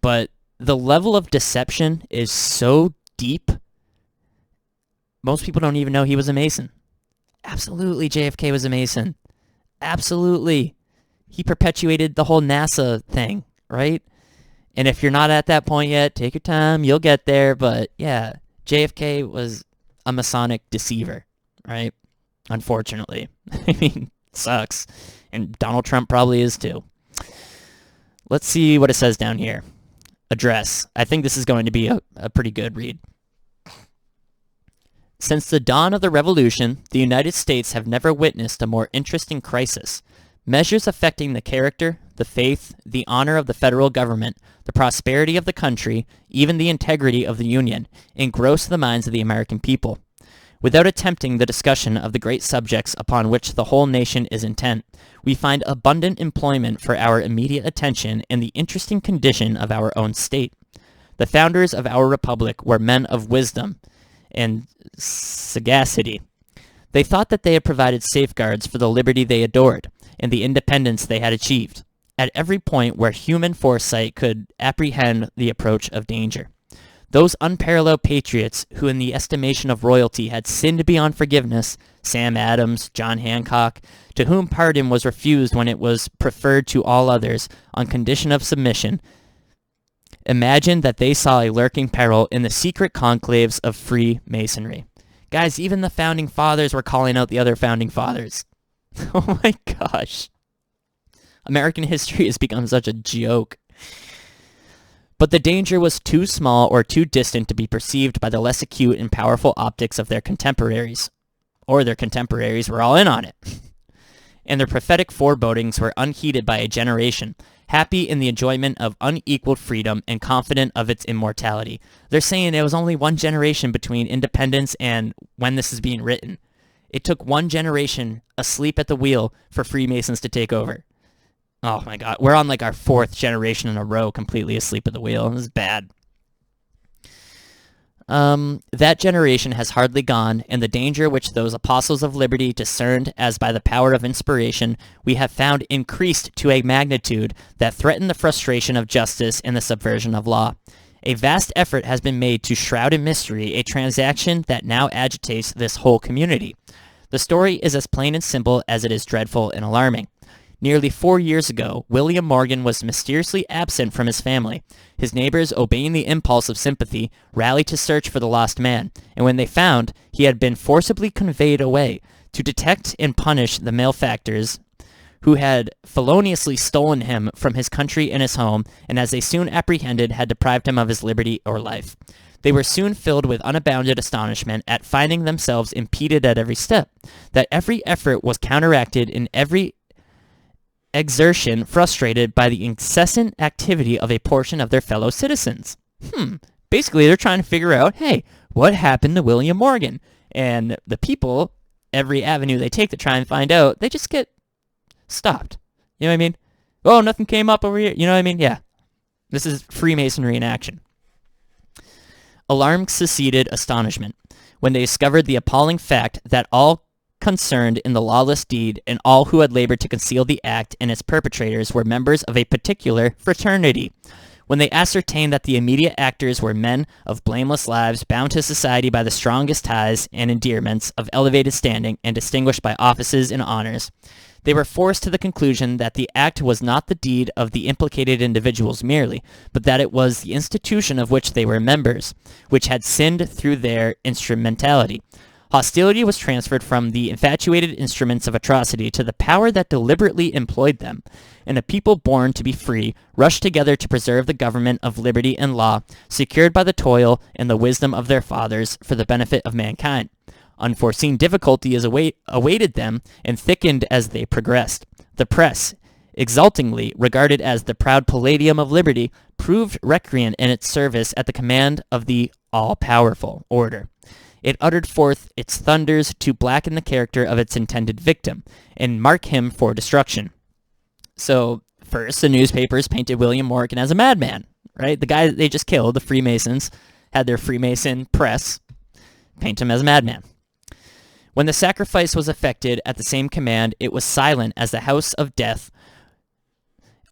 But the level of deception is so deep, most people don't even know he was a Mason. Absolutely, JFK was a Mason. Absolutely. He perpetuated the whole NASA thing, right? And if you're not at that point yet, take your time, you'll get there. But yeah, JFK was a Masonic deceiver, right? Unfortunately. I mean, sucks. And Donald Trump probably is too. Let's see what it says down here. address. I think this is going to be a pretty good read. Since the dawn of the Revolution, the United States have never witnessed a more interesting crisis. Measures affecting the character, the faith, the honor of the federal government, the prosperity of the country, even the integrity of the Union, engross the minds of the American people. Without attempting the discussion of the great subjects upon which the whole nation is intent, we find abundant employment for our immediate attention in the interesting condition of our own state. The founders of our republic were men of wisdom and sagacity. They thought that they had provided safeguards for the liberty they adored and the independence they had achieved, at every point where human foresight could apprehend the approach of danger. Those unparalleled patriots who in the estimation of royalty had sinned beyond forgiveness, Sam Adams, John Hancock, to whom pardon was refused when it was preferred to all others on condition of submission, imagined that they saw a lurking peril in the secret conclaves of Freemasonry. Guys, even the founding fathers were calling out the other founding fathers. Oh my gosh. American history has become such a joke. But the danger was too small or too distant to be perceived by the less acute and powerful optics of their contemporaries. Or their contemporaries were all in on it. And their prophetic forebodings were unheeded by a generation, happy in the enjoyment of unequaled freedom and confident of its immortality. They're saying it was only one generation between independence and when this is being written. It took one generation asleep at the wheel for Freemasons to take over. Oh my God, we're on like our 4th generation in a row completely asleep at the wheel. This is bad. That generation has hardly gone, and the danger which those apostles of liberty discerned as by the power of inspiration we have found increased to a magnitude that threatened the frustration of justice and the subversion of law. A vast effort has been made to shroud in mystery a transaction that now agitates this whole community. The story is as plain and simple as it is dreadful and alarming. Nearly 4 years ago, William Morgan was mysteriously absent from his family. His neighbors, obeying the impulse of sympathy, rallied to search for the lost man, and when they found, he had been forcibly conveyed away to detect and punish the malefactors who had feloniously stolen him from his country and his home, and as they soon apprehended, had deprived him of his liberty or life. They were soon filled with unbounded astonishment at finding themselves impeded at every step, that every effort was counteracted in every exertion frustrated by the incessant activity of a portion of their fellow citizens. Basically, they're trying to figure out, hey, what happened to William Morgan? And the people, every avenue they take to try and find out, they just get stopped. You know what I mean? Oh, nothing came up over here. You know what I mean? Yeah. This is Freemasonry in action. Alarm succeeded astonishment when they discovered the appalling fact that all concerned in the lawless deed and all who had labored to conceal the act and its perpetrators were members of a particular fraternity. When they ascertained that the immediate actors were men of blameless lives, bound to society by the strongest ties and endearments, of elevated standing, and distinguished by offices and honors, they were forced to the conclusion that the act was not the deed of the implicated individuals merely, but that it was the institution of which they were members, which had sinned through their instrumentality. Hostility was transferred from the infatuated instruments of atrocity to the power that deliberately employed them, and a people born to be free rushed together to preserve the government of liberty and law, secured by the toil and the wisdom of their fathers for the benefit of mankind. Unforeseen difficulties awaited them and thickened as they progressed. The press, exultingly regarded as the proud palladium of liberty, proved recreant in its service at the command of the all-powerful order. It uttered forth its thunders to blacken the character of its intended victim and mark him for destruction. So, first, the newspapers painted William Morgan as a madman, right? The guy that they just killed, the Freemasons, had their Freemason press paint him as a madman. When the sacrifice was effected at the same command, it was silent as the house of death,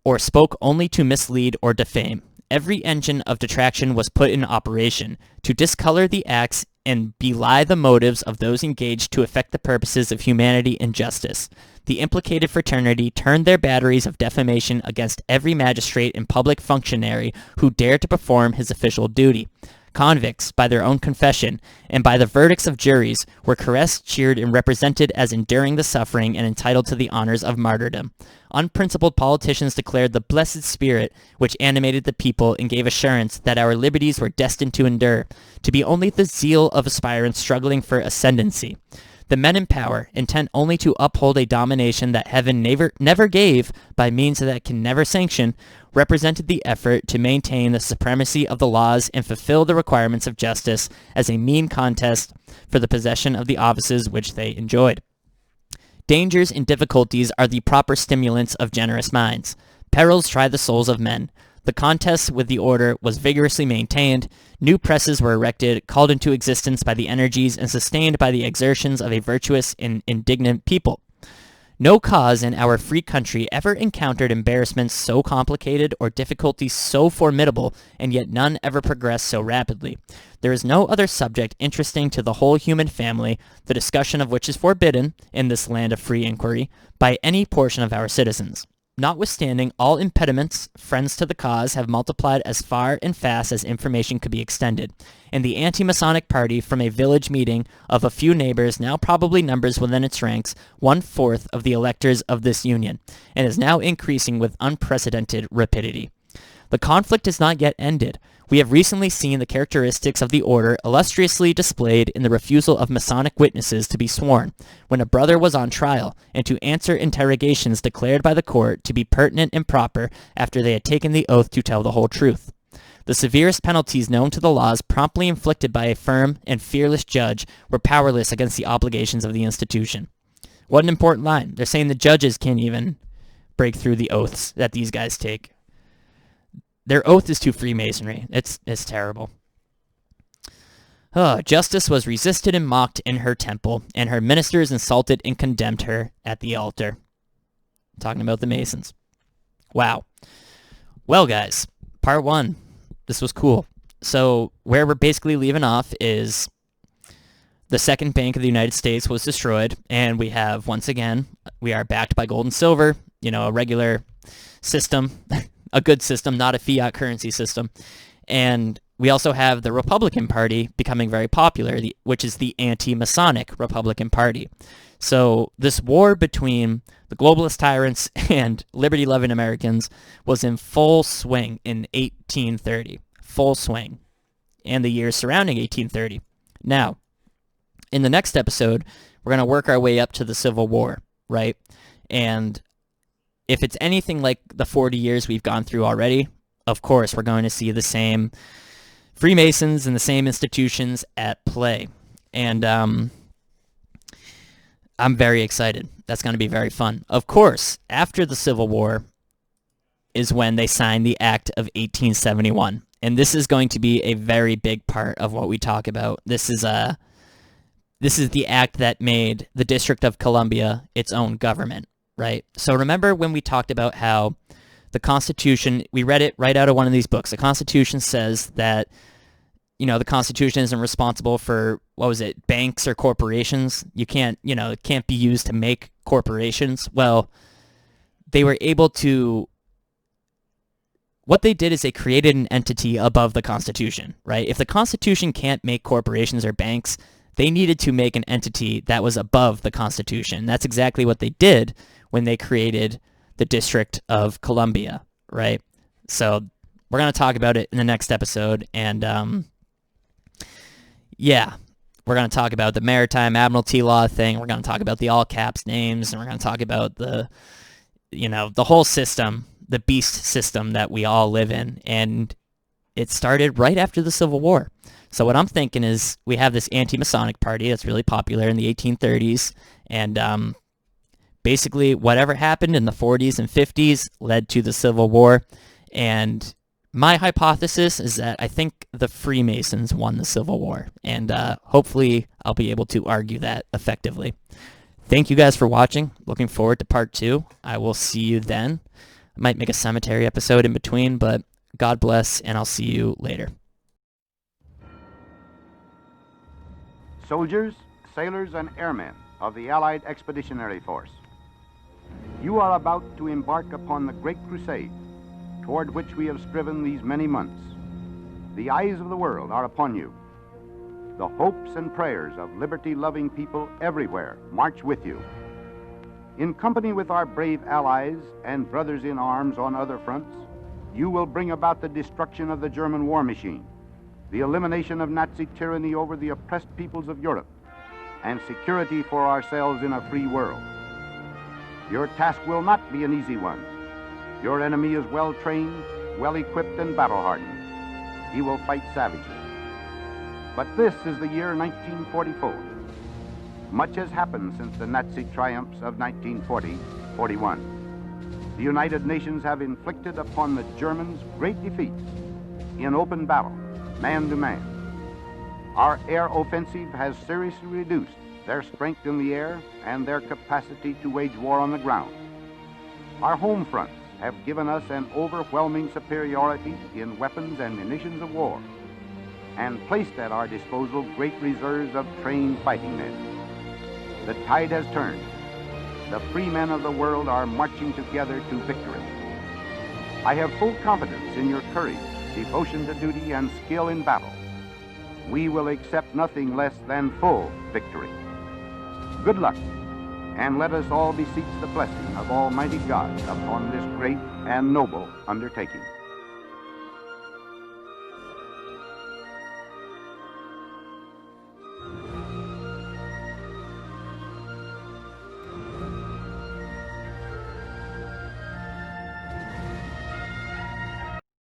or spoke only to mislead or defame. Every engine of detraction was put in operation to discolor the acts and belie the motives of those engaged to effect the purposes of humanity and justice. The implicated fraternity turned their batteries of defamation against every magistrate and public functionary who dared to perform his official duty. Convicts, by their own confession, and by the verdicts of juries, were caressed, cheered, and represented as enduring the suffering and entitled to the honors of martyrdom. Unprincipled politicians declared the blessed spirit which animated the people and gave assurance that our liberties were destined to endure, to be only the zeal of aspirants struggling for ascendancy. The men in power, intent only to uphold a domination that heaven never gave by means that can never sanction, represented the effort to maintain the supremacy of the laws and fulfill the requirements of justice as a mean contest for the possession of the offices which they enjoyed. Dangers and difficulties are the proper stimulants of generous minds. Perils try the souls of men. The contest with the order was vigorously maintained. New presses were erected, called into existence by the energies and sustained by the exertions of a virtuous and indignant people. No cause in our free country ever encountered embarrassments so complicated or difficulties so formidable, and yet none ever progressed so rapidly. There is no other subject interesting to the whole human family, the discussion of which is forbidden, in this land of free inquiry, by any portion of our citizens. Notwithstanding all impediments, friends to the cause have multiplied as far and fast as information could be extended, and the anti-Masonic party from a village meeting of a few neighbors now probably numbers within its ranks 1/4 of the electors of this union, and is now increasing with unprecedented rapidity. The conflict is not yet ended. We have recently seen the characteristics of the order illustriously displayed in the refusal of Masonic witnesses to be sworn, when a brother was on trial, and to answer interrogations declared by the court to be pertinent and proper after they had taken the oath to tell the whole truth. The severest penalties known to the laws promptly inflicted by a firm and fearless judge were powerless against the obligations of the institution. What an important line. They're saying the judges can't even break through the oaths that these guys take. Their oath is to Freemasonry. It's terrible. Justice was resisted and mocked in her temple, and her ministers insulted and condemned her at the altar. Talking about the Masons. Wow. Well, guys, part 1. This was cool. So where we're basically leaving off is the second bank of the United States was destroyed, and we have, once again, we are backed by gold and silver, a regular system. A good system, not a fiat currency system. And we also have the Republican Party becoming very popular, which is the anti-Masonic Republican Party. So this war between the globalist tyrants and liberty-loving Americans was in full swing in 1830. Full swing. And the years surrounding 1830. Now, in the next episode, we're going to work our way up to the Civil War, right? And if it's anything like the 40 years we've gone through already, of course, we're going to see the same Freemasons and the same institutions at play. And I'm very excited. That's going to be very fun. Of course, after the Civil War is when they signed the Act of 1871. And this is going to be a very big part of what we talk about. This is the act that made the District of Columbia its own government. Right. So remember when we talked about how the Constitution, we read it right out of one of these books. The Constitution says that, the Constitution isn't responsible for, banks or corporations. You can't, it can't be used to make corporations. Well, they were able to, what they did is they created an entity above the Constitution, right? If the Constitution can't make corporations or banks, they needed to make an entity that was above the Constitution. That's exactly what they did when they created the District of Columbia, right? So we're going to talk about it in the next episode. And, we're going to talk about the Maritime Admiralty Law thing. We're going to talk about the all caps names. And we're going to talk about the whole system, the beast system that we all live in. And it started right after the Civil War. So what I'm thinking is we have this anti-Masonic party that's really popular in the 1830s, and basically whatever happened in the 40s and 50s led to the Civil War, and my hypothesis is that I think the Freemasons won the Civil War, and hopefully I'll be able to argue that effectively. Thank you guys for watching. Looking forward to part 2. I will see you then. I might make a cemetery episode in between, but God bless, and I'll see you later. Soldiers, sailors, and airmen of the Allied Expeditionary Force, you are about to embark upon the great crusade toward which we have striven these many months. The eyes of the world are upon you. The hopes and prayers of liberty-loving people everywhere march with you. In company with our brave allies and brothers in arms on other fronts, you will bring about the destruction of the German war machine, the elimination of Nazi tyranny over the oppressed peoples of Europe, and security for ourselves in a free world. Your task will not be an easy one. Your enemy is well-trained, well-equipped, and battle-hardened. He will fight savagely. But this is the year 1944. Much has happened since the Nazi triumphs of 1940-41. The United Nations have inflicted upon the Germans great defeats in open battle, man to man. Our air offensive has seriously reduced their strength in the air and their capacity to wage war on the ground. Our home fronts have given us an overwhelming superiority in weapons and munitions of war, and placed at our disposal great reserves of trained fighting men. The tide has turned. The free men of the world are marching together to victory. I have full confidence in your courage, devotion to duty, and skill in battle. We will accept nothing less than full victory. Good luck, and let us all beseech the blessing of Almighty God upon this great and noble undertaking.